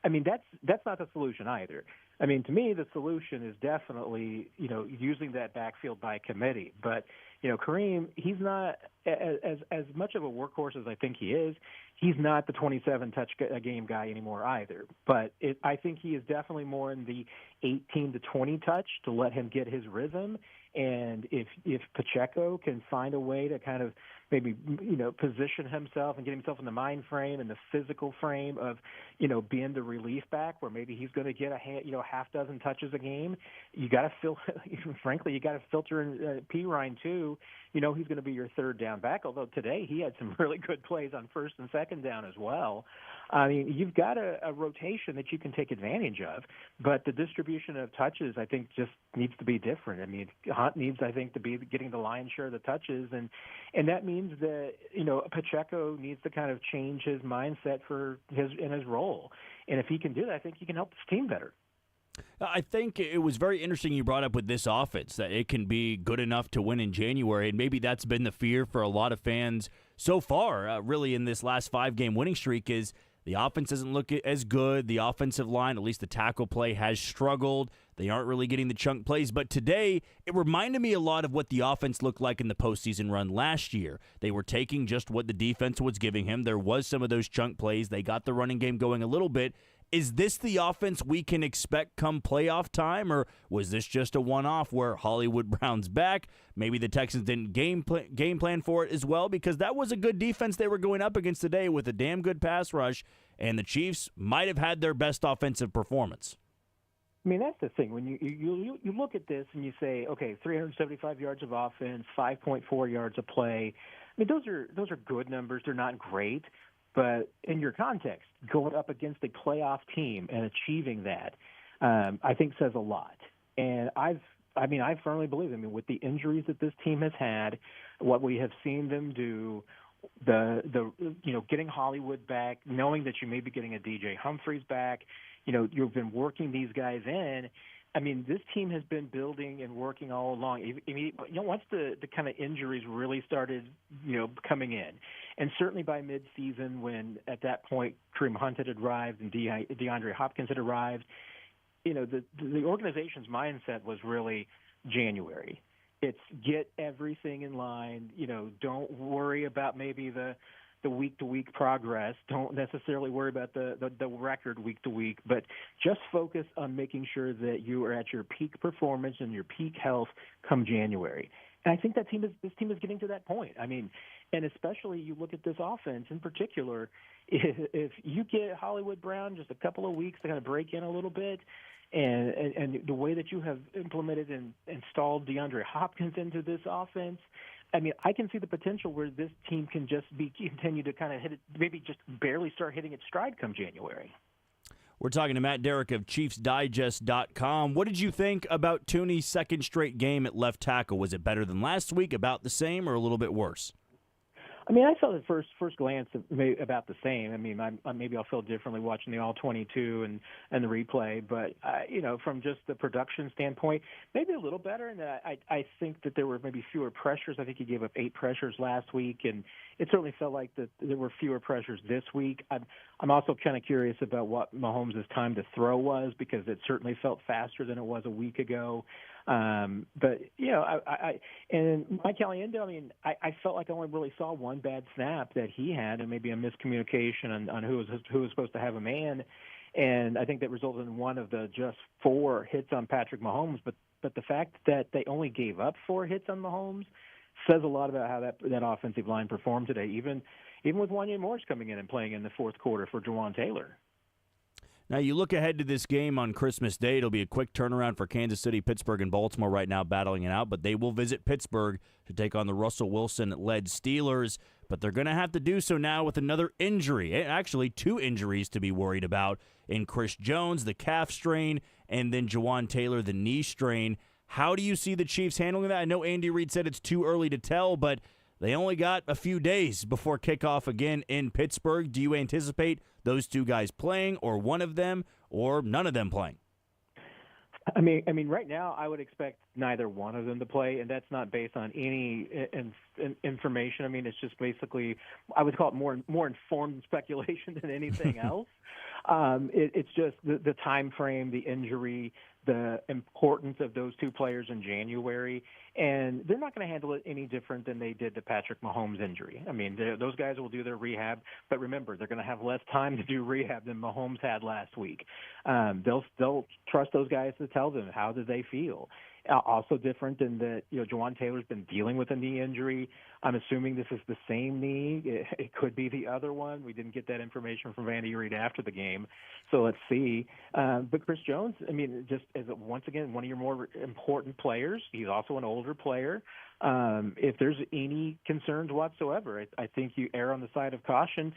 [SPEAKER 5] I mean, that's not the solution either. I mean, to me, the solution is definitely, using that backfield by committee. But, Kareem, he's not as much of a workhorse as I think he is. He's not the 27 touch a game guy anymore either. But I think he is definitely more in the 18 to 20 touch to let him get his rhythm. And if Pacheco can find a way to kind of maybe, position himself and get himself in the mind frame and the physical frame of, being the relief back where maybe he's going to get half dozen touches a game, you got to frankly, you got to filter in P. Ryan too. He's going to be your third down back, although today he had some really good plays on first and second down as well. I mean, you've got a rotation that you can take advantage of, but the distribution of touches, I think, just needs to be different. I mean, Hunt needs, I think, to be getting the lion's share of the touches, and that means that, Pacheco needs to kind of change his mindset in his role. And if he can do that, I think he can help this team better.
[SPEAKER 1] I think it was very interesting you brought up with this offense that it can be good enough to win in January, and maybe that's been the fear for a lot of fans so far, really in this last 5-game winning streak, is the offense doesn't look as good. The offensive line, at least the tackle play, has struggled. They aren't really getting the chunk plays. But today, it reminded me a lot of what the offense looked like in the postseason run last year. They were taking just what the defense was giving him. There was some of those chunk plays. They got the running game going a little bit. Is this the offense we can expect come playoff time, or was this just a one-off where Hollywood Brown's back? Maybe the Texans didn't game plan for it as well, because that was a good defense they were going up against today with a damn good pass rush, and the Chiefs might have had their best offensive performance.
[SPEAKER 5] I mean, that's the thing. When you look at this and you say, okay, 375 yards of offense, 5.4 yards of play. I mean, those are good numbers. They're not great. But in your context, going up against a playoff team and achieving that, I think says a lot. And I firmally believe, with the injuries that this team has had, what we have seen them do, getting Hollywood back, knowing that you may be getting a DJ Humphries back, you've been working these guys in. I mean, this team has been building and working all along. Once the kind of injuries really started, coming in, and certainly by midseason, when at that point Kareem Hunt had arrived and DeAndre Hopkins had arrived, the organization's mindset was really January. It's get everything in line. Don't worry about maybe the week-to-week progress. Don't necessarily worry about the record week-to-week, but just focus on making sure that you are at your peak performance and your peak health come January. And I think this team is getting to that point. I mean, and especially you look at this offense in particular, if you get Hollywood Brown just a couple of weeks to kind of break in a little bit, and the way that you have implemented and installed DeAndre Hopkins into this offense, I mean, I can see the potential where this team can just continue to kind of hit it, maybe just barely start hitting its stride come January.
[SPEAKER 1] We're talking to Matt Derrick of ChiefsDigest.com. What did you think about Tooney's second straight game at left tackle? Was it better than last week, about the same, or a little bit worse?
[SPEAKER 5] I mean, I felt at first glance about the same. I mean, maybe I'll feel differently watching the all-22 and the replay, but from just the production standpoint, maybe a little better. And I think that there were maybe fewer pressures. I think he gave up 8 pressures last week, and it certainly felt like that there were fewer pressures this week. I'm also kind of curious about what Mahomes' time to throw was, because it certainly felt faster than it was a week ago. But and Mike Caliendo, I mean, I felt like I only really saw one bad snap that he had, and maybe a miscommunication on who was supposed to have a man, and I think that resulted in one of the just 4 hits on Patrick Mahomes. But the fact that they only gave up 4 hits on Mahomes says a lot about how that offensive line performed today, even with Wanya Morris coming in and playing in the fourth quarter for Jawan Taylor.
[SPEAKER 1] Now, you look ahead to this game on Christmas Day. It'll be a quick turnaround for Kansas City, Pittsburgh, and Baltimore right now battling it out, but they will visit Pittsburgh to take on the Russell Wilson-led Steelers, but they're going to have to do so now with another injury, actually 2 injuries to be worried about, in Chris Jones, the calf strain, and then Jawan Taylor, the knee strain. How do you see the Chiefs handling that? I know Andy Reid said it's too early to tell, but they only got a few days before kickoff again in Pittsburgh. Do you anticipate those 2 guys playing, or one of them, or none of them playing?
[SPEAKER 5] I mean, right now I would expect neither one of them to play, and that's not based on any information. I mean, it's just basically, I would call it more informed speculation than anything else. It's just the time frame, the injury, the importance of those 2 players in January, and they're not going to handle it any different than they did the Patrick Mahomes injury. I mean, those guys will do their rehab, but remember, they're going to have less time to do rehab than Mahomes had last week. They'll trust those guys to tell them how do they feel. Also different in that, Jawan Taylor's been dealing with a knee injury. I'm assuming this is the same knee. It could be the other one. We didn't get that information from Andy Reid after the game, so let's see. But Chris Jones, I mean, just as once again one of your more important players. He's also an older player. If there's any concerns whatsoever, I think you err on the side of caution.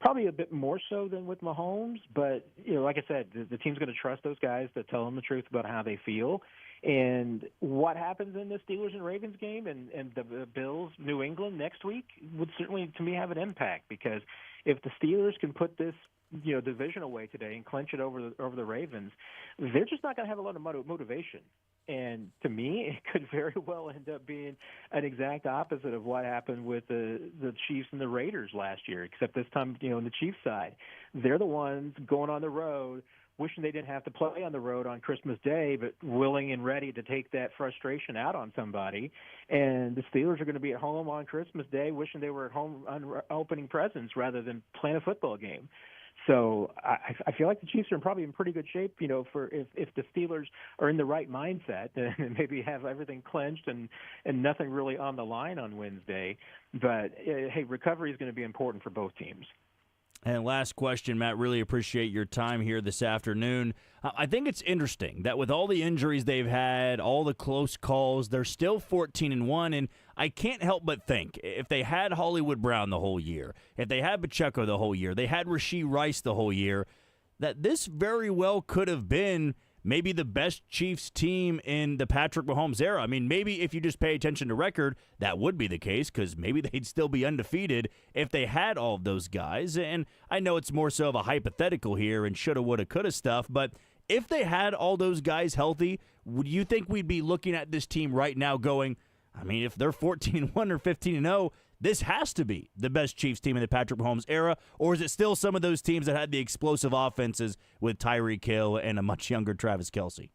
[SPEAKER 5] Probably a bit more so than with Mahomes, but like I said, the team's going to trust those guys to tell them the truth about how they feel. And what happens in the Steelers and Ravens game and the Bills, New England next week would certainly, to me, have an impact, because if the Steelers can put this division away today and clinch it over the Ravens, they're just not going to have a lot of motivation. And to me, it could very well end up being an exact opposite of what happened with the Chiefs and the Raiders last year, except this time, on the Chiefs side, they're the ones going on the road, wishing they didn't have to play on the road on Christmas Day, but willing and ready to take that frustration out on somebody. And the Steelers are going to be at home on Christmas Day, wishing they were at home opening presents rather than playing a football game. So I feel like the Chiefs are probably in pretty good shape, for if the Steelers are in the right mindset and maybe have everything clenched and nothing really on the line on Wednesday. But, hey, recovery is going to be important for both teams.
[SPEAKER 1] And last question, Matt, really appreciate your time here this afternoon. I think it's interesting that with all the injuries they've had, all the close calls, they're still 14-1, and I can't help but think if they had Hollywood Brown the whole year, if they had Pacheco the whole year, they had Rashee Rice the whole year, that this very well could have been maybe the best Chiefs team in the Patrick Mahomes era. I mean, maybe if you just pay attention to record, that would be the case, because maybe they'd still be undefeated if they had all of those guys. And I know it's more so of a hypothetical here and shoulda, woulda, coulda stuff, but if they had all those guys healthy, would you think we'd be looking at this team right now going, I mean, if they're 14-1 or 15-0, this has to be the best Chiefs team in the Patrick Mahomes era? Or is it still some of those teams that had the explosive offenses with Tyreek Hill and a much younger Travis Kelce?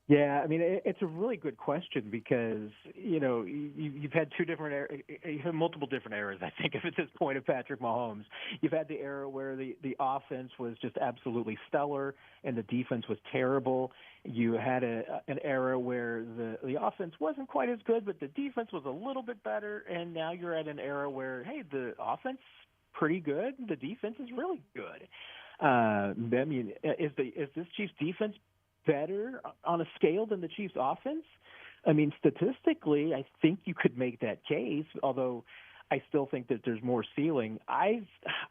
[SPEAKER 5] Yeah, I mean, it's a really good question because, you've had you've had multiple different eras, I think, at this point of Patrick Mahomes. You've had the era where the offense was just absolutely stellar and the defense was terrible. You had an era where the offense wasn't quite as good, but the defense was a little bit better. And now you're at an era where, hey, the offense pretty good, the defense is really good. I mean, is this Chiefs defense better on a scale than the Chiefs offense? I mean, statistically, I think you could make that case, although I still think that there's more ceiling. I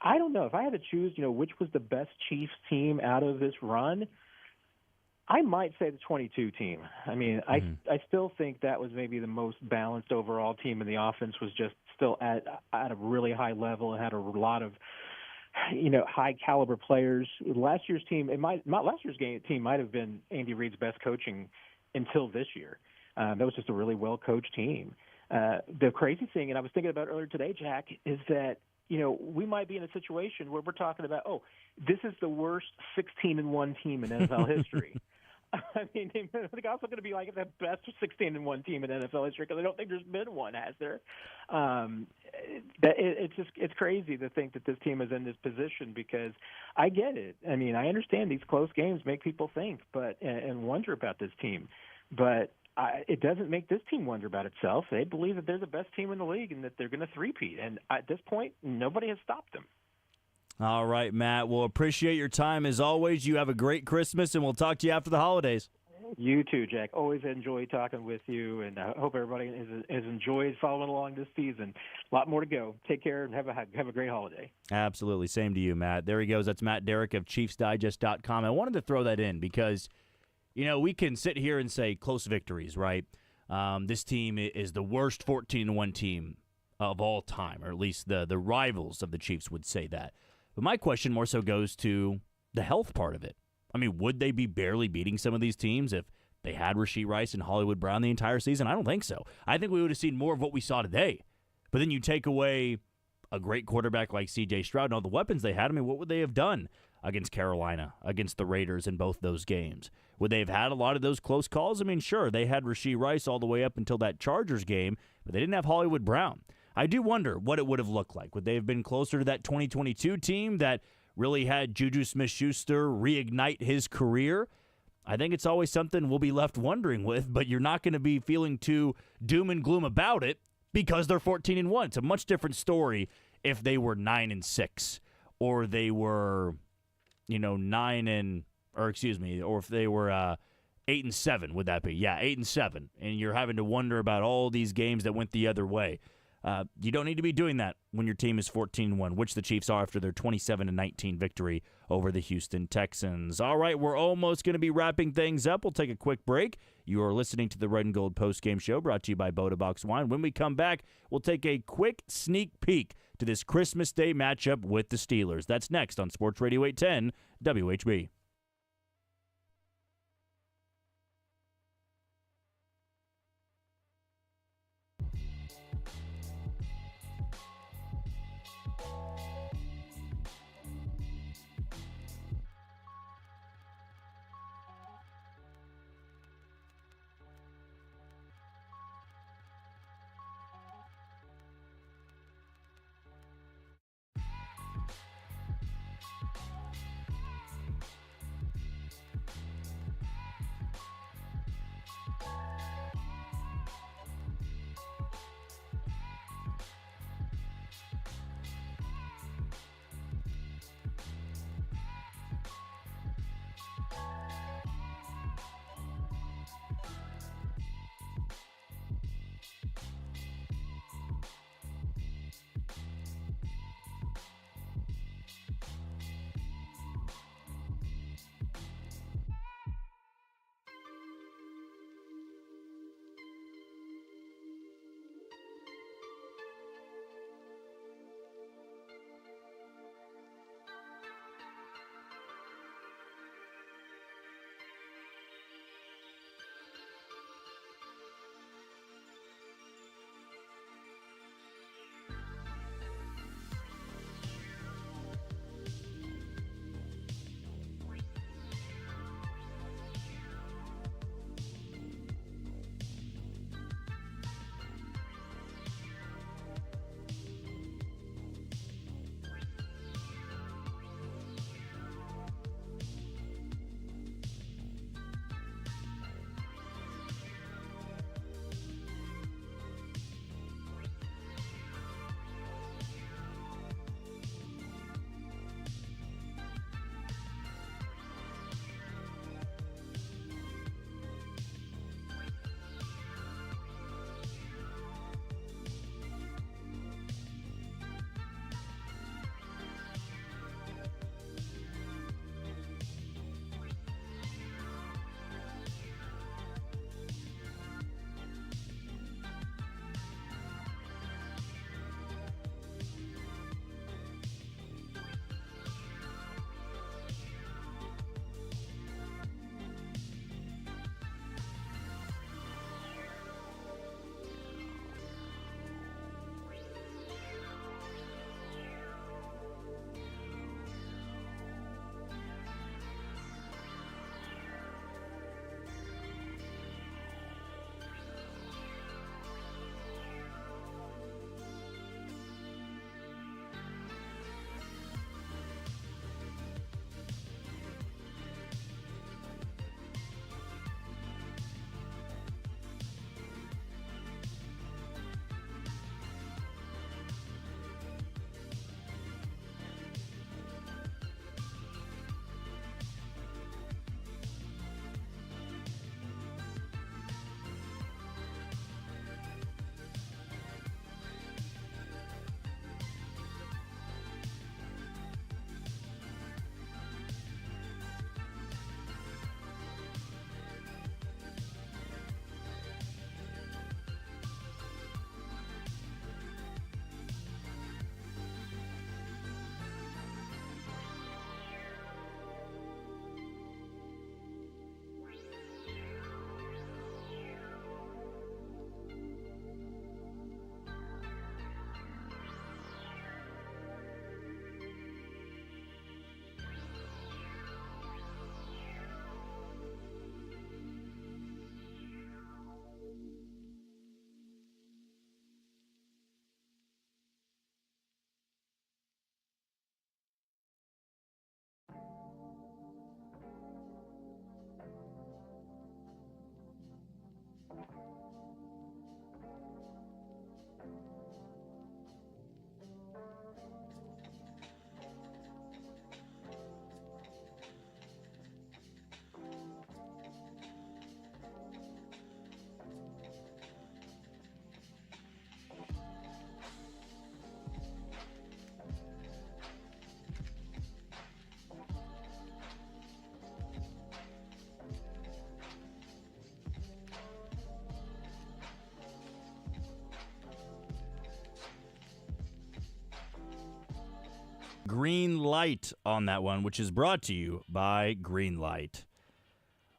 [SPEAKER 5] don't know. If I had to choose, which was the best Chiefs team out of this run, I might say the 22 team. I mean, I still think that was maybe the most balanced overall team, and the offense was just still at a really high level and had a lot of high caliber players. Last year's team, team might have been Andy Reid's best coaching until this year. That was just a really well coached team. The crazy thing, and I was thinking about earlier today, Jack, is that we might be in a situation where we're talking about, this is the worst 16-1 team in NFL history. I mean, they're also going to be like the best 16-1 team in NFL history because I don't think there's been one, has there? It's crazy to think that this team is in this position because I get it. I mean, I understand these close games make people think, and wonder about this team, but it doesn't make this team wonder about itself. They believe that they're the best team in the league and that they're going to three-peat. And at this point, nobody has stopped them.
[SPEAKER 1] All right, Matt. Well, appreciate your time as always. You have a great Christmas, and we'll talk to you after the holidays.
[SPEAKER 5] You too, Jack. Always enjoy talking with you, and I hope everybody has enjoyed following along this season. A lot more to go. Take care and have a great holiday.
[SPEAKER 1] Absolutely. Same to you, Matt. There he goes. That's Matt Derrick of ChiefsDigest.com. I wanted to throw that in because – we can sit here and say close victories, right? This team is the worst 14-1 team of all time, or at least the rivals of the Chiefs would say that. But my question more so goes to the health part of it. I mean, would they be barely beating some of these teams if they had Rashee Rice and Hollywood Brown the entire season? I don't think so. I think we would have seen more of what we saw today. But then you take away a great quarterback like C.J. Stroud and all the weapons they had. I mean, what would they have done against Carolina, against the Raiders in both those games? Would they have had a lot of those close calls? I mean, sure, they had Rashee Rice all the way up until that Chargers game, but they didn't have Hollywood Brown. I do wonder what it would have looked like. Would they have been closer to that 2022 team that really had Juju Smith-Schuster reignite his career? I think it's always something we'll be left wondering with, but you're not going to be feeling too doom and gloom about it because they're 14-1. It's a much different story if they were 9-6 or they were, or if they were 8-7, would that be? Yeah, 8-7, and you're having to wonder about all these games that went the other way. You don't need to be doing that when your team is 14-1, which the Chiefs are after their 27-19 victory over the Houston Texans. All right, we're almost going to be wrapping things up. We'll take a quick break. You are listening to the Red and Gold Postgame Show brought to you by Boda Box Wine. When we come back, we'll take a quick sneak peek to this Christmas Day matchup with the Steelers. That's next on Sports Radio 810 WHB. green light on that one, which is brought to you by Green Light.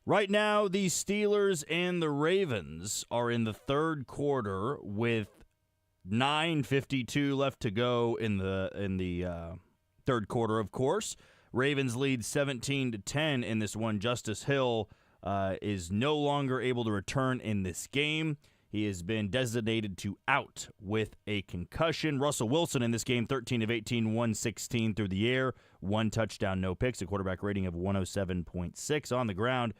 [SPEAKER 1] Right now, the Steelers and the Ravens are in the third quarter with 9:52 left to go in the third quarter, of course. Ravens lead 17-10 in this one. Justice Hill is no longer able to return in this game. He has been designated to out with a concussion. Russell Wilson in this game, 13 of 18, 116 through the air, 1 touchdown, no picks, a quarterback rating of 107.6 on the ground.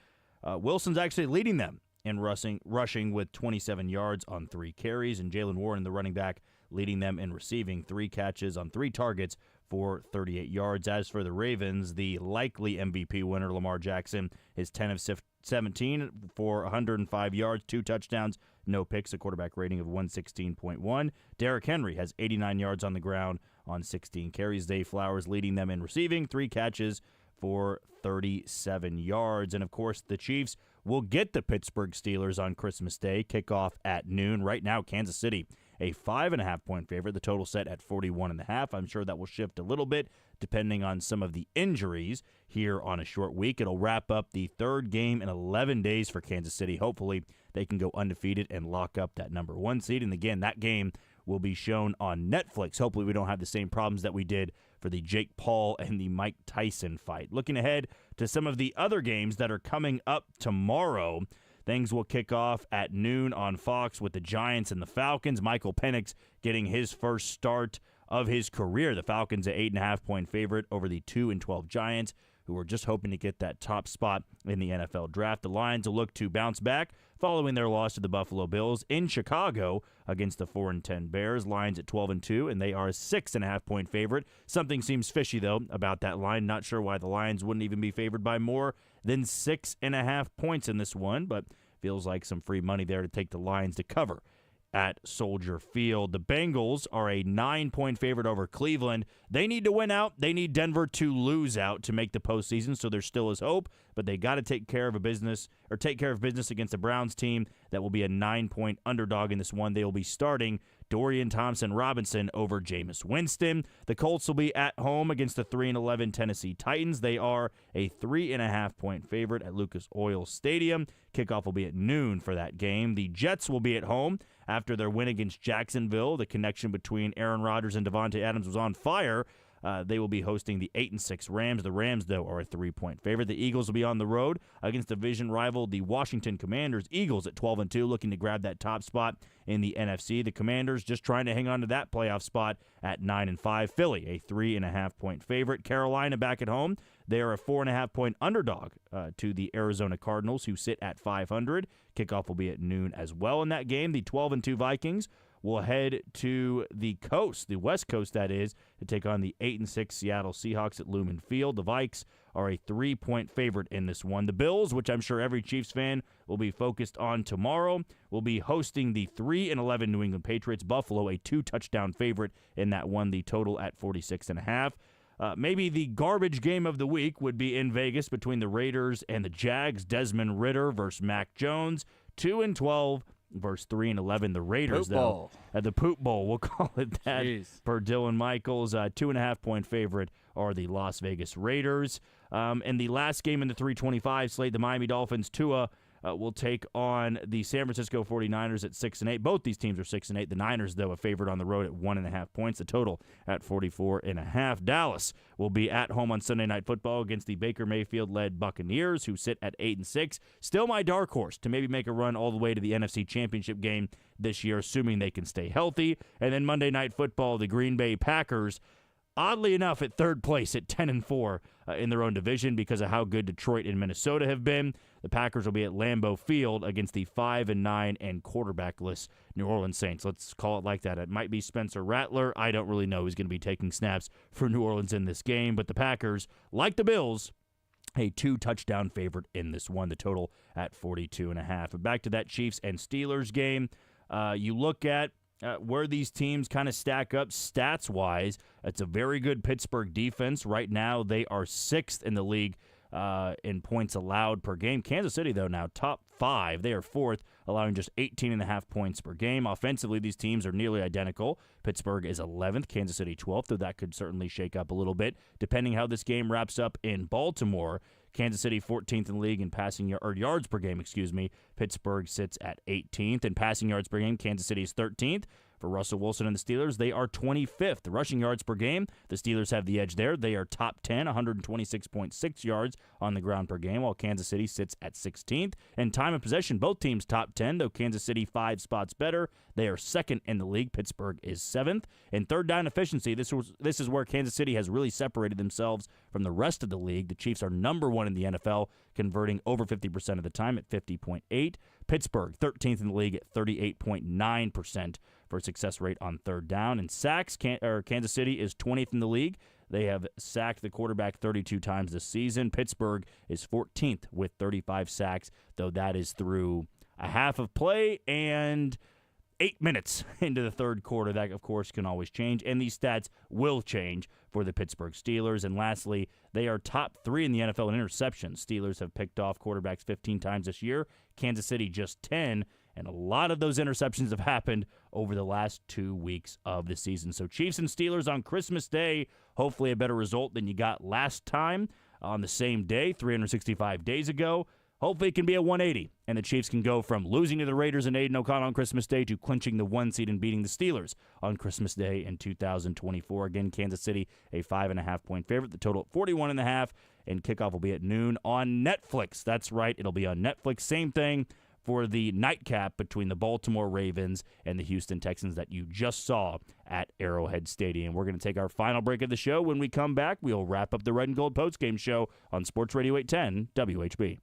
[SPEAKER 1] Wilson's actually leading them in rushing with 27 yards on 3 carries, and Jalen Warren, the running back, leading them in receiving, 3 catches on 3 targets for 38 yards. As for the Ravens, the likely MVP winner, Lamar Jackson, is 10 of 17 for 105 yards, 2 touchdowns, no picks, a quarterback rating of 116.1. Derrick Henry has 89 yards on the ground on 16 carries. Zay Flowers leading them in receiving, 3 catches for 37 yards. And, of course, the Chiefs will get the Pittsburgh Steelers on Christmas Day, kickoff at noon. Right now, Kansas City, a 5.5-point favorite, the total set at 41.5. I'm sure that will shift a little bit depending on some of the injuries here on a short week. It'll wrap up the third game in 11 days for Kansas City. Hopefully, they can go undefeated and lock up that number 1 seed. And, again, that game will be shown on Netflix. Hopefully, we don't have the same problems that we did for the Jake Paul and the Mike Tyson fight. Looking ahead to some of the other games that are coming up tomorrow, things will kick off at noon on Fox with the Giants and the Falcons. Michael Penix getting his first start of his career. The Falcons, an 8.5-point favorite over the 2-12 Giants, who are just hoping to get that top spot in the NFL draft. The Lions will look to bounce back following their loss to the Buffalo Bills in Chicago against the 4-10 Bears. Lions at 12-2, and they are a 6.5-point favorite. Something seems fishy, though, about that line. Not sure why the Lions wouldn't even be favored by more than 6.5 points in this one, but feels like some free money there to take the Lions to cover at Soldier Field. The Bengals are a 9-point favorite over Cleveland. They need to win out. They need Denver to lose out to make the postseason, so there still is hope, but they got to take care of business against the Browns team that will be a 9-point underdog in this one. They will be starting Dorian Thompson-Robinson over Jameis Winston. The Colts will be at home against the 3-11 Tennessee Titans. They are a 3.5-point favorite at Lucas Oil Stadium. Kickoff will be at noon for that game. The Jets will be at home after their win against Jacksonville. The connection between Aaron Rodgers and Devontae Adams was on fire. They will be hosting the 8-6 Rams. The Rams, though, are a 3-point favorite. The Eagles will be on the road against division rival, the Washington Commanders. Eagles at 12-2, looking to grab that top spot in the NFC. The Commanders just trying to hang on to that playoff spot at 9-5. Philly, a 3.5-point favorite. Carolina back at home. They are a 4.5-point underdog to the Arizona Cardinals, who sit at 500. Kickoff will be at noon as well in that game. The 12-2 Vikings will head to the coast, the West Coast, that is, to take on the 8-6 Seattle Seahawks at Lumen Field. The Vikes are a 3-point favorite in this one. The Bills, which I'm sure every Chiefs fan will be focused on tomorrow, will be hosting the 3-11 New England Patriots. Buffalo, a 2-touchdown favorite in that one, the total at 46.5. Maybe the garbage game of the week would be in Vegas between the Raiders and the Jags. Desmond Ridder versus Mac Jones, 2-12 versus 3-11. The Raiders, though, at the Poop Bowl, we'll call it that. Per Dylan Michaels, 2.5-point favorite are the Las Vegas Raiders. And the last game in the 325 slate, the Miami Dolphins, Tua will take on the San Francisco 49ers at 6-8. Both these teams are 6-8. The Niners, though, a favorite on the road at 1.5 points. The total at 44.5. Dallas will be at home on Sunday Night Football against the Baker Mayfield-led Buccaneers, who sit at 8-6. Still my dark horse to maybe make a run all the way to the NFC Championship game this year, assuming they can stay healthy. And then Monday Night Football, the Green Bay Packers, oddly enough, at third place at 10-4 in their own division because of how good Detroit and Minnesota have been. The Packers will be at Lambeau Field against the 5-9 and quarterbackless New Orleans Saints. Let's call it like that. It might be Spencer Rattler. I don't really know who's going to be taking snaps for New Orleans in this game, but the Packers, like the Bills, a 2-touchdown favorite in this one. The total at 42.5. But back to that Chiefs and Steelers game. You look at where these teams kind of stack up stats-wise. It's a very good Pittsburgh defense. Right now, they are 6th in the league in points allowed per game. Kansas City, though, now top 5. They are 4th allowing just 18.5 points per game. Offensively, these teams are nearly identical. Pittsburgh is 11th, Kansas City 12th, though that could certainly shake up a little bit depending how this game wraps up in Baltimore. Kansas City 14th in the league in yards per game, Pittsburgh sits at 18th. In passing yards per game, Kansas City is 13th. For Russell Wilson and the Steelers, they are 25th. The rushing yards per game, the Steelers have the edge there. They are top 10, 126.6 yards on the ground per game, while Kansas City sits at 16th. And time of possession, both teams top 10, though Kansas City 5 spots better. They are second in the league. Pittsburgh is 7th. And third down efficiency, this is where Kansas City has really separated themselves from the rest of the league. The Chiefs are number 1 in the NFL, converting over 50% of the time at 50.8. Pittsburgh, 13th in the league at 38.9% for success rate on third down. And sacks, Kansas City is 20th in the league. They have sacked the quarterback 32 times this season. Pittsburgh is 14th with 35 sacks, though that is through a half of play and 8 minutes into the third quarter. That, of course, can always change, and these stats will change for the Pittsburgh Steelers. And lastly, they are top 3 in the NFL in interceptions. Steelers have picked off quarterbacks 15 times this year. Kansas City just 10, and a lot of those interceptions have happened over the last 2 weeks of the season. So Chiefs and Steelers on Christmas Day, hopefully a better result than you got last time on the same day, 365 days ago. Hopefully it can be a 180, and the Chiefs can go from losing to the Raiders and Aiden O'Connell on Christmas Day to clinching the 1 seed and beating the Steelers on Christmas Day in 2024. Again, Kansas City, a 5.5-point favorite. The total at 41.5, and kickoff will be at noon on Netflix. That's right, it'll be on Netflix. Same thing for the nightcap between the Baltimore Ravens and the Houston Texans that you just saw at Arrowhead Stadium. We're going to take our final break of the show. When we come back, we'll wrap up the Red and Gold Postgame Show on Sports Radio 810 WHB.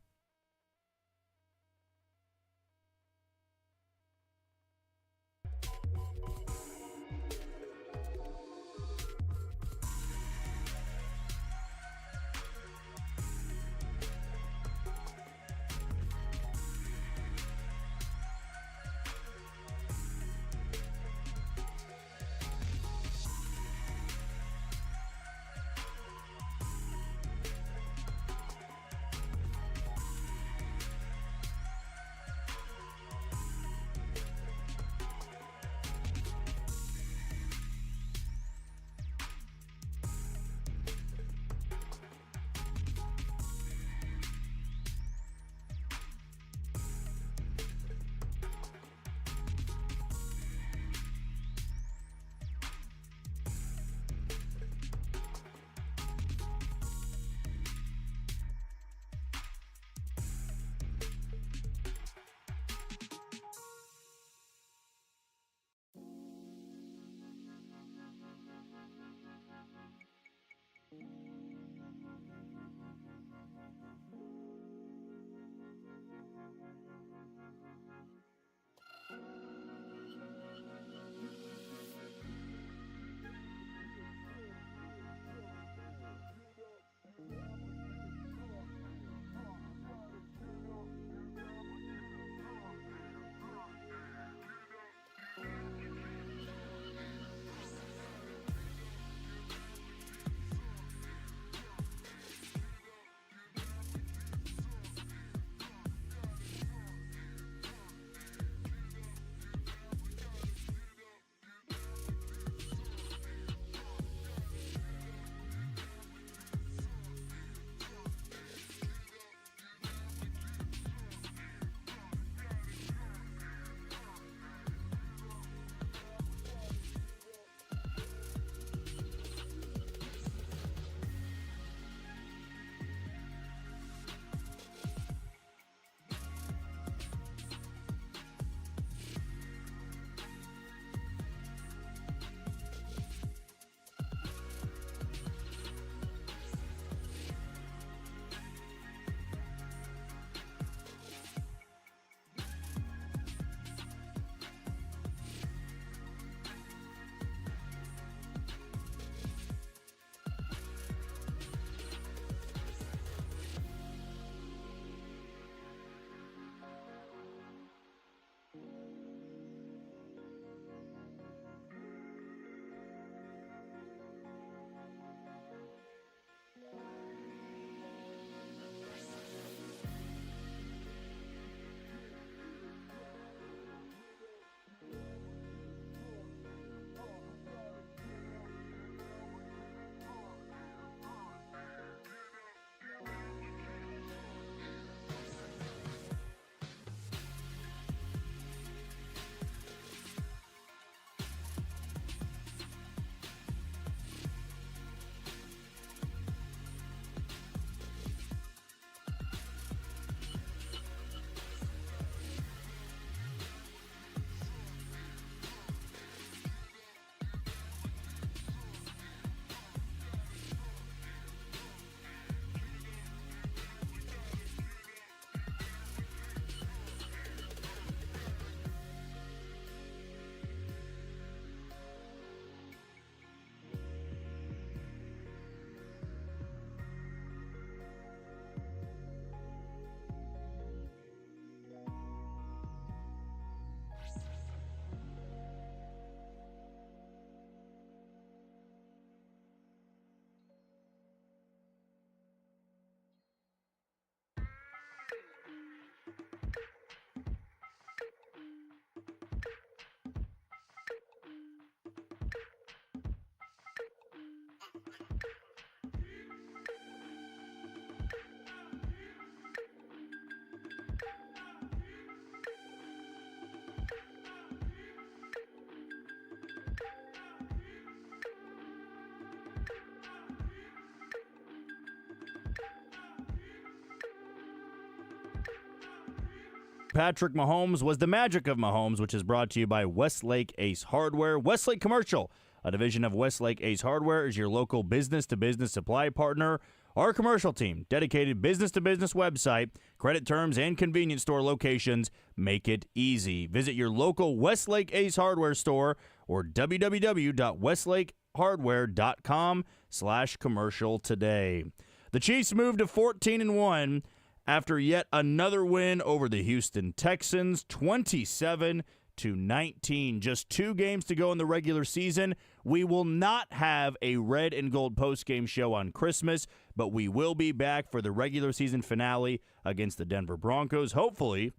[SPEAKER 1] Patrick Mahomes was the magic of Mahomes, which is brought to you by Westlake Ace Hardware. Westlake Commercial, a division of Westlake Ace Hardware, is your local business-to-business supply partner. Our commercial team, dedicated business-to-business website, credit terms, and convenience store locations make it easy. Visit your local Westlake Ace Hardware store or www.westlakehardware.com/commercial today. The Chiefs moved to 14-1 after yet another win over the Houston Texans, 27-19. Just 2 games to go in the regular season. We will not have a red and gold postgame show on Christmas, but we will be back for the regular season finale against the Denver Broncos. Hopefully,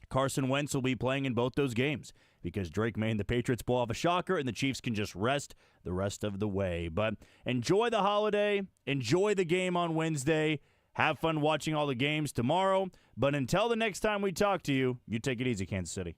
[SPEAKER 1] Carson Wentz will be playing in both those games because Drake May and the Patriots pull off a shocker and the Chiefs can just rest the rest of the way. But enjoy the holiday. Enjoy the game on Wednesday. Have fun watching all the games tomorrow. But until the next time we talk to you, you take it easy, Kansas City.